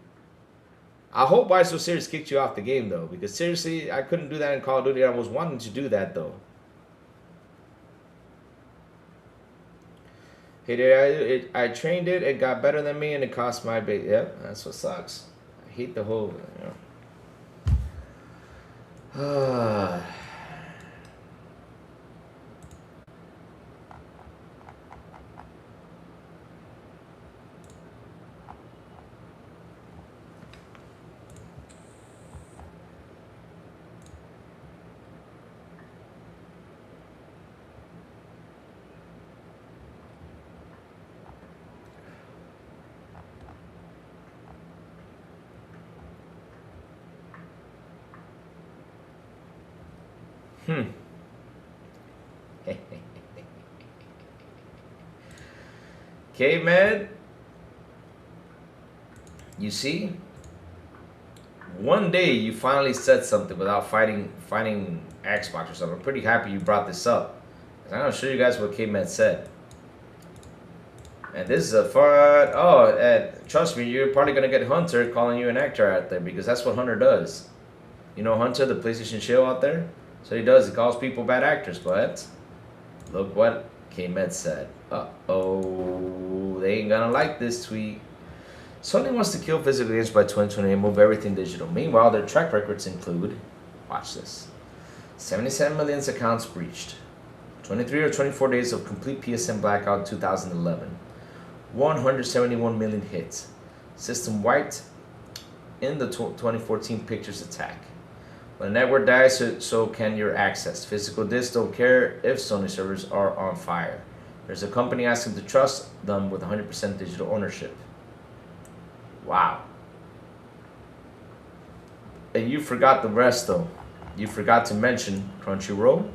I hope Why So Serious kicked you off the game, though, because seriously, I couldn't do that in Call of Duty. I was wanting to do that, though. Hey, I trained it, it got better than me, and it cost my bait. Yeah, that's what sucks. I hate the whole, you know. Okay, man. You see, one day you finally said something without fighting Xbox or something. I'm pretty happy you brought this up. I'm gonna show you guys what K-Man said. And this is a fun. Oh, and trust me, you're probably gonna get Hunter calling you an actor out there, because that's what Hunter does. You know Hunter, the PlayStation shill out there? So he does. He calls people bad actors. But look what K-Med said. Uh-oh. They ain't gonna like this tweet. Sony wants to kill physical games by 2020 and move everything digital. Meanwhile, their track records include, watch this, 77 million accounts breached, 23 or 24 days of complete PSN blackout 2011, 171 million hits, system wiped in the 2014 Pictures attack. When a network dies, so can your access. Physical disks don't care if Sony servers are on fire. There's a company asking to trust them with 100% digital ownership. Wow. And you forgot the rest, though. You forgot to mention Crunchyroll,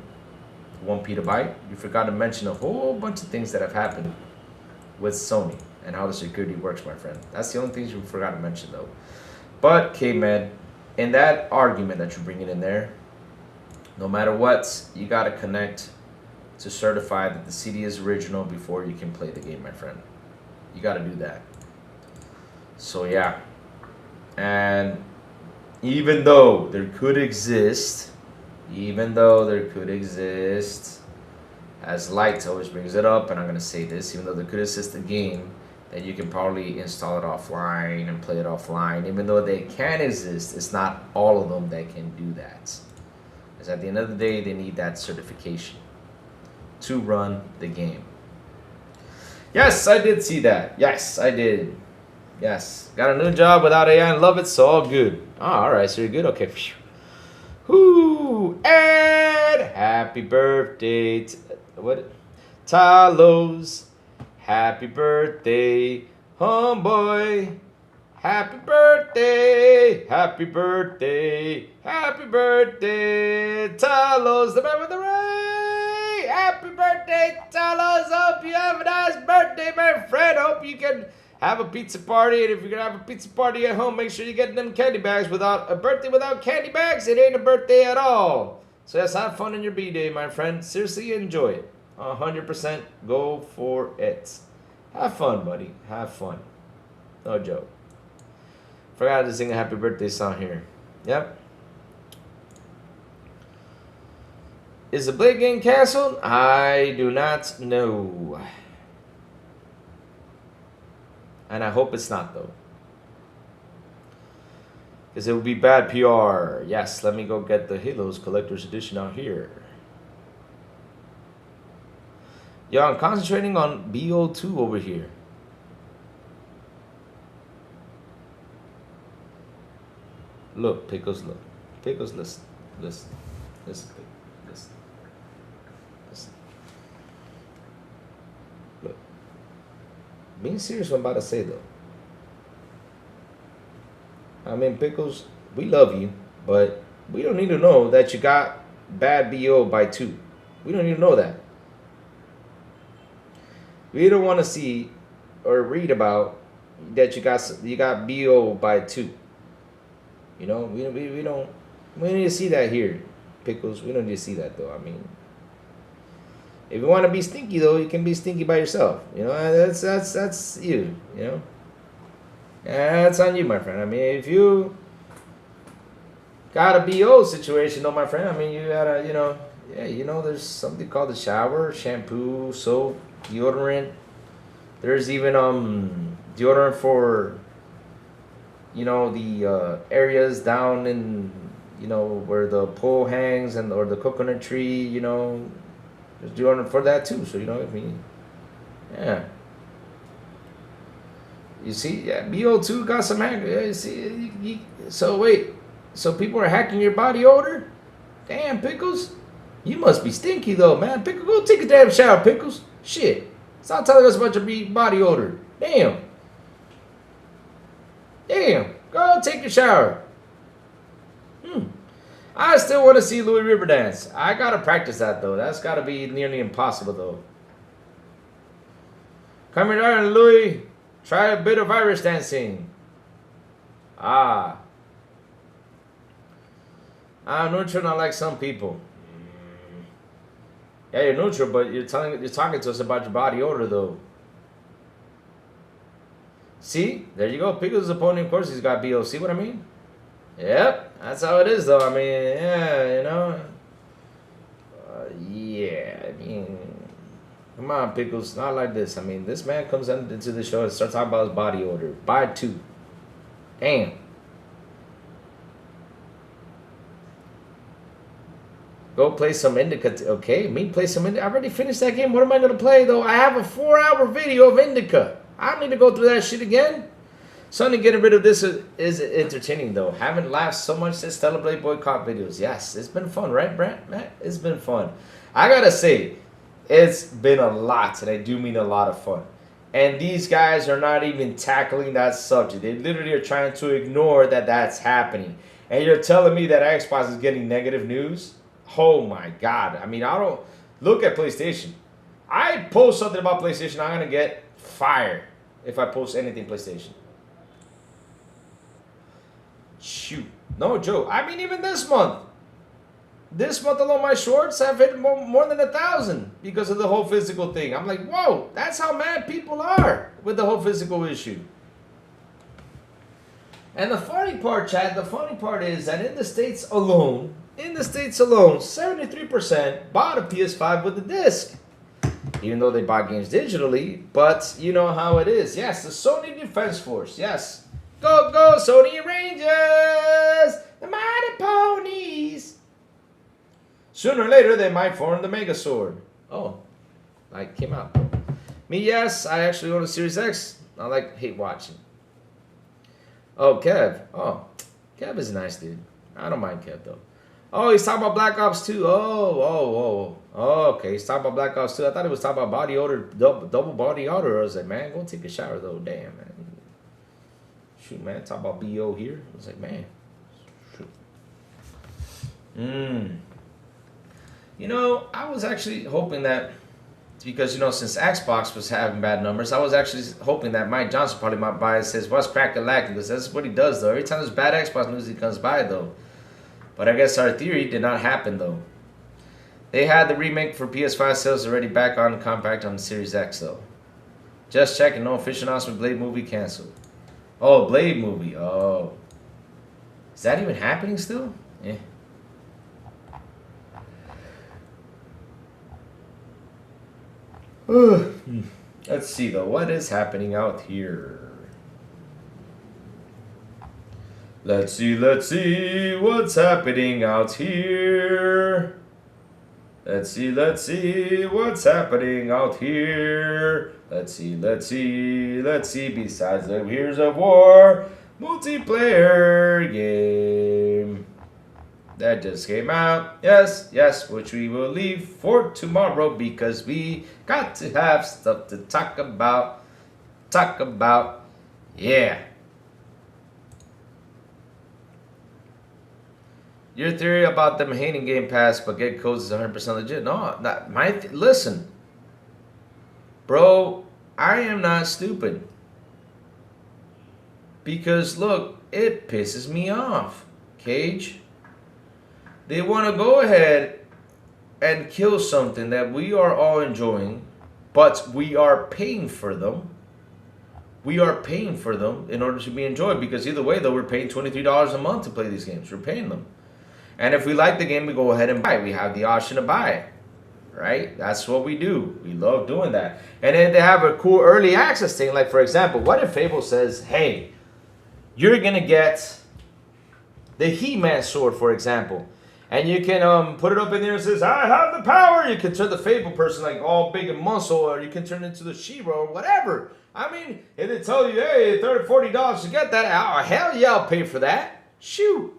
1 petabyte. You forgot to mention a whole bunch of things that have happened with Sony and how the security works, my friend. That's the only things you forgot to mention, though. But, K-Man, in that argument that you're bringing in there, no matter what, you got to connect to certify that the CD is original before you can play the game, my friend. You got to do that. So, yeah. And even though there could exist, as Light always brings it up, and I'm going to say this, even though there could exist a game that you can probably install it offline and play it offline, even though they can exist, it's not all of them that can do that. Because at the end of the day, they need that certification to run the game. Yes, I did see that. Yes, I did. Yes. Got a new job without AI and love it, so all good. Oh, alright, so you're good? Okay. Whoo! And happy birthday to, what? Talos. Happy birthday, homeboy. Happy birthday, happy birthday, happy birthday, Talos, the man with the ray. Happy birthday, Talos. Hope you have a nice birthday, my friend. Hope you can have a pizza party. And if you're going to have a pizza party at home, make sure you get them candy bags. Without a birthday without candy bags, it ain't a birthday at all. So yes, have fun on your B-Day, my friend. Seriously, enjoy it. 100% go for it. Have fun, buddy. Have fun. No joke. Forgot to sing a happy birthday song here. Yep. Is the Blade game canceled? I do not know. And I hope it's not, though. Because it would be bad PR. Yes, let me go get the Halos Collector's Edition out here. Yo, I'm concentrating on BO2 over here. Look, Pickles, look. Pickles, listen. Listen. Listen. Listen. Listen. Look. Being serious what I'm about to say, though. I mean, Pickles, we love you, but we don't need to know that you got bad BO by 2. We don't need to know that. We don't want to see or read about that you got BO by 2. You know, we don't need to see that here, Pickles. We don't need to see that, though. I mean, if you want to be stinky, though, you can be stinky by yourself. You know, that's you. You know, that's on you, my friend. I mean, if you got a BO situation, though, my friend, I mean, you gotta, you know, yeah, you know, there's something called the shower, shampoo, soap, deodorant. There's even deodorant for, you know, the areas down in, you know, where the pole hangs and or the coconut tree, you know, there's deodorant for that too. So, you know what I mean? Yeah. You see, yeah, BO2 got some hack. Yeah, you see, so wait, so people are hacking your body odor? Damn, Pickles, you must be stinky though, man. Pickles, go take a damn shower, Pickles. Shit, stop telling us about your body odor. Damn. Damn, go take a shower. I still want to see Louis River dance. I gotta practice that though. That's gotta be nearly impossible though. Come here, darling Louis. Try a bit of Irish dancing. I'm neutral, not like some people. Yeah, you're neutral, but you're talking to us about your body odor though. See, there you go. Pickles' opponent, of course, he's got BO. See what I mean? Yep, that's how it is, though. I mean, yeah, you know. Yeah, I mean, come on, Pickles, not like this. I mean, this man comes into the show and starts talking about his body odor. By 2. Damn. Go play some Indica. Okay, me play some Indica. I already finished that game. What am I going to play, though? I have a 4-hour video of Indica. I don't need to go through that shit again. Something getting rid of this is entertaining, though. Haven't laughed so much since Teleblade boycott videos. Yes, it's been fun, right, Brent? Matt? It's been fun. I gotta say, it's been a lot, and I do mean a lot of fun. And these guys are not even tackling that subject. They literally are trying to ignore that that's happening. And you're telling me that Xbox is getting negative news? Oh, my God. I mean, I don't... Look at PlayStation. I post something about PlayStation, I'm going to get fired if I post anything PlayStation. Shoot. No joke. I mean, even this month. This month alone, my shorts have hit more than 1,000 because of the whole physical thing. I'm like, whoa, that's how mad people are with the whole physical issue. And the funny part, Chad, the funny part is that in the States alone, 73% bought a PS5 with a disc. Even though they buy games digitally, but you know how it is. Yes, the Sony Defense Force, yes. Go, go, Sony Rangers! The mighty ponies! Sooner or later, they might form the Megazord. Oh, like came out. Me, yes, I actually own a Series X. I hate watching. Oh, Kev. Oh, Kev is a nice dude. I don't mind Kev, though. Oh, he's talking about Black Ops 2. Oh, okay. He's talking about Black Ops 2. I thought he was talking about body odor, double body odor. I was like, man, go take a shower, though. Damn, man. Shoot, man, talk about BO here. I was like, man. Shoot. You know, I was actually hoping that, because, you know, since Xbox was having bad numbers, I was actually hoping that Mike Johnson probably might buy his What's Crackin' Lacking, because that's what he does, though. Every time there's bad Xbox news, he comes by, though. But I guess our theory did not happen, though. They had the remake for PS5 sales already back on compact on the Series X, though. Just checking, no official announcement, Blade movie canceled. Oh, Blade movie. Oh. Is that even happening still? Yeah. Let's see, though. What is happening out here? Let's see what's happening out here. Let's see what's happening out here. Let's see. Besides the Heroes of War multiplayer game that just came out. Yes, which we will leave for tomorrow because we got to have stuff to talk about. Yeah. Your theory about them hating Game Pass but get codes is 100% legit. No, not my. Listen, bro, I am not stupid. Because look, it pisses me off, Cage. They want to go ahead and kill something that we are all enjoying, but we are paying for them. We are paying for them in order to be enjoyed because either way, though, we're paying $23 a month to play these games. We're paying them. And if we like the game, we go ahead and buy it. We have the option to buy it, right? That's what we do. We love doing that. And then they have a cool early access thing. Like, for example, what if Fable says, hey, you're going to get the He-Man sword, for example. And you can put it up in there and says, I have the power. You can turn the Fable person like all big and muscle, or you can turn into the She-Ra or whatever. I mean, if they tell you, hey, $30, $40 to get that, oh, hell yeah, I'll pay for that. Shoot.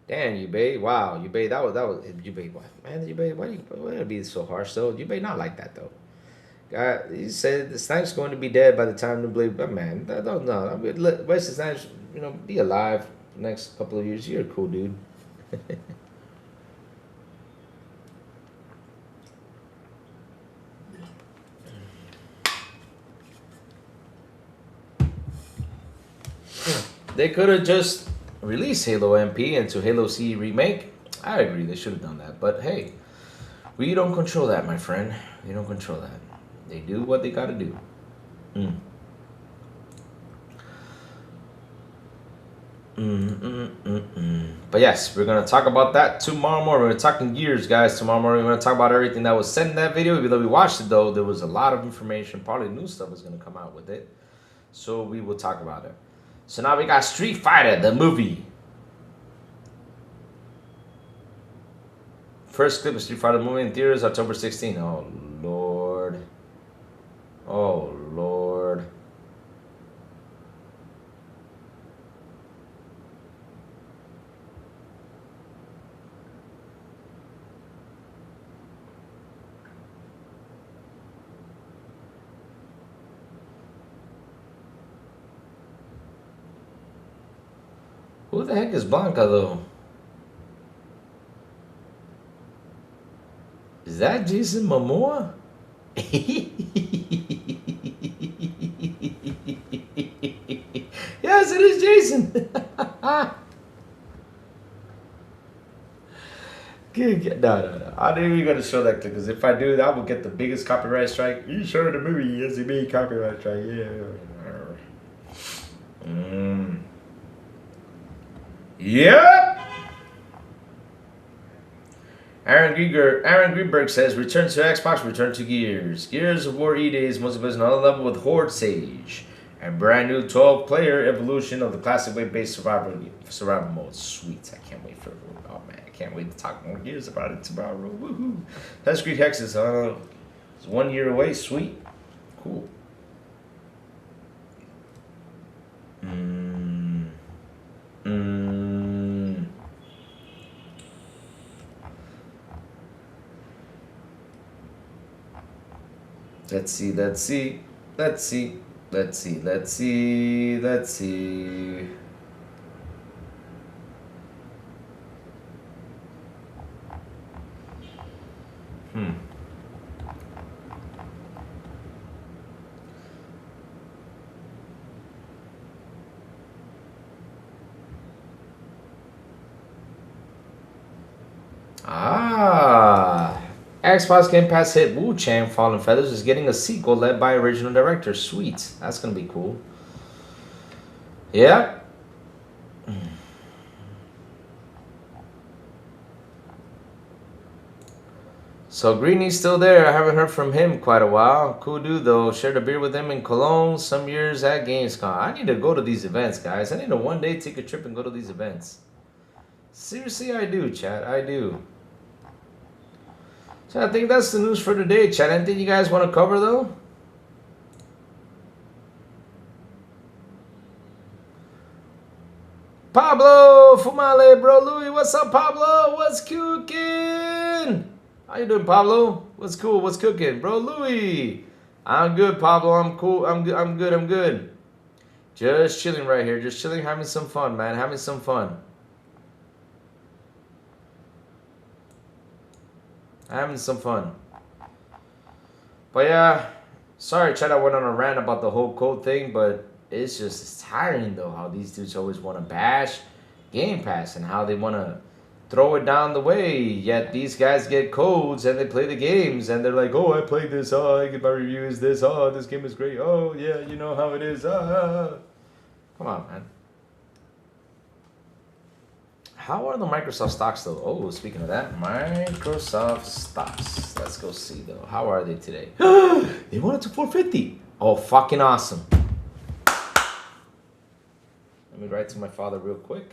Damn, Ubay. Wow, Ubay, that was Ubay. Man, Ubay, why you be so harsh though? Ubay not like that though. God, he said the Snipe's going to be dead by the time the blade. But man, don't know. I mean, Wesley Snipes, be alive the next couple of years. You're a cool dude. They could have just released Halo MP into Halo C Remake. I agree, they should have done that. But hey, we don't control that, my friend. We don't control that. They do what they gotta do. But yes, we're gonna talk about that tomorrow morning. We're talking Gears, guys. Tomorrow morning, we're gonna talk about everything that was said in that video. Even though we watched it, though, there was a lot of information. Probably new stuff is gonna come out with it, so we will talk about it. So now we got Street Fighter, the movie. First clip of Street Fighter movie in theaters, October 16. Oh, Lord. Oh, Lord. Who the heck is Blanca, though? Is that Jason Momoa? Yes, it is Jason. No. I knew you were going to show that clip, because if I do, that will get the biggest copyright strike. You showed the movie, yes, it made copyright strike. Yeah. Yep. Aaron Greenberg says, return to Xbox, return to Gears. Gears of War E-Days must have been another level with Horde Sage. And brand new 12-player evolution of the classic wave-based survival mode. Sweet. I can't wait for it. Oh man, I can't wait to talk more Gears about it tomorrow. Woohoo. That's Creed Hexes. It's 1 year away. Sweet. Cool. Let's see. Xbox Game Pass hit Wu Chang Fallen Feathers is getting a sequel led by original director. Sweet. That's going to be cool. Yeah. So Greeny's still there. I haven't heard from him quite a while. Cool dude though. Shared a beer with him in Cologne some years at Gamescom. I need to go to these events, guys. I need to one day take a trip and go to these events. Seriously, I do, chat. I do. So I think that's the news for today, chat. Anything you guys want to cover though? Pablo Fumale, bro. Louis, what's up, Pablo? What's cooking? How you doing, Pablo? What's cool? What's cooking, bro? Louis, I'm good, Pablo. I'm cool. I'm good. I'm good. I'm good. Just chilling right here. Just chilling, having some fun, man. Having some fun. Having some fun. But yeah, sorry, Chad, I went on a rant about the whole code thing, but it's tiring though how these dudes always want to bash Game Pass and how they want to throw it down the way, yet these guys get codes and they play the games and they're like, oh, I played this, oh, I get my review is this, oh, this game is great, oh, yeah, you know how it is, Come on, man. How are the Microsoft stocks though? Oh, speaking of that, Microsoft stocks. Let's go see though. How are they today? They went up to 450. Oh, fucking awesome. Let me write to my father real quick.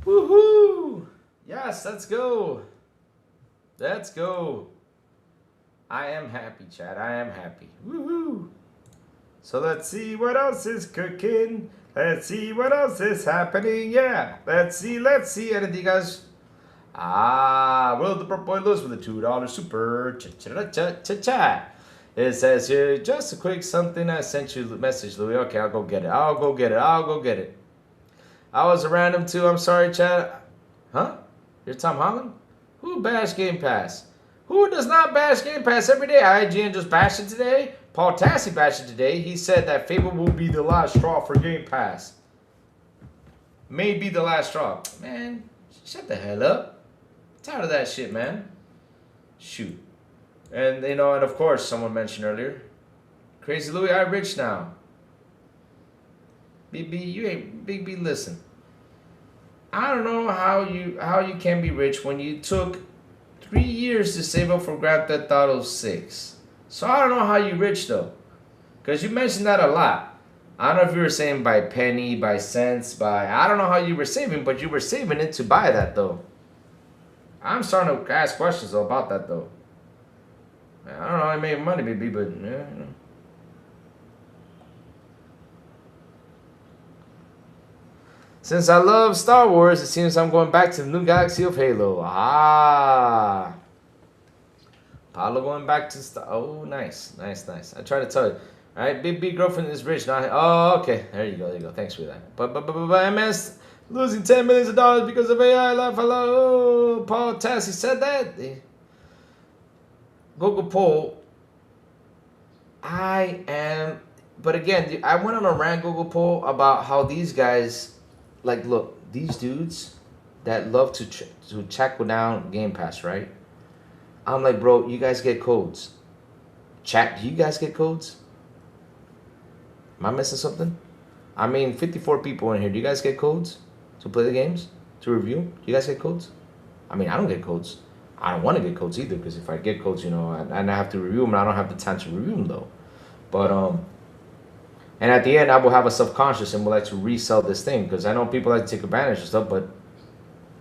Woohoo! Yes, let's go. Let's go. I am happy, Chad. I am happy. Woohoo! So let's see what else is cooking. Let's see what else is happening. Yeah. Let's see. Anything, you guys? Will the Purple Boy Lewis with a $2 super. Cha-cha-cha-cha-cha. It says here, just a quick something. I sent you a message, Louis. Okay, I'll go get it. I was a random too. I'm sorry, Chad. Huh? You're Tom Holland? Who bashed Game Pass? Who does not bash Game Pass every day? IGN just bashed it today. Paul Tassi bashed it today. He said that Fable will be the last straw for Game Pass. May be the last straw. Man, shut the hell up. I'm tired of that shit, man. Shoot. And, and of course, someone mentioned earlier, Crazy Louis, I'm rich now. Big B, listen. I don't know how you can be rich when you took 3 years to save up for Grand Theft Auto 6. So I don't know how you rich though, because you mentioned that a lot. I don't know if you were saying by penny, by cents, I don't know how you were saving, but you were saving it to buy that though. I'm starting to ask questions about that though. I don't know how I made money, baby, but yeah, you know. Since I love Star Wars, it seems I'm going back to the new galaxy of Halo. Paulo going back to Star. Oh, nice. I try to tell you. All right, big girlfriend is rich. Now, oh, okay. There you go. Thanks for that. But MS losing $10 million because of AI life. Hello, Paul Tassi said that. Google poll. But again, I went on a rant Google poll about how these guys. Like, look, these dudes that love to check down Game Pass, right? I'm like, bro, you guys get codes. Chat, do you guys get codes? Am I missing something? I mean, 54 people in here. Do you guys get codes to play the games? To review? Do you guys get codes? I mean, I don't get codes. I don't want to get codes either, because if I get codes, and I have to review them, and I don't have the time to review them, though. But, and at the end, I will have a subconscious and will like to resell this thing, because I know people like to take advantage of stuff, but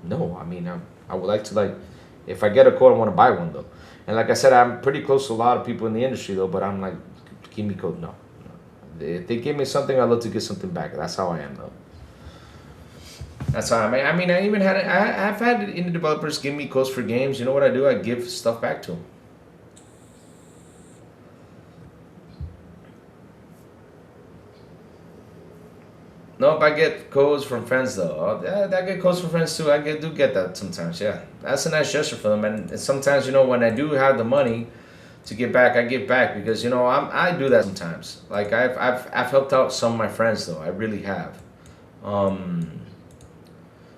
no, I mean, I would like to, if I get a code, I want to buy one, though. And like I said, I'm pretty close to a lot of people in the industry, though, but I'm like, give me code. No. If they give me something, I'd love to get something back. That's how I am, though. That's how I mean. I mean, I've had indie developers give me codes for games. You know what I do? I give stuff back to them. Nope, I get codes from friends though. Yeah, I get codes from friends too. I do get that sometimes. Yeah, that's a nice gesture for them. And sometimes, you know, when I do have the money to give back, I give back because, you know, I do that sometimes. Like I've helped out some of my friends though. I really have.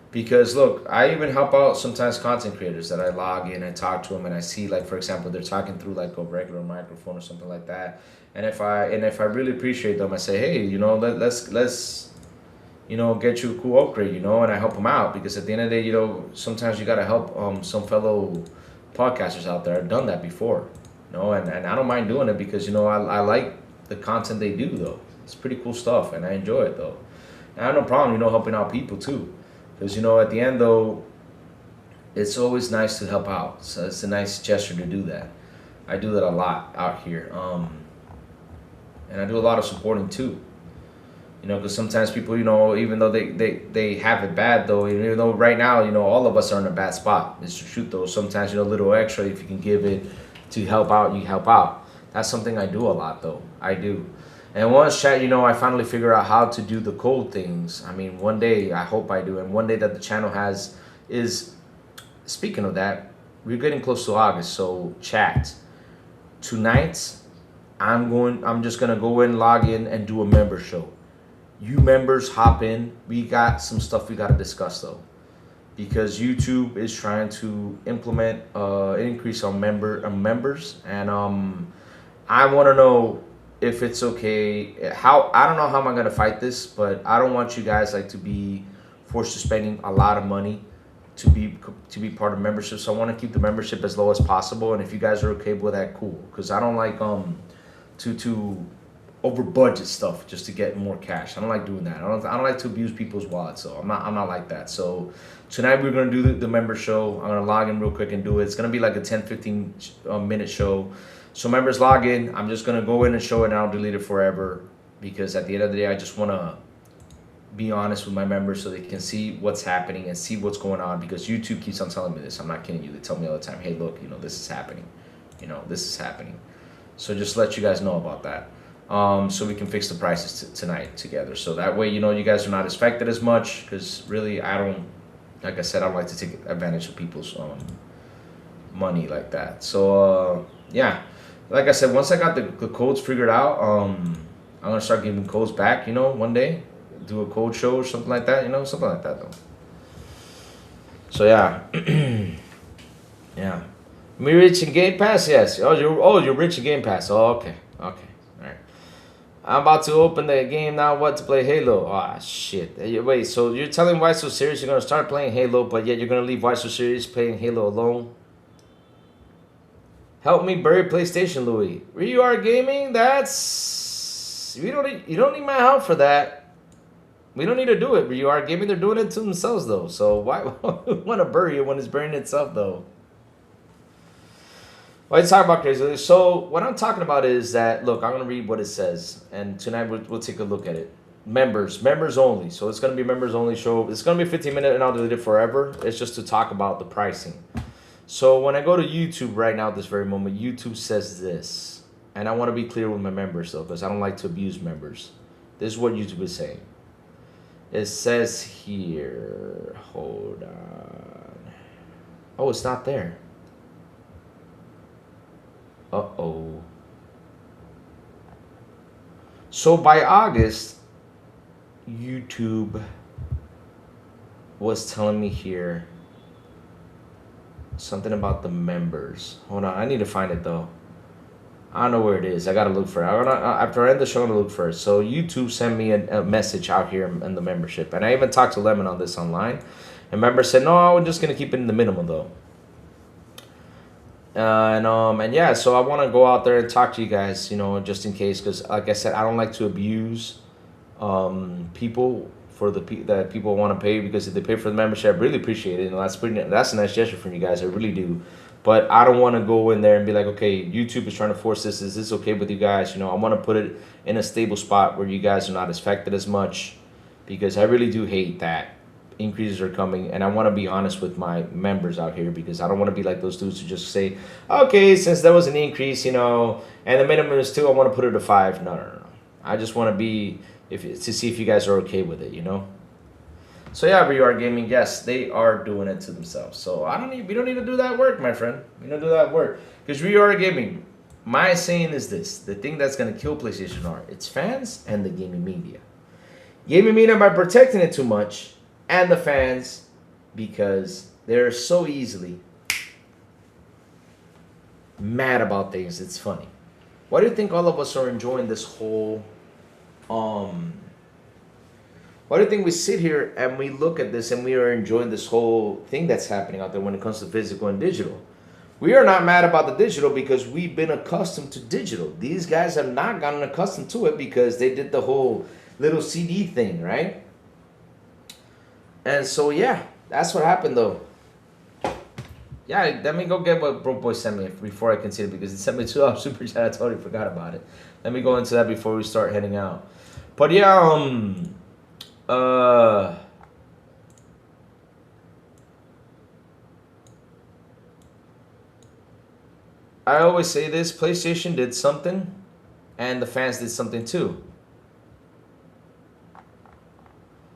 Because look, I even help out sometimes content creators that I log in and talk to them, and I see, like, for example, they're talking through like a regular microphone or something like that. And if I really appreciate them, I say, hey, you know, let's you know, get you a cool upgrade, you know, and I help them out because at the end of the day, you know, sometimes you gotta help some fellow podcasters out there. I've done that before, you know, and I don't mind doing it because, you know, I like the content they do though. It's pretty cool stuff and I enjoy it though. And I have no problem, you know, helping out people too. Because, you know, at the end, though, it's always nice to help out. So it's a nice gesture to do that. I do that a lot out here. And I do a lot of supporting, too. You know, because sometimes people, you know, even though they have it bad, though, even though right now, you know, all of us are in a bad spot. It's the truth, though. Sometimes, you know, a little extra, if you can give it to help out, you help out. That's something I do a lot, though. I do. And once, chat, you know, I finally figure out how to do the code things. I mean, one day, I hope I do. And one day that the channel has is, speaking of that, we're getting close to August. So, chat, tonight, I'm just going to go in, log in, and do a member show. You members hop in. We got some stuff we got to discuss, though. Because YouTube is trying to implement an increase on members. And I want to know if it's okay, I don't know how I'm gonna fight this, but I don't want you guys like to be forced to spending a lot of money to be part of membership. So I want to keep the membership as low as possible. And if you guys are okay with that, cool. Because I don't like to over budget stuff just to get more cash. I don't like doing that. I don't like to abuse people's wallets. So I'm not like that. So tonight we're gonna do the member show. I'm gonna log in real quick and do it. It's gonna be like a 10-15 minute show. So members log in. I'm just gonna go in and show it and I'll delete it forever because at the end of the day I just wanna be honest with my members so they can see what's happening and see what's going on because YouTube keeps on telling me this. I'm not kidding you. They tell me all the time, hey look, you know, this is happening. You know, this is happening. So just let you guys know about that. So we can fix the prices tonight together. So that way, you know, you guys are not affected as much because really I don't, like I said, I don't like to take advantage of people's money like that. So yeah. Like I said, once I got the codes figured out, I'm going to start giving codes back, you know, one day. Do a code show or something like that, you know, something like that, though. So, yeah. Yeah. Me rich in Game Pass? Yes. You're rich in Game Pass. Oh, okay. Okay. All right. I'm about to open the game now. What to play? Halo. Ah, shit. Wait, so you're telling Why So Serious you're going to start playing Halo, but yet you're going to leave Why So Serious playing Halo alone? Help me bury PlayStation, Louis. You are gaming? That's... You don't need my help for that. We don't need to do it. You are gaming. They're doing it to themselves, though. So why want to bury it when it's burying itself, though? Well, let's talk about crazy. So what I'm talking about is that, look, I'm going to read what it says. And tonight we'll take a look at it. Members only. So it's going to be members only show. It's going to be 15 minutes and I'll delete it forever. It's just to talk about the pricing. So when I go to YouTube right now at this very moment, YouTube says this. And I want to be clear with my members, though, because I don't like to abuse members. This is what YouTube is saying. It says here, hold on. Oh, it's not there. Uh-oh. So by August, YouTube was telling me here something about the members. Hold on, I need to find it though. I don't know where it is. I gotta look for it. After I end the show, I'm gonna look for it. So YouTube sent me a message out here in the membership, and I even talked to Lemon on this online. And member said, no, I'm just gonna keep it in the minimum though. And yeah, so I want to go out there and talk to you guys, you know, just in case, because like I said, I don't like to abuse people for that people want to pay, because if they pay for the membership, I really appreciate it. And that's a nice gesture from you guys. I really do. But I don't want to go in there and be like, okay, YouTube is trying to force this. Is this okay with you guys? You know, I want to put it in a stable spot where you guys are not affected as much, because I really do hate that increases are coming. And I want to be honest with my members out here, because I don't want to be like those dudes who just say, okay, since there was an increase, you know, and the minimum is 2, I want to put it to 5. No. I just want to be to see if you guys are okay with it, you know. So yeah, we are gaming. Yes, they are doing it to themselves. So we don't need to do that work, my friend. We don't do that work because we are gaming. My saying is this: the thing that's gonna kill PlayStation are its fans and the gaming media. Gaming media by protecting it too much, and the fans because they're so easily mad about things. It's funny. Why do you think all of us are enjoying this whole why do you think we sit here and we look at this and we are enjoying this whole thing that's happening out there when it comes to physical and digital? We are not mad about the digital because we've been accustomed to digital. These guys have not gotten accustomed to it because they did the whole little CD thing, right? And so yeah, that's what happened though. Yeah, let me go get what Broke Boy sent me before I consider it because he sent me $2 super chat. I totally forgot about it. Let me go into that before we start heading out. But yeah, I always say this: PlayStation did something, and the fans did something too.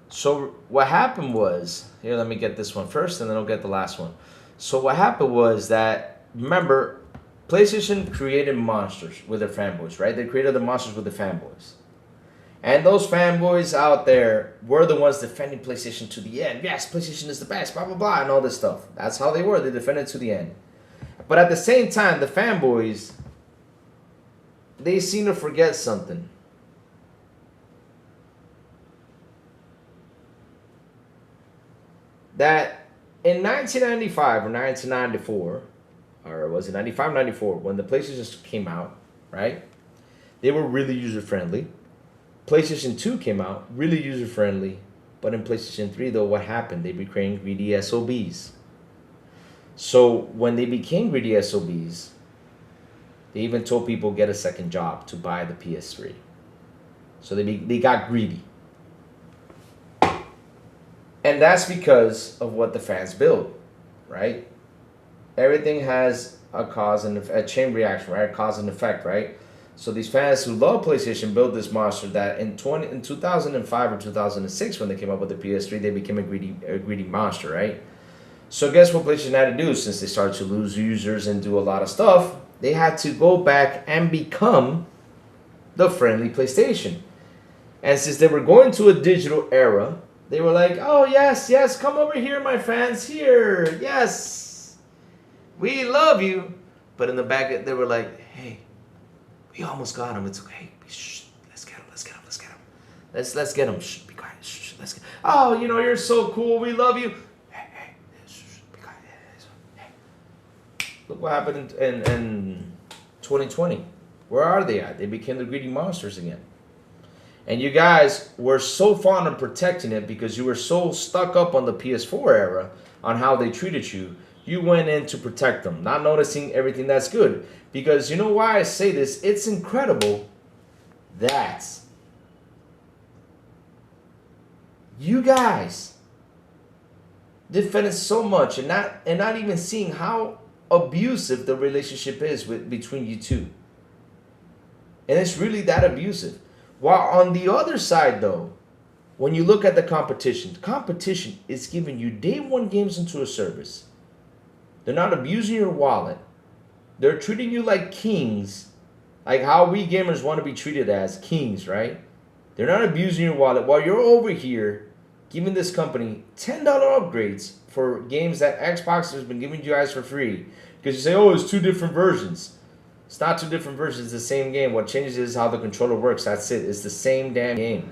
So what happened was, here, let me get this one first, and then I'll get the last one. So what happened was that, remember, PlayStation created monsters with their fanboys, right? They created the monsters with the fanboys. And those fanboys out there were the ones defending PlayStation to the end. Yes, PlayStation is the best, blah, blah, blah, and all this stuff. That's how they were. They defended to the end. But at the same time, the fanboys, they seem to forget something. That in 1995 or 1994, or was it 95, 94, when the PlayStation came out, right? They were really user-friendly. PlayStation 2 came out, really user-friendly. But in PlayStation 3, though, what happened? They became greedy SOBs. So when they became greedy SOBs, they even told people get a second job to buy the PS3. So they got greedy. And that's because of what the fans build, right? Everything has a cause and a chain reaction, right? Cause and effect, right? So these fans who love PlayStation built this monster that in 2005 or 2006, when they came up with the PS3, they became a greedy monster, right? So guess what PlayStation had to do since they started to lose users and do a lot of stuff? They had to go back and become the friendly PlayStation. And since they were going to a digital era, they were like, oh, yes, yes, come over here, my fans, here, yes, we love you. But in the back, they were like, hey, we almost got him. It's okay. Shh, let's get him. Let's get him. Shh, be quiet. Shh, let's get him. Oh, you know, you're so cool. We love you. Hey, shh, be quiet. Hey. Look what happened in 2020. Where are they at? They became the greedy monsters again. And you guys were so fond of protecting it because you were so stuck up on the PS4 era on how they treated you. You went in to protect them, not noticing everything that's good. Because you know why I say this? It's incredible that you guys defended so much and not even seeing how abusive the relationship is between you two. And it's really that abusive. While on the other side, though, when you look at the competition is giving you day one games into a service. They're not abusing your wallet. They're treating you like kings, like how we gamers want to be treated as kings, right? They're not abusing your wallet while you're over here giving this company $10 upgrades for games that Xbox has been giving you guys for free. Because you say, oh, it's two different versions. It's not two different versions, it's the same game. What changes is how the controller works. That's it. It's the same damn game.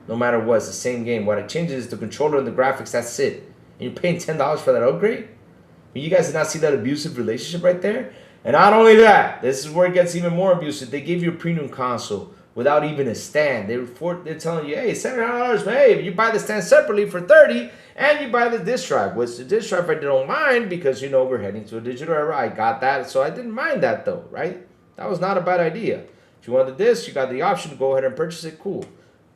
No matter what, it's the same game. What it changes is the controller and the graphics. That's it. And you're paying $10 for that upgrade? You guys did not see that abusive relationship right there? And not only that, this is where it gets even more abusive. They gave you a premium console without even a stand. They're telling you, hey, $700, but hey, you buy the stand separately for $30, and you buy the disc drive. Which the disc drive I don't mind because, you know, we're heading to a digital era. I got that, so I didn't mind that though, right? That was not a bad idea. If you want the disc, you got the option to go ahead and purchase it, cool.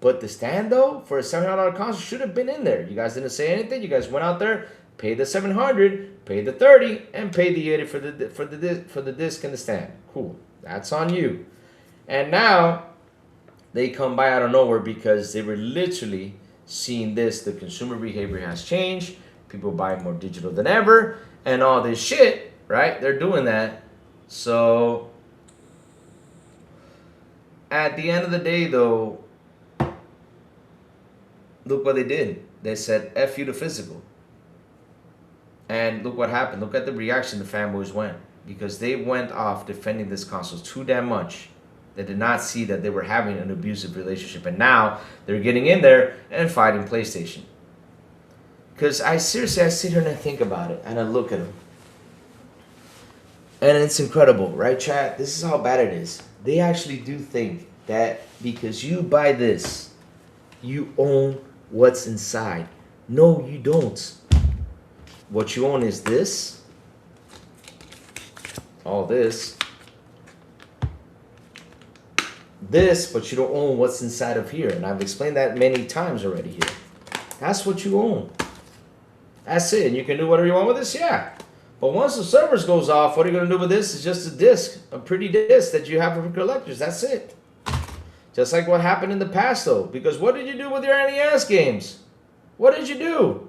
But the stand though, for a $700 console, should have been in there. You guys didn't say anything. You guys went out there, paid the $700, paid the $30, and paid the $80 for the disc and the stand. Cool. That's on you. And now they come by out of nowhere because they were literally seeing this. The consumer behavior has changed. People buy more digital than ever. And all this shit, right? They're doing that. So at the end of the day, though, look what they did. They said, F you to physical. And look what happened. Look at the reaction the fanboys went. Because they went off defending this console too damn much. They did not see that they were having an abusive relationship. And now they're getting in there and fighting PlayStation. Because I sit here and I think about it. And I look at them. And it's incredible, right, chat? This is how bad it is. They actually do think that because you buy this, you own what's inside. No, you don't. What you own is this. All this. This, but you don't own what's inside of here. And I've explained that many times already here. That's what you own. That's it. And you can do whatever you want with this, yeah. But once the servers goes off, what are you going to do with this? It's just a disc, a pretty disc that you have for collectors. That's it. Just like what happened in the past, though. Because what did you do with your NES games? What did you do?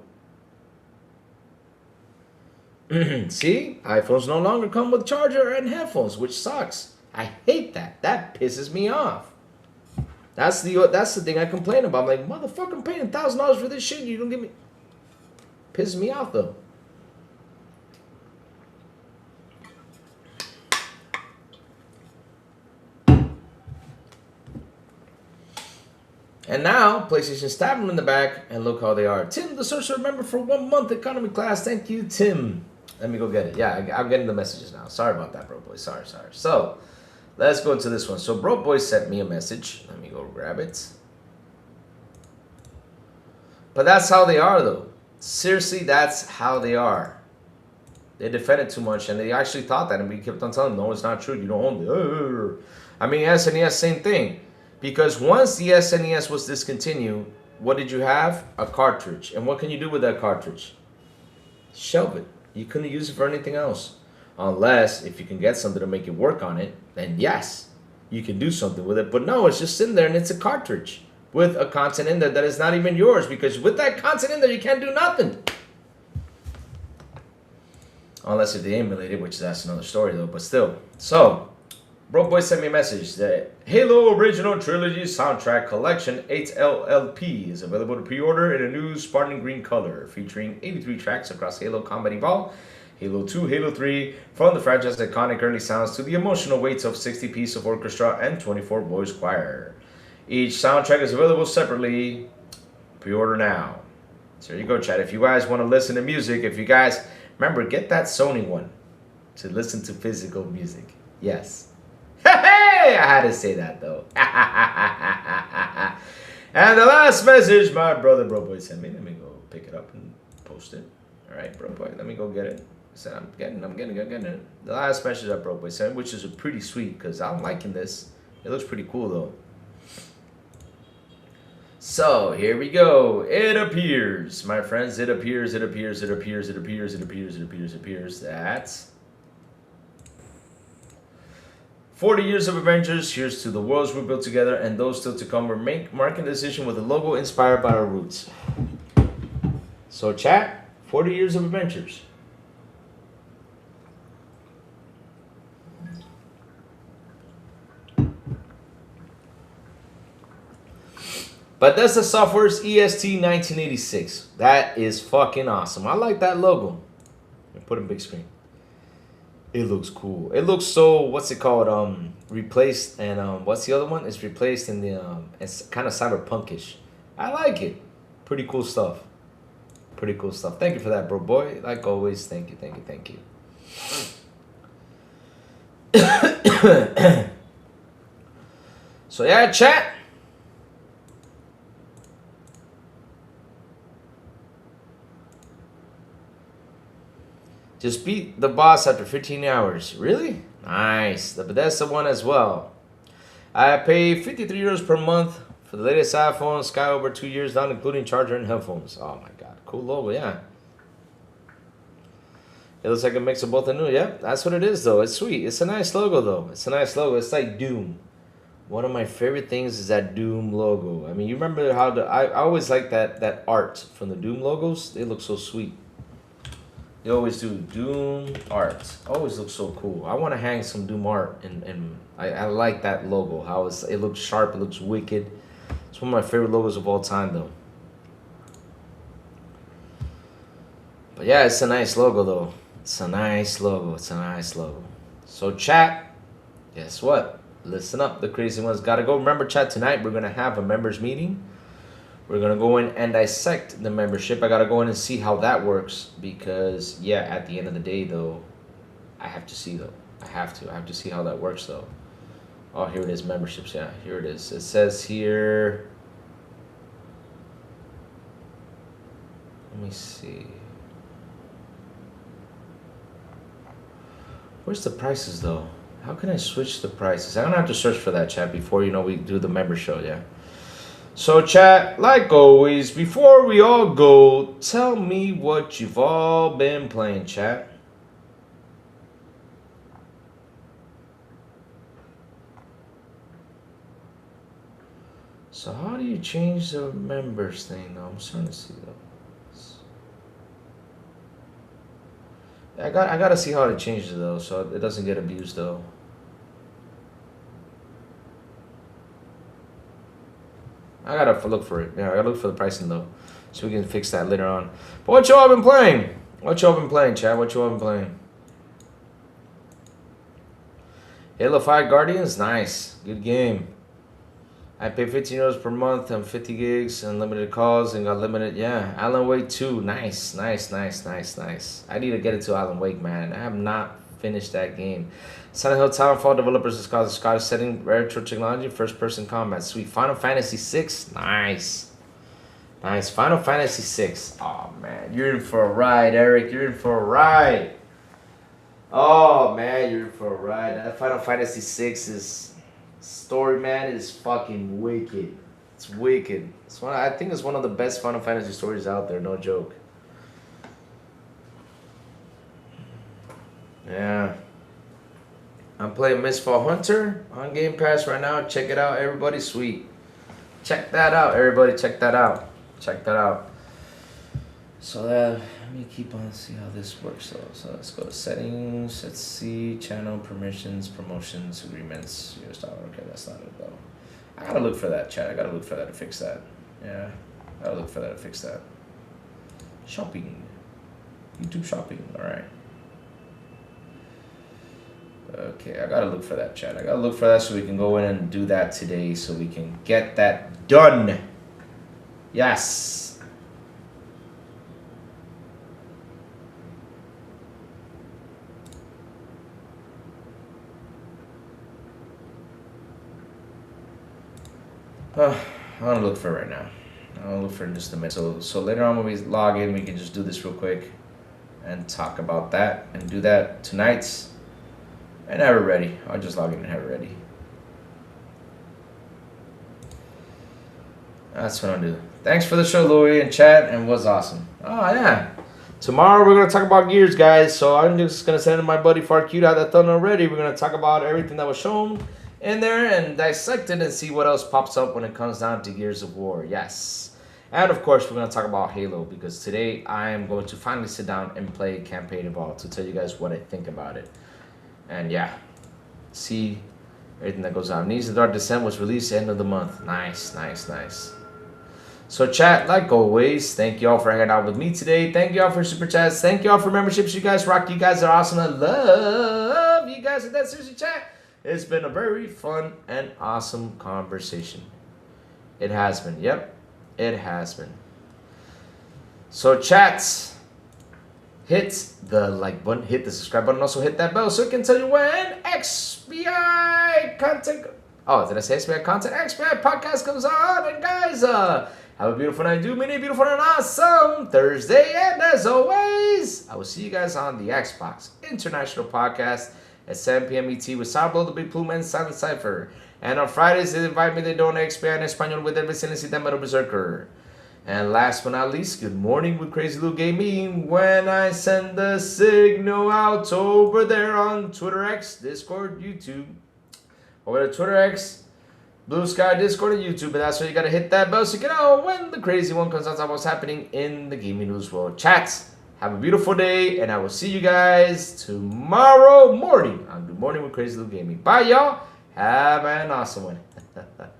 See? iPhones no longer come with charger and headphones, which sucks. I hate that. That pisses me off. That's the thing I complain about. I'm like, motherfucker, I'm paying $1,000 for this shit. You don't give me... Pisses me off, though. And now, PlayStation stabbed them in the back, and look how they are. Tim, the sorcerer member for 1 month economy class. Thank you, Tim. Let me go get it. Yeah, I'm getting the messages now. Sorry about that, bro boy. Sorry. So, let's go to this one. So, bro boy sent me a message. Let me go grab it. But that's how they are, though. Seriously, that's how they are. They defended too much, and they actually thought that, and we kept on telling them, no, it's not true. You don't own it. I mean, SNES, same thing. Because once the SNES was discontinued, what did you have? A cartridge. And what can you do with that cartridge? Shelve it. You couldn't use it for anything else. Unless, if you can get something to make it work on it, then yes, you can do something with it. But no, it's just sitting there and it's a cartridge with a content in there that is not even yours. Because with that content in there, you can't do nothing. Unless if they emulate it, which that's another story though, but still. So, Bro Boy sent me a message that Halo Original Trilogy Soundtrack Collection 8LLP is available to pre-order in a new Spartan green color, featuring 83 tracks across Halo Combat Evolved, Halo 2, Halo 3, from the franchise's iconic early sounds to the emotional weights of 60 pieces of orchestra and 24 voice choir. Each soundtrack is available separately. Pre-order now. So there you go, chat. If you guys want to listen to music, if you guys... Remember, get that Sony one to listen to physical music. Yes. Hey, I had to say that though. And the last message my brother Bro Boy sent me. Let me go pick it up and post it. All right, Bro Boy, let me go get it. I said I'm getting it. The last message that Bro Boy sent, which is a pretty sweet, because I'm liking this. It looks pretty cool though. So here we go. It appears, my friends. It appears that 40 years of adventures, here's to the worlds we built together and those still to come. We're marking the decision with a logo inspired by our roots. So chat, 40 years of adventures. Bethesda Software's EST 1986. That is fucking awesome. I like that logo. Put it in big screen. It looks cool. It looks so, what's it called? Replaced, and what's the other one? It's replaced in the, it's kind of cyberpunkish. I like it. Pretty cool stuff. Pretty cool stuff. Thank you for that, bro boy. Like always, thank you. So yeah, chat. Just beat the boss after 15 hours. Really? Nice. The Bethesda one as well. I pay 53 euros per month for the latest iPhone. Sky over 2 years, not including charger and headphones. Oh my god. Cool logo, yeah. It looks like a mix of both and new. Yeah, that's what it is though. It's sweet. It's a nice logo though. It's a nice logo. It's like Doom. One of my favorite things is that Doom logo. I mean, you remember how I always like that art from the Doom logos. They look so sweet. They always do. Doom art always looks so cool. I want to hang some Doom art, and I like that logo. How it looks sharp. It looks wicked. It's one of my favorite logos of all time, though. But yeah, it's a nice logo, though. It's a nice logo. It's a nice logo. So chat, guess what? Listen up, the crazy ones gotta go. Remember, chat, tonight we're gonna have a members meeting. We're gonna go in and dissect the membership. I gotta go in and see how that works because yeah, at the end of the day though, I have to see though. I have to see how that works though. Oh, here it is, memberships. Yeah, here it is. It says here. Let me see. Where's the prices though? How can I switch the prices? I'm gonna have to search for that, chat, before we do the member show, yeah. So chat, like always, before we all go, tell me what you've all been playing, chat. So how do you change the members thing though? I'm trying to see though. I gotta see how to change it though, so it doesn't get abused though. I gotta look for it. Yeah, I gotta look for the pricing though, so we can fix that later on. But what y'all been playing? What y'all been playing, Chad? What y'all been playing? Halo 5 Guardians, nice, good game. I pay €15 per month and 50 gigs, unlimited calls, and got limited. Yeah, Alan Wake 2, nice. I need to get into Alan Wake, man. I have not finished that game. Silent Hill Townfall developers discuss the Scottish setting, retro technology, first-person combat. Sweet. Final Fantasy 6, nice. Final Fantasy 6. Oh man, you're in for a ride, Eric. You're in for a ride. Oh man, you're in for a ride. That Final Fantasy 6 is. Story, man, is fucking wicked. It's wicked. I think it's one of the best Final Fantasy stories out there, no joke. Yeah. I'm playing Mistfall Hunter on Game Pass right now. Check it out, everybody. Sweet. Check that out, everybody. Check that out. So let me keep on see how this works though. So let's go to settings. Let's see channel permissions, promotions, agreements. Your style. Okay, that's not it though. I gotta look for that, chat. I gotta look for that to fix that. Yeah, I gotta look for that to fix that. Shopping, YouTube shopping. All right. Okay, I gotta look for that, chat. I gotta look for that so we can go in and do that today, so we can get that done. Yes. I want to look for it right now. I want to look for it in just a minute. So later on when we log in, we can just do this real quick and talk about that and do that tonight and have it ready. I'll just log in and have it ready. That's what I'll do. Thanks for the show, Louis, and chat, and was awesome. Oh, yeah. Tomorrow we're going to talk about Gears, guys. So I'm just going to send my buddy Farq to have that done already. We're going to talk about everything that was shown in there and dissect it and see what else pops up when it comes down to Gears of War. Yes. And of course, we're going to talk about Halo because today I am going to finally sit down and play Campaign Evolved to tell you guys what I think about it. And yeah, see everything that goes on. Needs of Dark Descent was released end of the month. Nice. So chat, like always, thank you all for hanging out with me today. Thank you all for super chats. Thank you all for memberships. You guys rock. You guys are awesome. I love you guys. And that's seriously, chat. It's been a very fun and awesome conversation. It has been. Yep, it has been. So chats, hit the like button, hit the subscribe button, also hit that bell so it can tell you when XBI content. Oh, did I say XBI content? XBI podcast comes on. And guys, have a beautiful night. Do many beautiful and awesome Thursday. And as always, I will see you guys on the Xbox International Podcast at 7 p.m. ET with Sablo, the Big Plume, and Silent Cypher. And on Fridays, they invite me to don't XP en español with El Vecinicita Metal Berserker. And last but not least, good morning with Crazy Lou Gaming when I send the signal out over there on Twitter X, Discord, YouTube. Over to Twitter X, Blue Sky, Discord, and YouTube. And that's where you got to hit that bell so you can know when the crazy one comes out about what's happening in the gaming news world. Chats, have a beautiful day, and I will see you guys tomorrow morning on Good Morning with Crazy Luke Gaming. Bye, y'all. Have an awesome one.